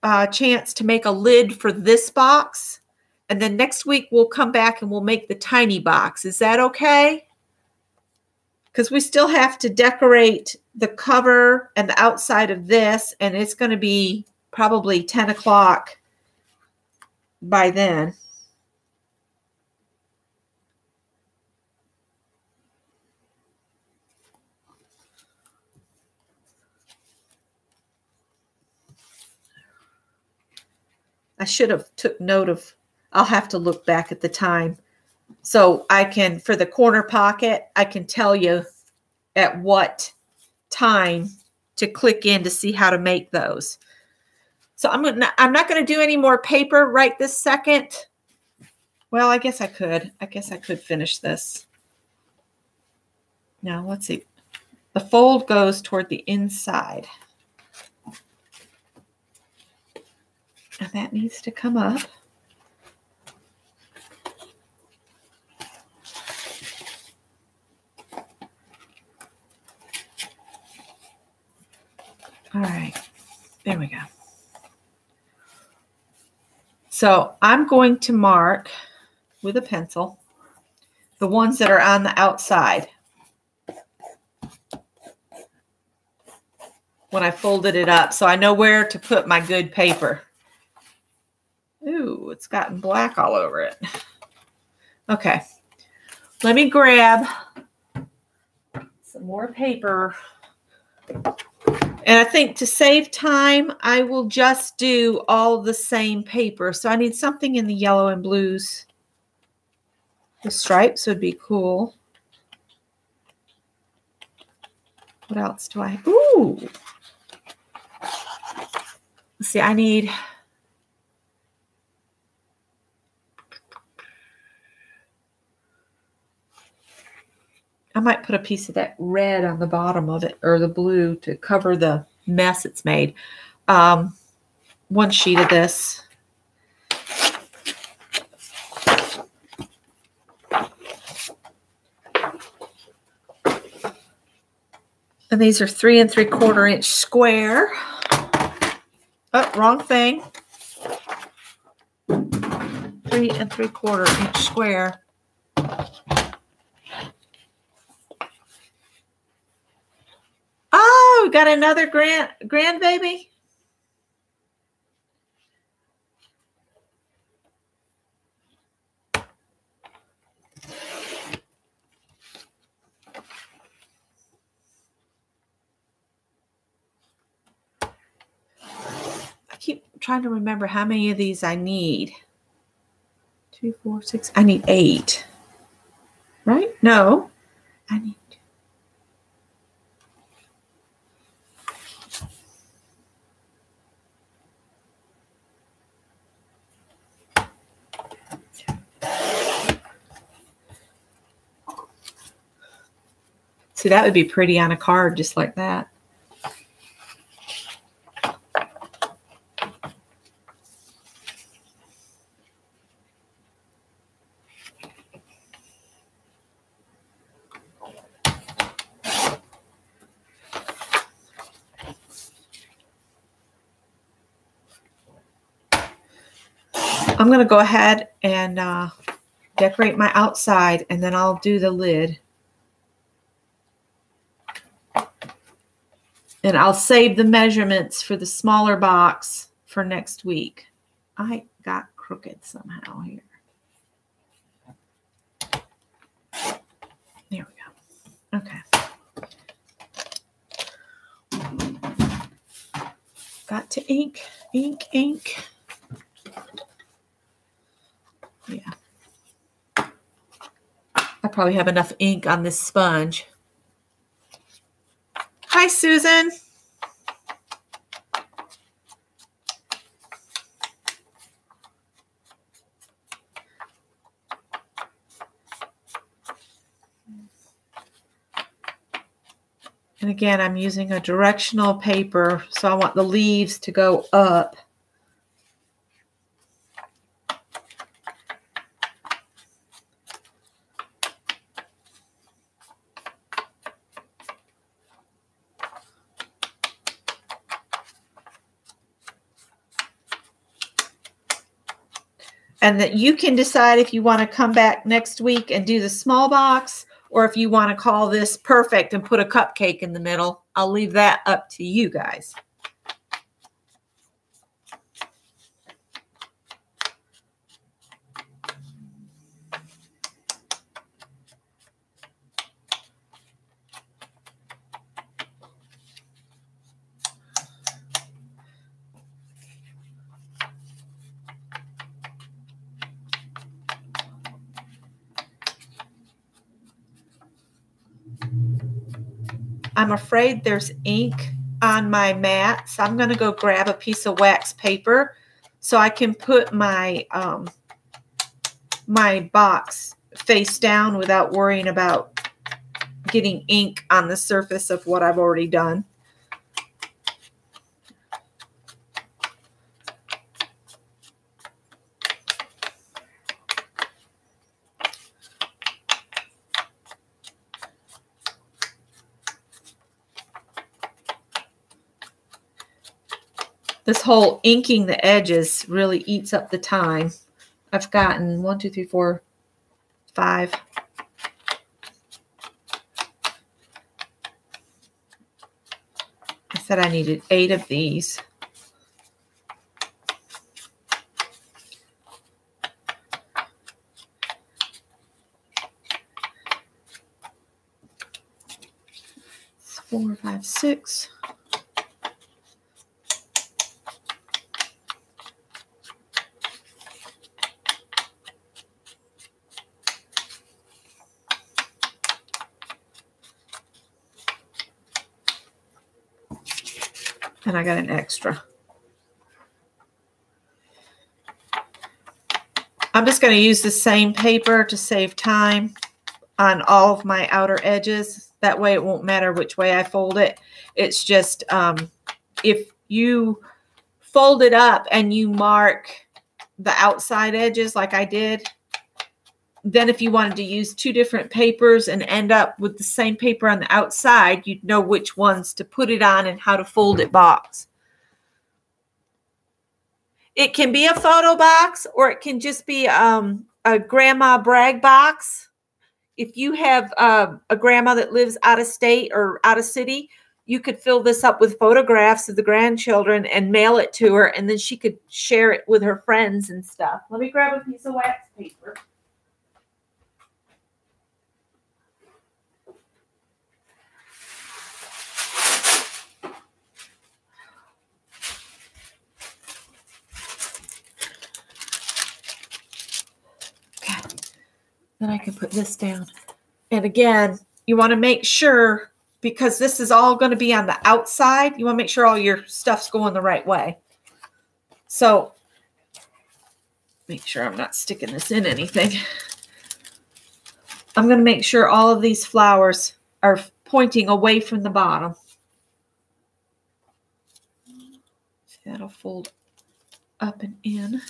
a chance to make a lid for this box. And then next week we'll come back and we'll make the tiny box. Is that okay? Because we still have to decorate the cover and the outside of this. And it's going to be probably 10 o'clock by then. I should have took note of, I'll have to look back at the time. So I can, for the corner pocket, I can tell you at what time to click in to see how to make those. So I'm not going to do any more paper right this second. Well, I guess I could. I guess I could finish this. Now, let's see. The fold goes toward the inside. And that needs to come up. All right, there we go. So I'm going to mark with a pencil the ones that are on the outside when I folded it up, so I know where to put my good paper. Ooh, it's gotten black all over it. Okay, let me grab some more paper. And I think to save time, I will just do all the same paper. So I need something in the yellow and blues. The stripes would be cool. What else do I? Ooh. Let's see, I need... I might put a piece of that red on the bottom of it, or the blue, to cover the mess it's made. One sheet of this. And these are 3 3/4 inch square. Oh, wrong thing. 3 3/4 inch square. Oh, we got another grandbaby. I keep trying to remember how many of these I need. 2, 4, 6. I need 8. Right? No. I need... See, that would be pretty on a card just like that. I'm going to go ahead and decorate my outside, and then I'll do the lid. And I'll save the measurements for the smaller box for next week. I got crooked somehow here. There we go. Okay. Got to ink. probably have enough ink on this sponge. Hi, Susan. And again, I'm using a directional paper, so I want the leaves to go up. And that you can decide if you want to come back next week and do the small box, or if you want to call this perfect and put a cupcake in the middle. I'll leave that up to you guys. I'm afraid there's ink on my mat, so I'm going to go grab a piece of wax paper so I can put my my box face down without worrying about getting ink on the surface of what I've already done. This whole inking the edges really eats up the time. I've gotten 1, 2, 3, 4, 5. I said I needed 8 of these. It's 4, 5, 6. And I got an extra. I'm just going to use the same paper to save time on all of my outer edges. That way it won't matter which way I fold it. It's just if you fold it up and you mark the outside edges like I did, then if you wanted to use 2 different papers and end up with the same paper on the outside, you'd know which ones to put it on and how to fold it box. It can be a photo box, or it can just be a grandma brag box. If you have a grandma that lives out of state or out of city, you could fill this up with photographs of the grandchildren and mail it to her, and then she could share it with her friends and stuff. Let me grab a piece of wax paper. Then I can put this down. And again, you want to make sure, because this is all going to be on the outside, you want to make sure all your stuff's going the right way. So make sure I'm not sticking this in anything. I'm going to make sure all of these flowers are pointing away from the bottom. See, that'll fold up and in.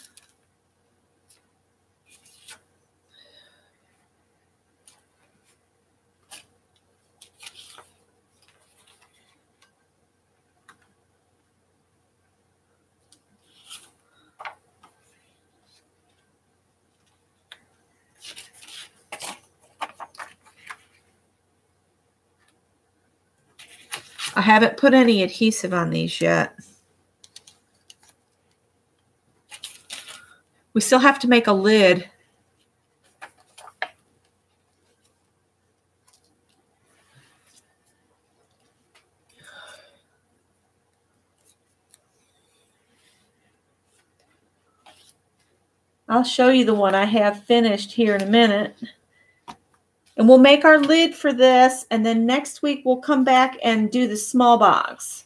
I haven't put any adhesive on these yet. We still have to make a lid. I'll show you the one I have finished here in a minute. And we'll make our lid for this, and then next week we'll come back and do the small box.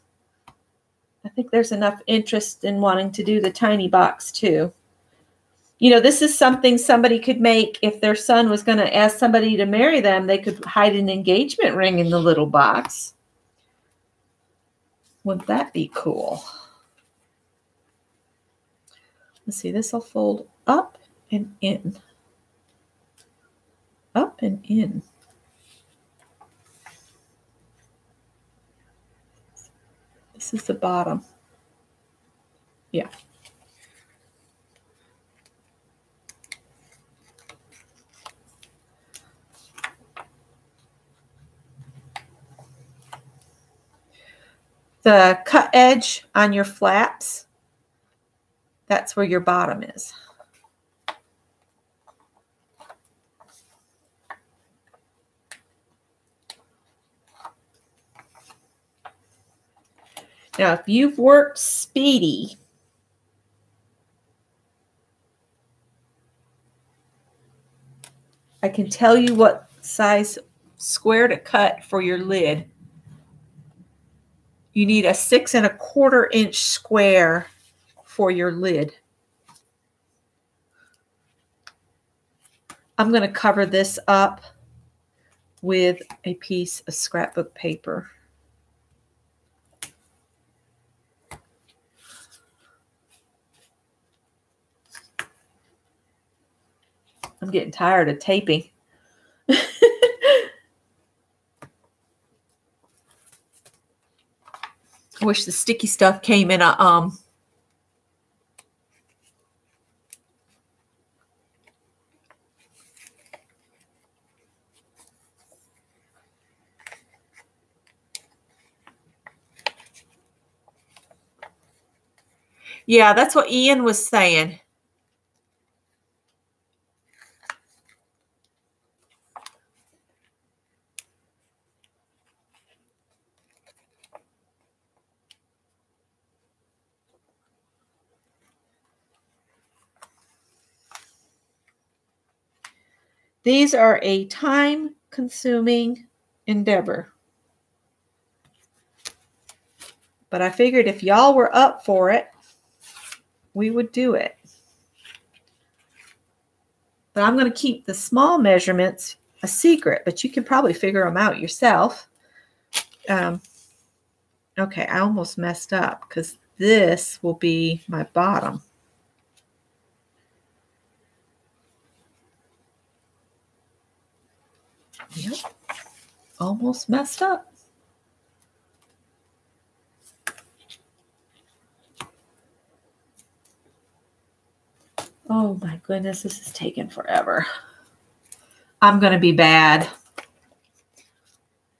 I think there's enough interest in wanting to do the tiny box too. You know, this is something somebody could make if their son was going to ask somebody to marry them. They could hide an engagement ring in the little box. Wouldn't that be cool? Let's see, this will fold up and in. Up and in. This is the bottom. Yeah. The cut edge on your flaps, that's where your bottom is. Now, if you've worked Speedy, I can tell you what size square to cut for your lid. You need a 6 1/4 inch square for your lid. I'm going to cover this up with a piece of scrapbook paper. I'm getting tired of taping. I wish the sticky stuff came in a Yeah, that's what Ian was saying. These are a time-consuming endeavor. But I figured if y'all were up for it, we would do it. But I'm going to keep the small measurements a secret, but you can probably figure them out yourself. Okay, I almost messed up because this will be my bottom. Yep, almost messed up. Oh my goodness, this is taking forever. I'm going to be bad.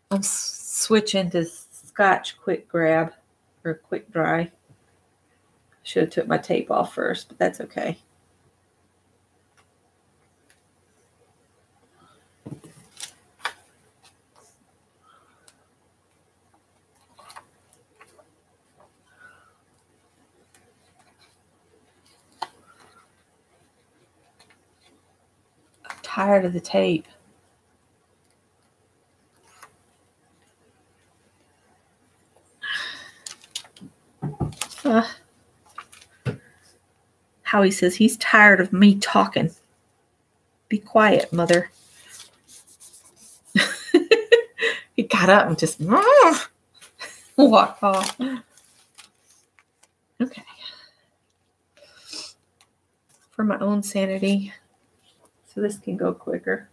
I'm switching to Scotch Quick Grab or Quick Dry. Should have took my tape off first, but that's okay. I'm tired of the tape. Howie says he's tired of me talking. Be quiet, mother. He got up and just walked off. Okay. For my own sanity, so this can go quicker.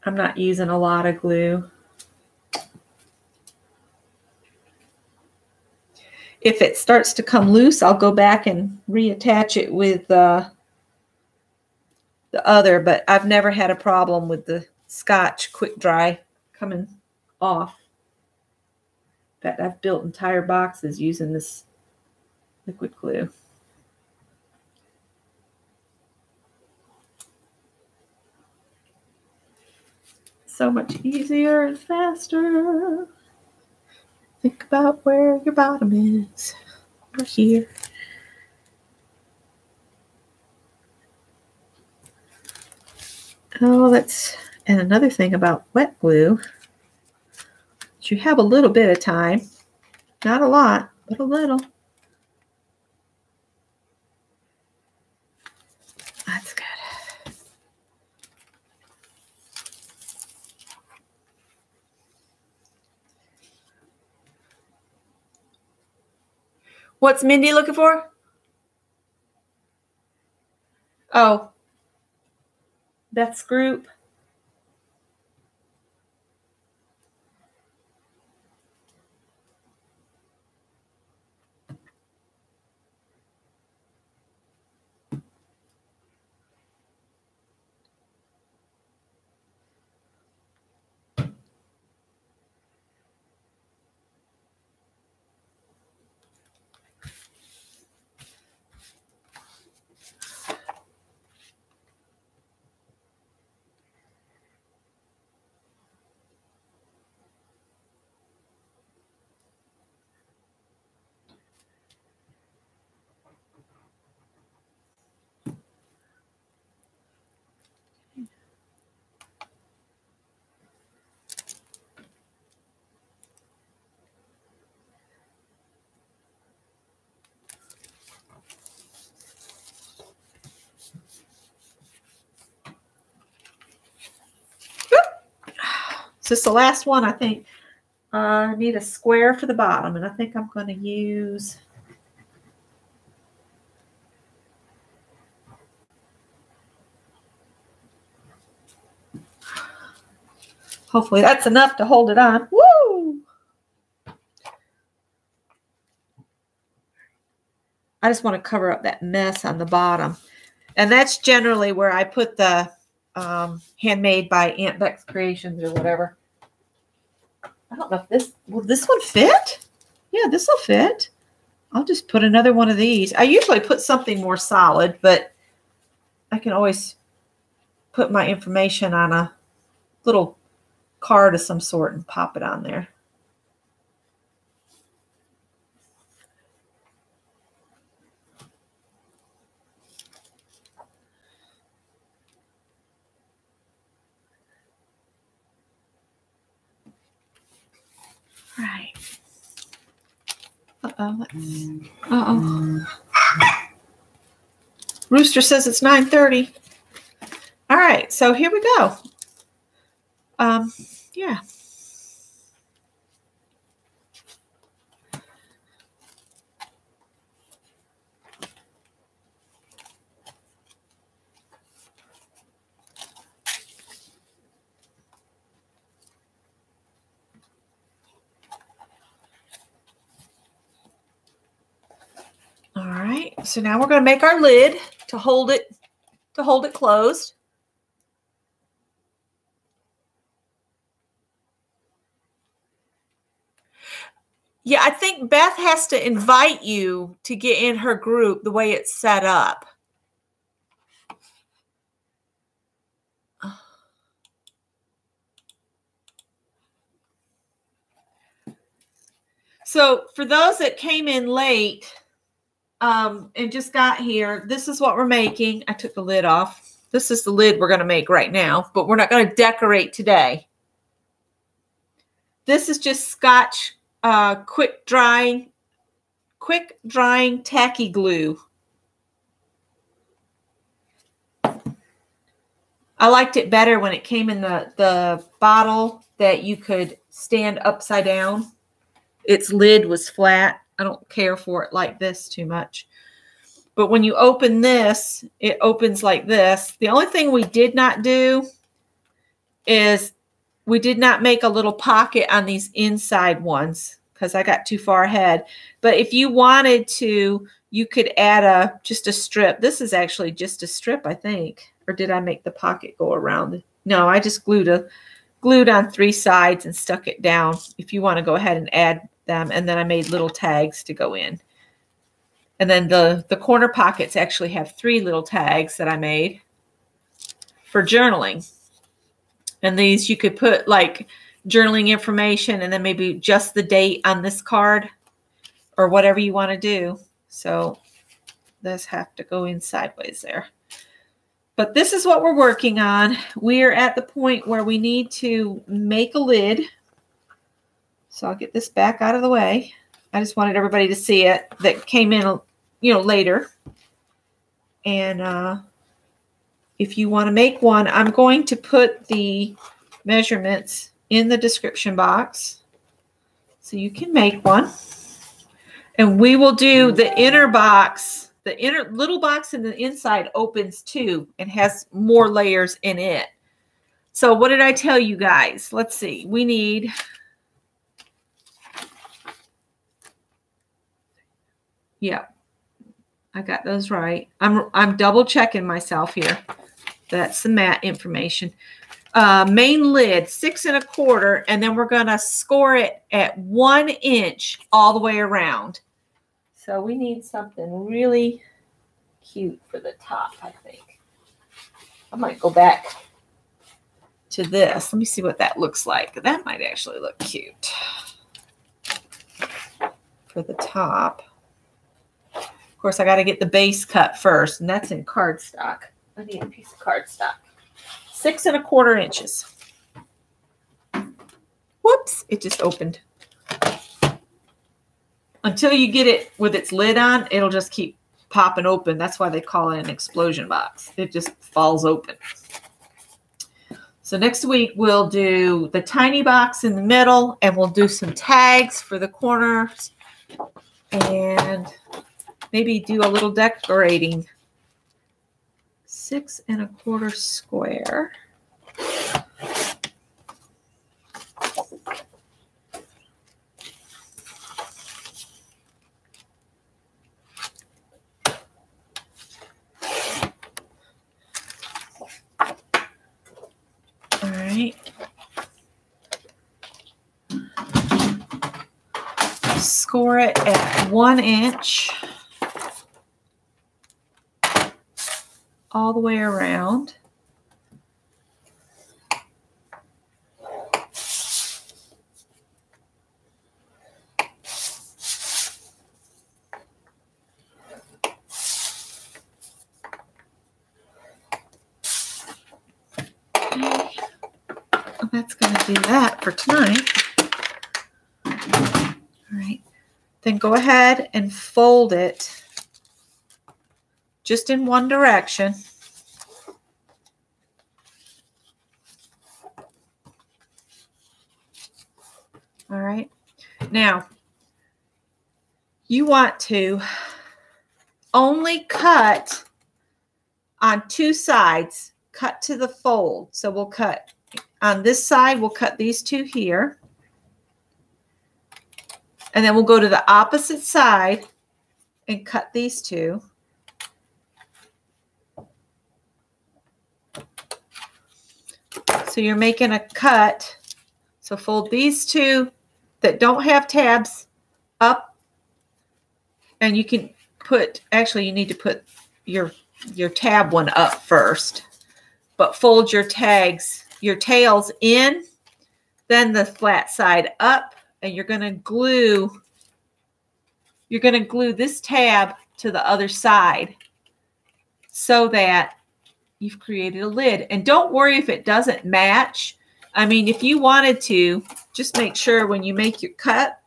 I'm not using a lot of glue. If it starts to come loose, I'll go back and reattach it with the other, but I've never had a problem with the Scotch Quick Dry coming off. In fact, I've built entire boxes using this liquid glue. So much easier and faster. Think about where your bottom is. Over here. Oh, and another thing about wet glue, you have a little bit of time. Not a lot, but a little. That's good. What's Mindy looking for? Oh, Beth's group. This is the last one, I think. I need a square for the bottom, and I think I'm going to use... Hopefully that's enough to hold it on. Woo! I just want to cover up that mess on the bottom. And that's generally where I put the Handmade by Aunt Beck's Creations or whatever. I don't know if will this one fit? Yeah, this will fit. I'll just put another one of these. I usually put something more solid, but I can always put my information on a little card of some sort and pop it on there. Right. Uh-oh. Rooster says it's 9:30. All right, so here we go. Yeah. All right, so now we're going to make our lid to hold it closed. Yeah, I think Beth has to invite you to get in her group the way it's set up. So for those that came in late and just got here, this is what we're making. I took the lid off. This is the lid we're going to make right now, but we're not going to decorate today. This is just Scotch quick drying tacky glue. I liked it better when it came in the bottle that you could stand upside down. Its lid was flat. I don't care for it like this too much. But when you open this, it opens like this. The only thing we did not do is we did not make a little pocket on these inside ones because I got too far ahead. But if you wanted to, you could add just a strip. This is actually just a strip, I think. Or did I make the pocket go around? No, I just glued on 3 sides and stuck it down. If you want to go ahead and add them. And then I made little tags to go in. And then the corner pockets actually have 3 little tags that I made for journaling. And these you could put like journaling information and then maybe just the date on this card or whatever you want to do. So those have to go in sideways there. But this is what we're working on. We're at the point where we need to make a lid. So I'll get this back out of the way. I just wanted everybody to see it that came in, later. And if you want to make one, I'm going to put the measurements in the description box so you can make one. And we will do the inner box. The inner little box in the inside opens too and has more layers in it. So what did I tell you guys? Let's see. We need I got those right. I'm double checking myself here. That's the mat information. Main lid 6 1/4, and then we're gonna score it at 1 inch all the way around. So we need something really cute for the top, I think. I might go back to this. Let me see what that looks like. That might actually look cute for the top. Of course, I got to get the base cut first, and that's in cardstock. I need a piece of cardstock. 6 1/4 inches. Whoops, it just opened. Until you get it with its lid on, it'll just keep popping open. That's why they call it an explosion box. It just falls open. So next week we'll do the tiny box in the middle, and we'll do some tags for the corners, and maybe do a little decorating. 6 1/4 square. All right. Score it at 1 inch all the way around. That's going to do that for tonight. All right. Then go ahead and fold it just in one direction. All right. Now, you want to only cut on 2 sides, cut to the fold. So we'll cut on this side, we'll cut these 2 here. And then we'll go to the opposite side and cut these 2. So you're making a cut. So fold these 2 that don't have tabs up. And you can put, actually you need to put your tab one up first. But fold your tags, your tails in, then the flat side up, and you're going to glue this tab to the other side so that you've created a lid. And don't worry if it doesn't match. I mean, if you wanted to, just make sure when you make your cut,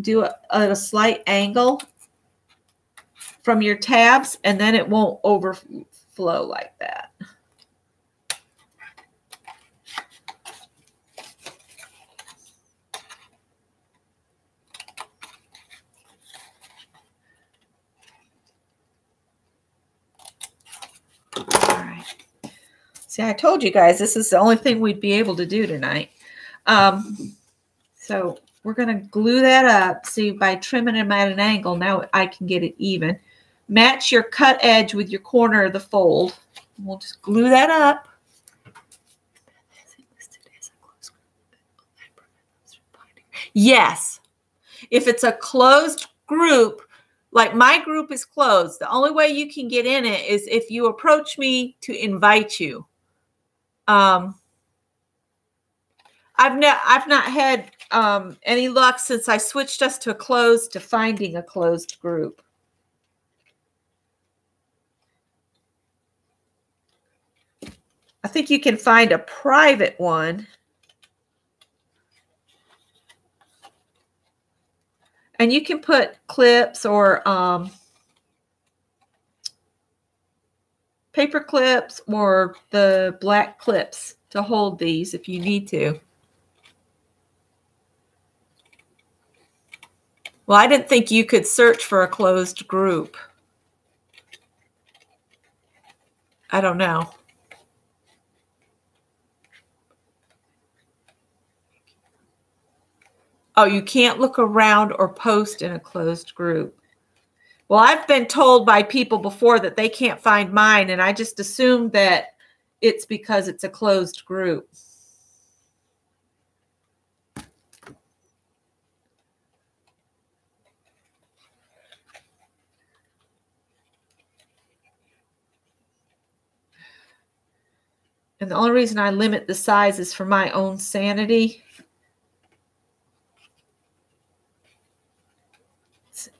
do it at a slight angle from your tabs, and then it won't overflow like that. See, I told you guys this is the only thing we'd be able to do tonight. So we're going to glue that up. See, by trimming them at an angle, now I can get it even. Match your cut edge with your corner of the fold. We'll just glue that up. Yes. If it's a closed group, like my group is closed, the only way you can get in it is if you approach me to invite you. I've not had any luck since I switched us to a closed to finding a closed group. think you can find a private one. And you can put clips or paper clips or the black clips to hold these if you need to. Well, I didn't think you could search for a closed group. I don't know. Oh, you can't look around or post in a closed group. Well, I've been told by people before that they can't find mine, and I just assumed that it's because it's a closed group. And the only reason I limit the size is for my own sanity.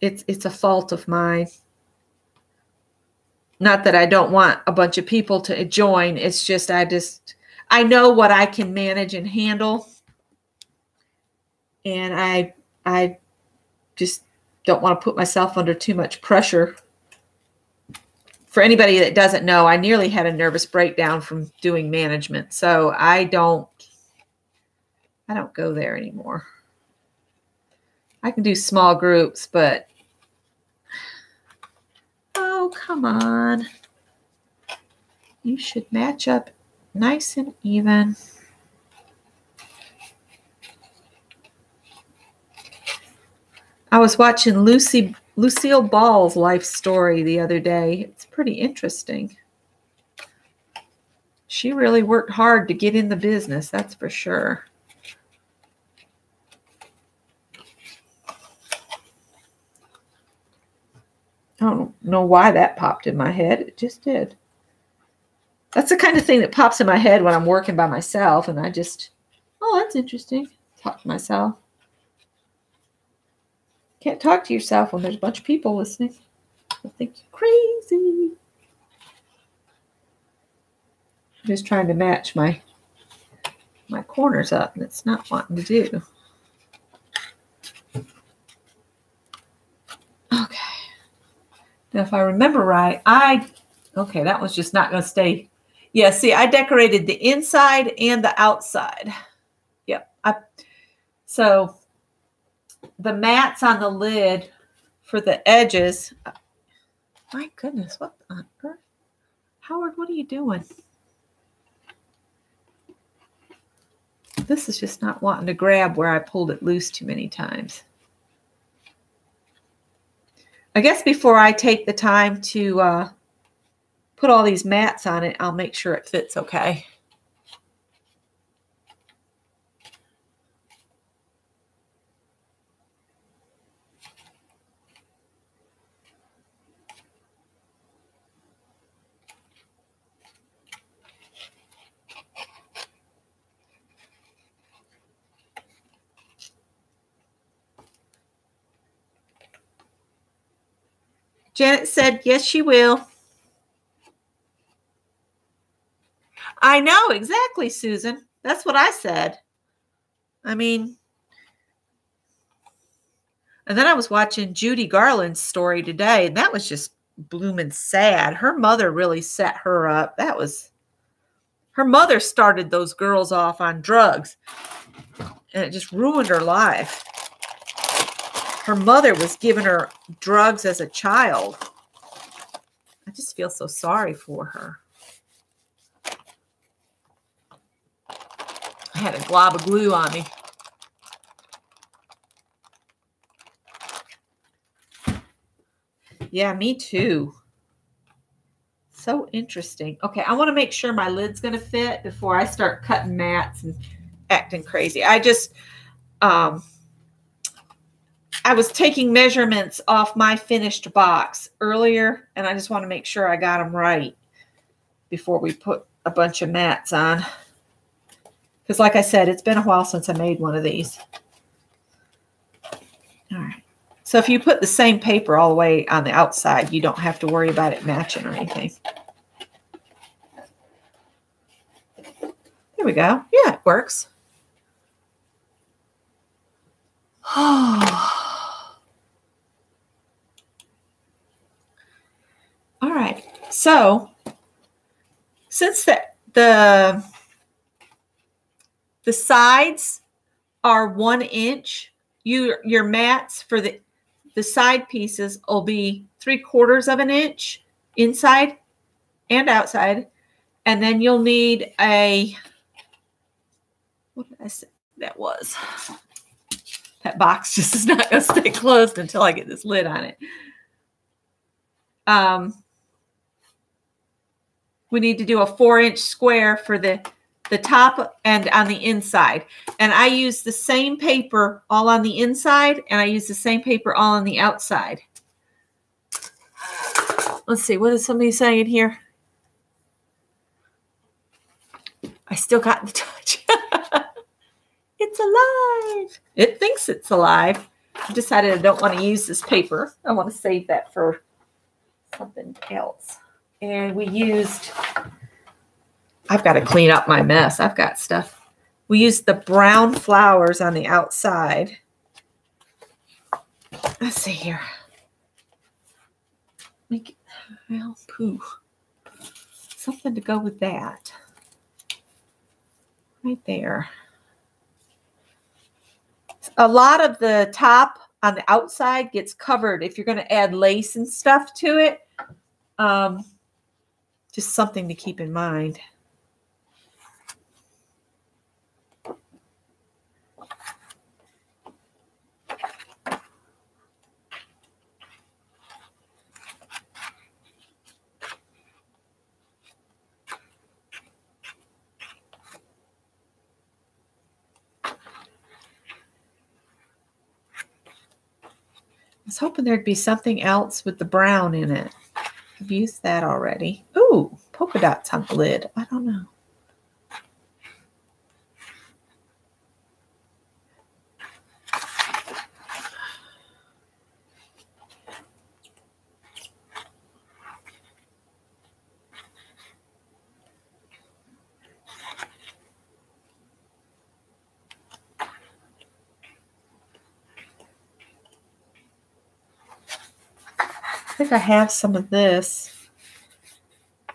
It's a fault of mine. Not that I don't want a bunch of people to join. It's just I know what I can manage and handle. And I just don't want to put myself under too much pressure. For anybody that doesn't know, I nearly had a nervous breakdown from doing management. So I don't go there anymore. I can do small groups, but oh, come on. You should match up nice and even. I was watching Lucille Ball's life story the other day. It's pretty interesting. She really worked hard to get in the business, that's for sure. I don't know why that popped in my head. It just did. That's the kind of thing that pops in my head when I'm working by myself, and I just, oh, that's interesting. Talk to myself. Can't talk to yourself when there's a bunch of people listening. They'll think you're crazy. I'm just trying to match my corners up, and it's not wanting to do. Okay. Now, if I remember right, okay, that was just not going to stay. Yeah, see, I decorated the inside and the outside. Yep. So the mats on the lid for the edges. My goodness, what on earth? Howard, what are you doing? This is just not wanting to grab where I pulled it loose too many times. I guess before I take the time to put all these mats on it, I'll make sure it fits okay. Janet said, yes, she will. I know, exactly, Susan. That's what I said. I mean, and then I was watching Judy Garland's story today, and that was just blooming sad. Her mother really set her up. Her mother started those girls off on drugs, and it just ruined her life. Her mother was giving her drugs as a child. I just feel so sorry for her. I had a glob of glue on me. Yeah, me too. So interesting. Okay, I want to make sure my lid's going to fit before I start cutting mats and acting crazy. I was taking measurements off my finished box earlier, and I just want to make sure I got them right before we put a bunch of mats on. Because like I said, it's been a while since I made one of these. All right. So if you put the same paper all the way on the outside, you don't have to worry about it matching or anything. There we go. Yeah, it works. All right. So since the sides are 1 inch, your mats for the side pieces will be 3/4 of an inch inside and outside. And then you'll need a, what did I say that was? That box just is not going to stay closed until I get this lid on it. We need to do a 4-inch square for the top and on the inside. And I use the same paper all on the inside, and I use the same paper all on the outside. Let's see, what is somebody saying here? I still got the touch. It's alive. It thinks it's alive. I decided I don't want to use this paper. I want to save that for something else. And we used, I've got to clean up my mess. I've got stuff. We used the brown flowers on the outside. Let's see here. Make it, well, poo. Something to go with that. Right there. A lot of the top on the outside gets covered if you're going to add lace and stuff to it. Just something to keep in mind. I was hoping there'd be something else with the brown in it. I've used that already. Ooh, polka dots on the lid. I don't know. I think I have some of this. I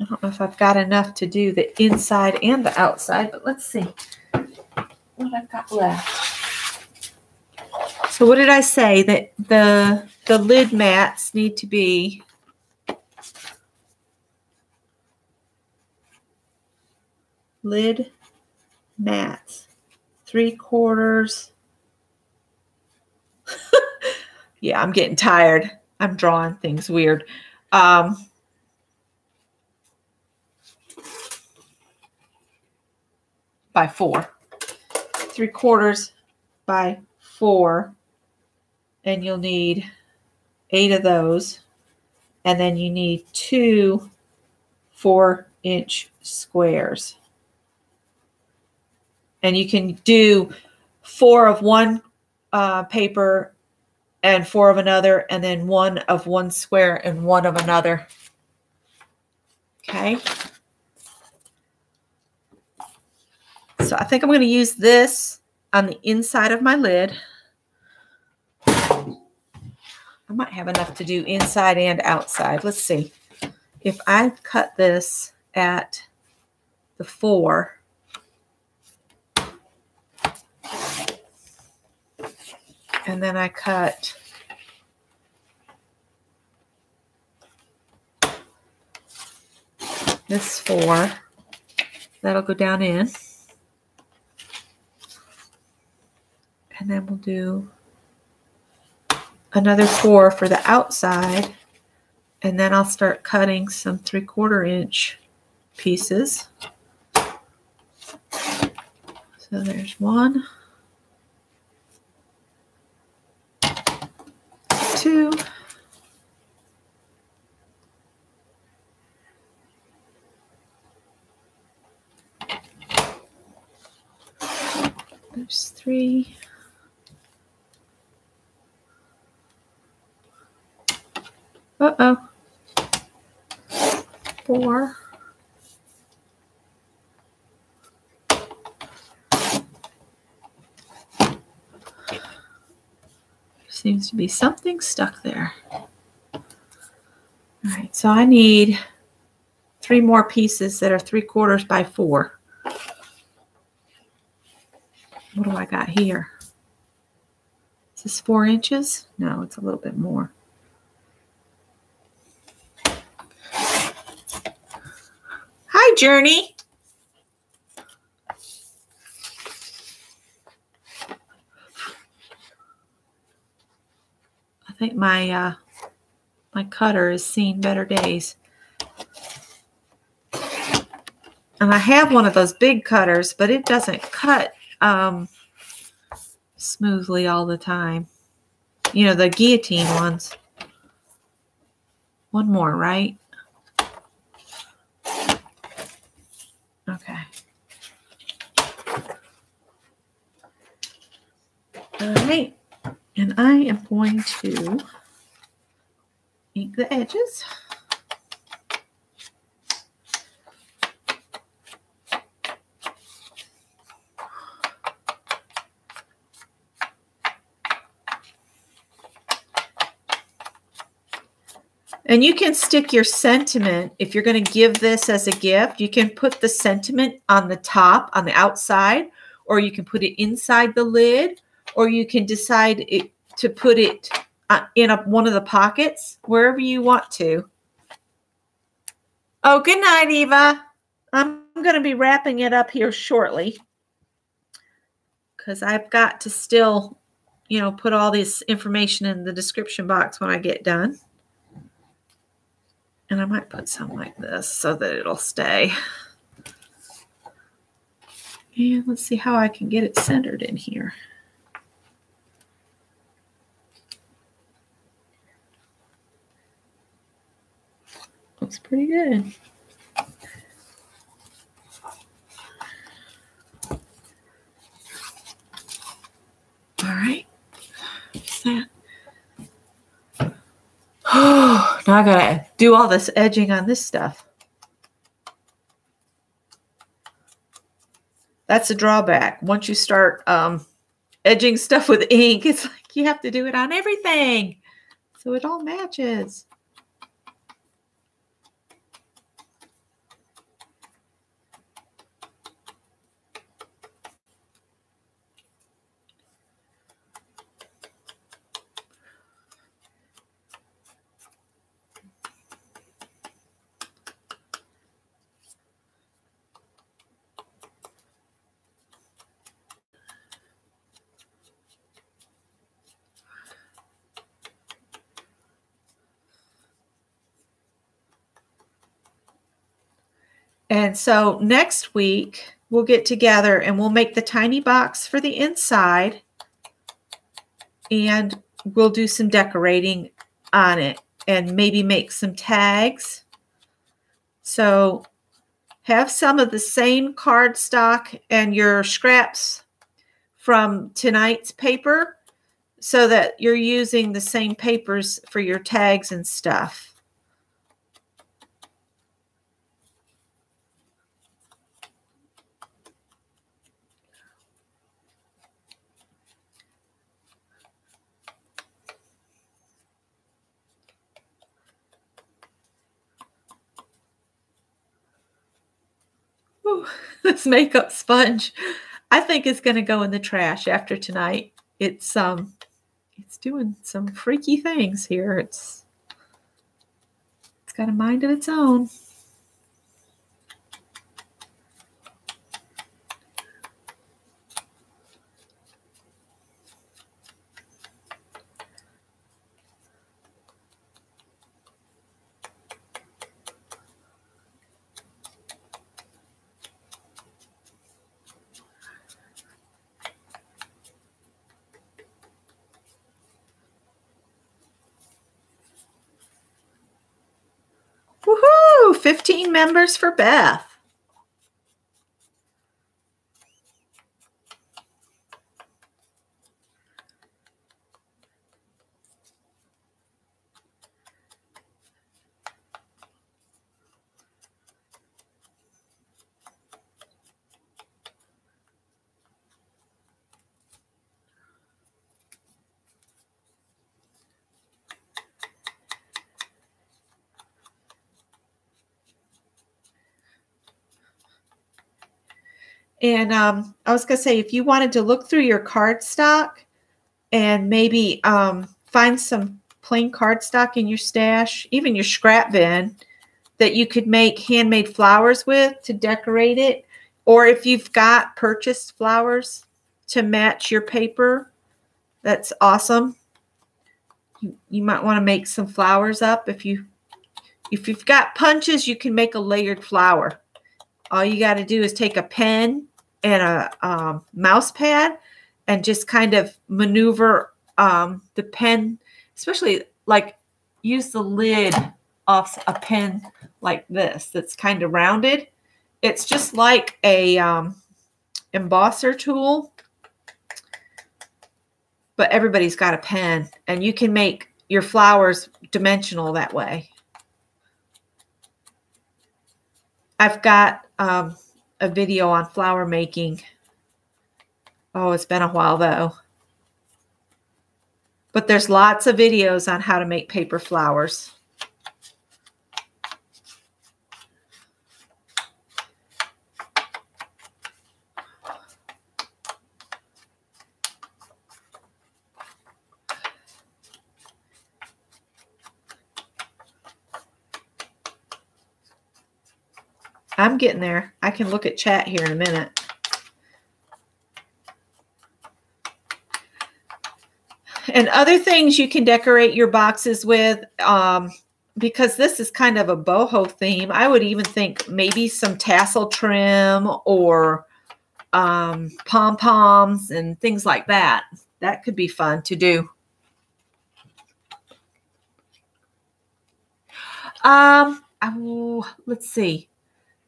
don't know if I've got enough to do the inside and the outside, but let's see what I've got left. So what did I say? That the lid mats need to be lid mats 3/4. Yeah, I'm getting tired. I'm drawing things weird. By 4. 3/4 by 4. And you'll need 8 of those. And then you need 2 4-inch squares. And you can do 4 of one paper and 4 of another, and then 1 of one square and 1 of another. Okay. So I think I'm going to use this on the inside of my lid. I might have enough to do inside and outside. Let's see. If I cut this at the 4, and then I cut this 4, that'll go down in. And then we'll do another 4 for the outside. And then I'll start cutting some 3/4 inch pieces. So there's 1, 2, 3. Uh-oh. 4. seems to be something stuck there. All right, so I need 3 more pieces that are 3/4 by 4. What do I got here? Is this 4 inches? No, it's a little bit more. Hi, Journey. I think my my cutter has seen better days. And I have one of those big cutters, but it doesn't cut smoothly all the time. You know, the guillotine ones. One more, right? Okay. All right. And I am going to ink the edges. And you can stick your sentiment, if you're going to give this as a gift, you can put the sentiment on the top, on the outside, or you can put it inside the lid, or you can decide to put it in one of the pockets, wherever you want to. Oh, good night, Eva. I'm going to be wrapping it up here shortly because I've got to still, you know, put all this information in the description box when I get done. And I might put some like this so that it'll stay. And let's see how I can get it centered in here. Looks pretty good. All right. What's that? Oh, now I gotta do all this edging on this stuff. That's a drawback. Once you start edging stuff with ink, it's like you have to do it on everything so it all matches. And so next week, we'll get together and we'll make the tiny box for the inside. And we'll do some decorating on it and maybe make some tags. So have some of the same cardstock and your scraps from tonight's paper so that you're using the same papers for your tags and stuff. Ooh, this makeup sponge, I think it's going to go in the trash after tonight. It's doing some freaky things here. It's got a mind of its own. Woohoo! 15 members for Beth. And I was going to say, if you wanted to look through your cardstock and maybe find some plain cardstock in your stash, even your scrap bin, that you could make handmade flowers with to decorate it. Or if you've got purchased flowers to match your paper, that's awesome. You might want to make some flowers up. If you've got punches, you can make a layered flower. All you got to do is take a pen and a mouse pad and just kind of maneuver the pen, especially like use the lid off a pen like this that's kind of rounded. It's just like a embosser tool, but everybody's got a pen, and you can make your flowers dimensional that way. I've got a video on flower making. Oh, it's been a while though. But there's lots of videos on how to make paper flowers. I'm getting there. I can look at chat here in a minute. And other things you can decorate your boxes with, because this is kind of a boho theme, I would even think maybe some tassel trim or pom-poms and things like that. That could be fun to do. Let's see.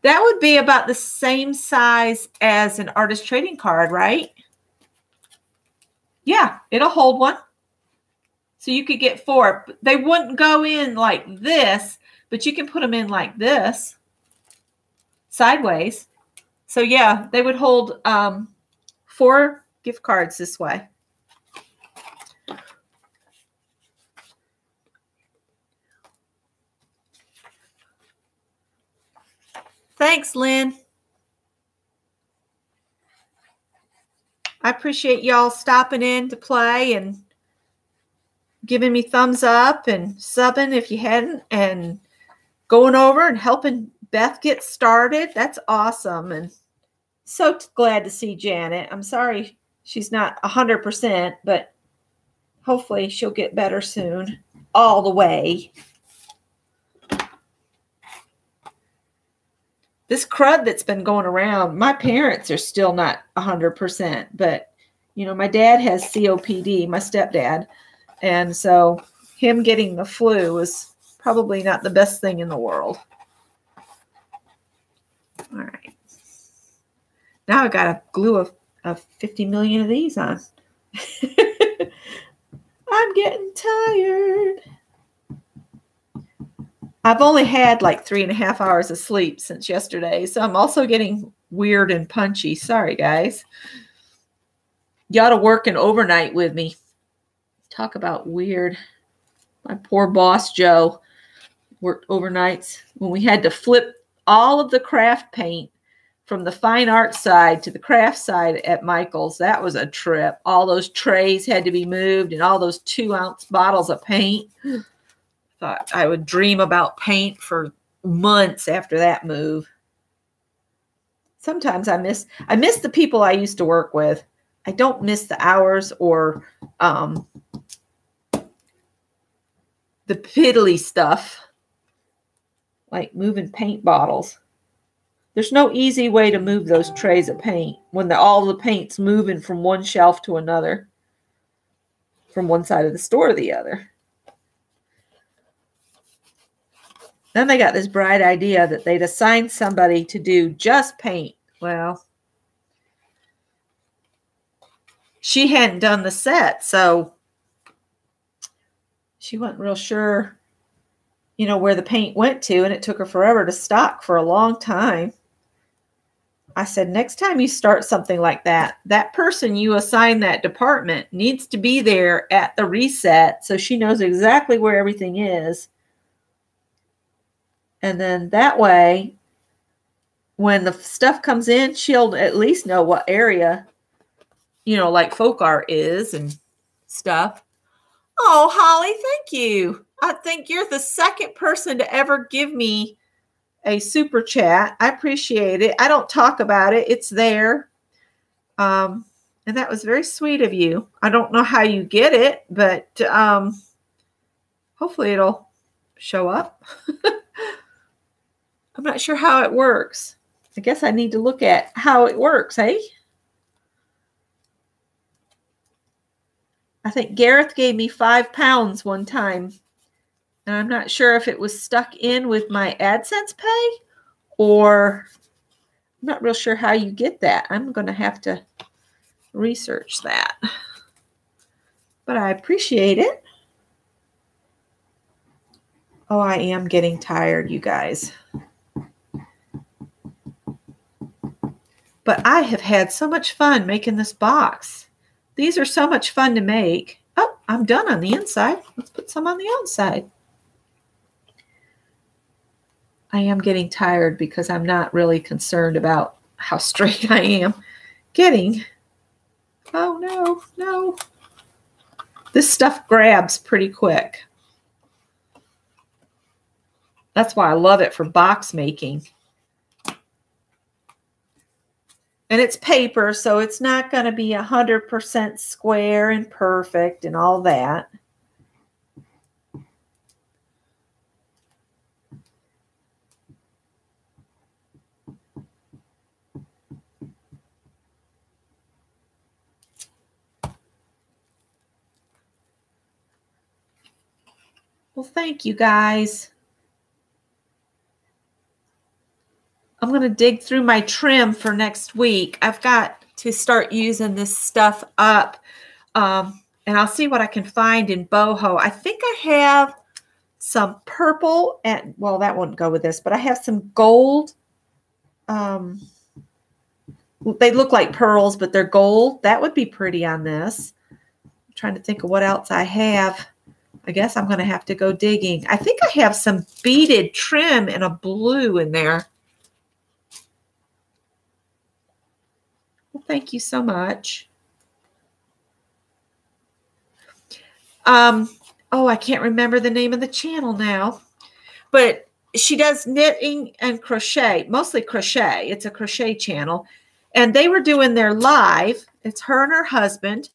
That would be about the same size as an artist trading card, right? Yeah, it'll hold one. So you could get 4. They wouldn't go in like this, but you can put them in like this, sideways. So yeah, they would hold 4 gift cards this way. Thanks, Lynn. I appreciate y'all stopping in to play and giving me thumbs up and subbing if you hadn't, and going over and helping Beth get started. That's awesome. And so glad to see Janet. I'm sorry she's not 100%, but hopefully she'll get better soon, all the way. This crud that's been going around, my parents are still not 100%, but, you know, my dad has COPD, my stepdad, and so him getting the flu was probably not the best thing in the world. All right. Now I've got to glue a 50 million of these on. I'm getting tired. I've only had like 3.5 hours of sleep since yesterday, so I'm also getting weird and punchy. Sorry, guys. You ought to work an overnight with me. Talk about weird. My poor boss, Joe, worked overnights when we had to flip all of the craft paint from the fine art side to the craft side at Michael's. That was a trip. All those trays had to be moved and all those 2-ounce bottles of paint. Thought I would dream about paint for months after that move. Sometimes I miss the people I used to work with. I don't miss the hours or the piddly stuff like moving paint bottles. There's no easy way to move those trays of paint when all the paint's moving from one shelf to another, from one side of the store to the other. Then they got this bright idea that they'd assign somebody to do just paint. Well, she hadn't done the set, so she wasn't real sure, you know, where the paint went to, and it took her forever to stock for a long time. I said, next time you start something like that, that person you assign that department needs to be there at the reset so she knows exactly where everything is. And then that way, when the stuff comes in, she'll at least know what area, like folk art is and stuff. Oh, Holly, thank you. I think you're the second person to ever give me a super chat. I appreciate it. I don't talk about it. It's there. And that was very sweet of you. I don't know how you get it, but hopefully it'll show up. I'm not sure how it works. I guess I need to look at how it works, hey? I think Gareth gave me £5 one time. And I'm not sure if it was stuck in with my AdSense pay or I'm not real sure how you get that. I'm going to have to research that. But I appreciate it. Oh, I am getting tired, you guys. But I have had so much fun making this box. These are so much fun to make. Oh, I'm done on the inside. Let's put some on the outside. I am getting tired because I'm not really concerned about how straight I am getting. Oh, no, no. This stuff grabs pretty quick. That's why I love it for box making. And it's paper, so it's not going to be 100% square and perfect and all that. Well, thank you, guys. I'm going to dig through my trim for next week. I've got to start using this stuff up. And I'll see what I can find in boho. I think I have some purple and, well, that wouldn't go with this, but I have some gold. They look like pearls, but they're gold. That would be pretty on this. I'm trying to think of what else I have. I guess I'm going to have to go digging. I think I have some beaded trim and a blue in there. Well, thank you so much. Oh, I can't remember the name of the channel now, but she does knitting and crochet, mostly crochet. It's a crochet channel. And they were doing their live. It's her and her husband.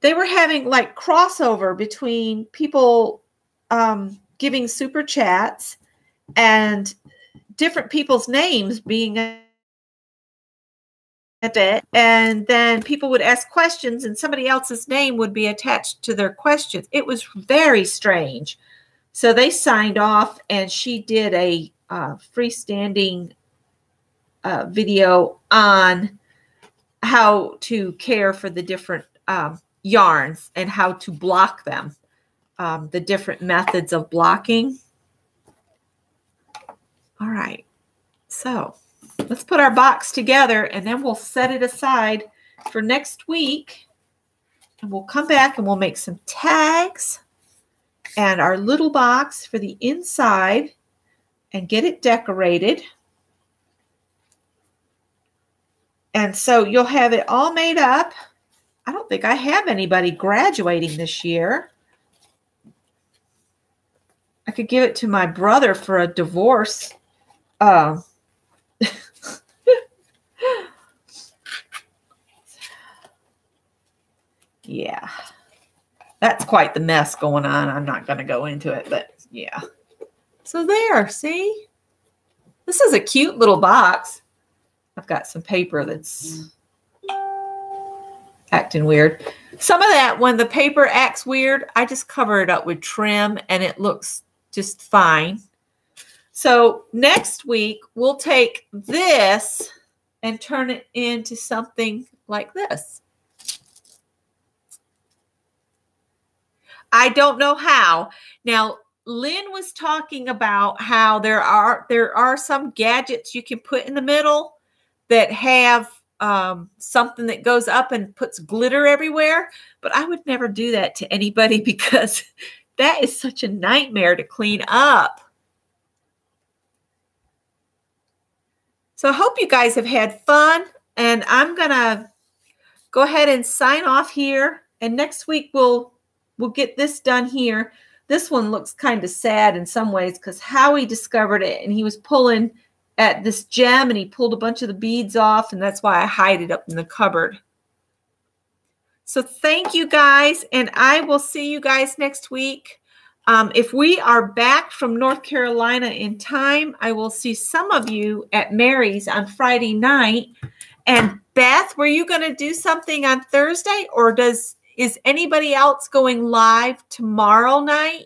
They were having like crossover between people giving super chats and different people's names being at it. And then people would ask questions and somebody else's name would be attached to their questions. It was very strange. So they signed off and she did a freestanding video on how to care for the different yarns and how to block them, the different methods of blocking. All right, so let's put our box together and then we'll set it aside for next week. And we'll come back and we'll make some tags and our little box for the inside and get it decorated. And so you'll have it all made up. I don't think I have anybody graduating this year. I could give it to my brother for a divorce. Yeah. That's quite the mess going on. I'm not going to go into it, but yeah. So there, see? This is a cute little box. I've got some paper that's acting weird. Some of that, when the paper acts weird, I just cover it up with trim and it looks just fine. So next week, we'll take this and turn it into something like this. I don't know how. Now, Lynn was talking about how there are some gadgets you can put in the middle that have something that goes up and puts glitter everywhere. But I would never do that to anybody because that is such a nightmare to clean up. So I hope you guys have had fun, and I'm going to go ahead and sign off here. And next week we'll get this done here. This one looks kind of sad in some ways because Howie discovered it, and he was pulling at this gem, and he pulled a bunch of the beads off, and that's why I hide it up in the cupboard. So thank you guys, and I will see you guys next week. If we are back from North Carolina in time, I will see some of you at Mary's on Friday night. And Beth, were you going to do something on Thursday, or is anybody else going live tomorrow night?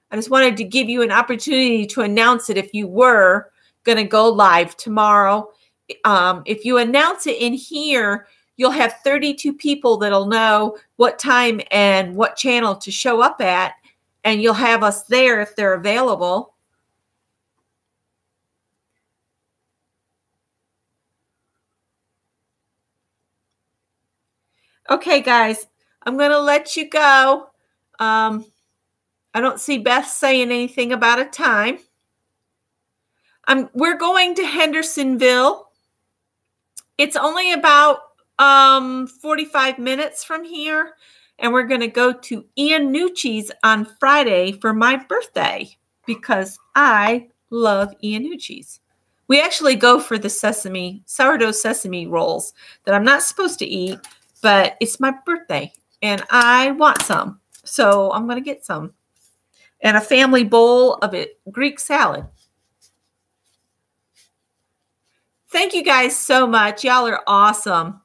I just wanted to give you an opportunity to announce it if you were going to go live tomorrow. If you announce it in here, you'll have 32 people that'll know what time and what channel to show up at, and you'll have us there if they're available. Okay, guys, I'm going to let you go. I don't see Beth saying anything about a time. We're going to Hendersonville. It's only about 45 minutes from here, and we're going to go to Ian Nucci's on Friday for my birthday because I love Ian Nucci's. We actually go for the sourdough sesame rolls that I'm not supposed to eat, but it's my birthday, and I want some, so I'm going to get some. And a family bowl of Greek salad. Thank you guys so much. Y'all are awesome.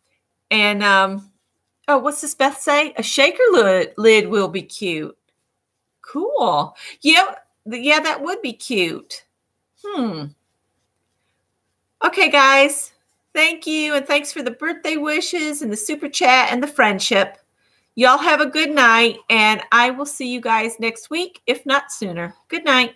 And, oh, what's this Beth say? A shaker lid will be cute. Cool. Yeah, that would be cute. Okay, guys. Thank you, and thanks for the birthday wishes and the super chat and the friendship. Y'all have a good night, and I will see you guys next week, if not sooner. Good night.